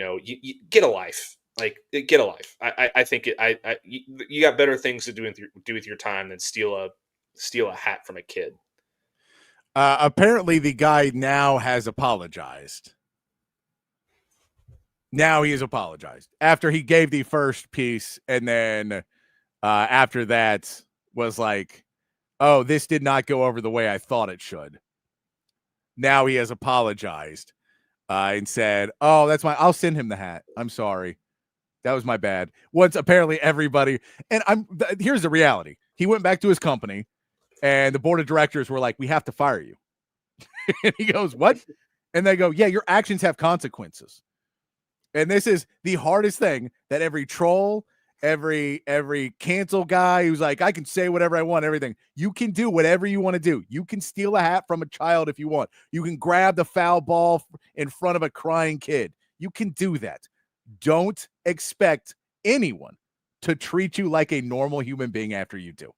get a life. Like, get a life. I think you got better things to do with your time than steal a hat from a kid. Apparently, the guy now has apologized. Now he has apologized after he gave the first piece, and then after that was like, "Oh, this did not go over the way I thought it should." Now he has apologized and said, "Oh, that's I'll send him the hat. I'm sorry. That was my bad." Once apparently everybody, and here's the reality. He went back to his company, and the board of directors were like, "We have to fire you." And he goes, "What?" And they go, "Yeah, your actions have consequences." And this is the hardest thing that every troll, every cancel guy who's like, I can say whatever I want, everything. You can do whatever you want to do. You can steal a hat from a child if you want. You can grab the foul ball in front of a crying kid. You can do that. Don't expect anyone to treat you like a normal human being after you do.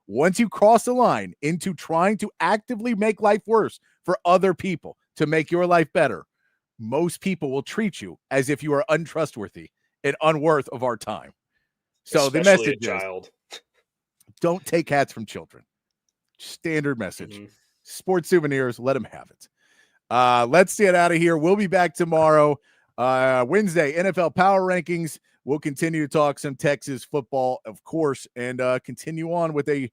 Once you cross the line into trying to actively make life worse for other people to make your life better, most people will treat you as if you are untrustworthy and unworth of our time. So especially the message a child. is, don't take hats from children. Standard message. Sports souvenirs, let them have it. Let's get out of here. We'll be back tomorrow, Wednesday, NFL Power Rankings. We'll continue to talk some Texas football, of course, and continue on with we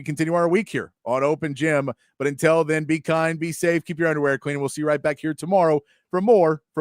continue our week here on Open Gym. But until then, be kind, be safe, keep your underwear clean. We'll see you right back here tomorrow for more from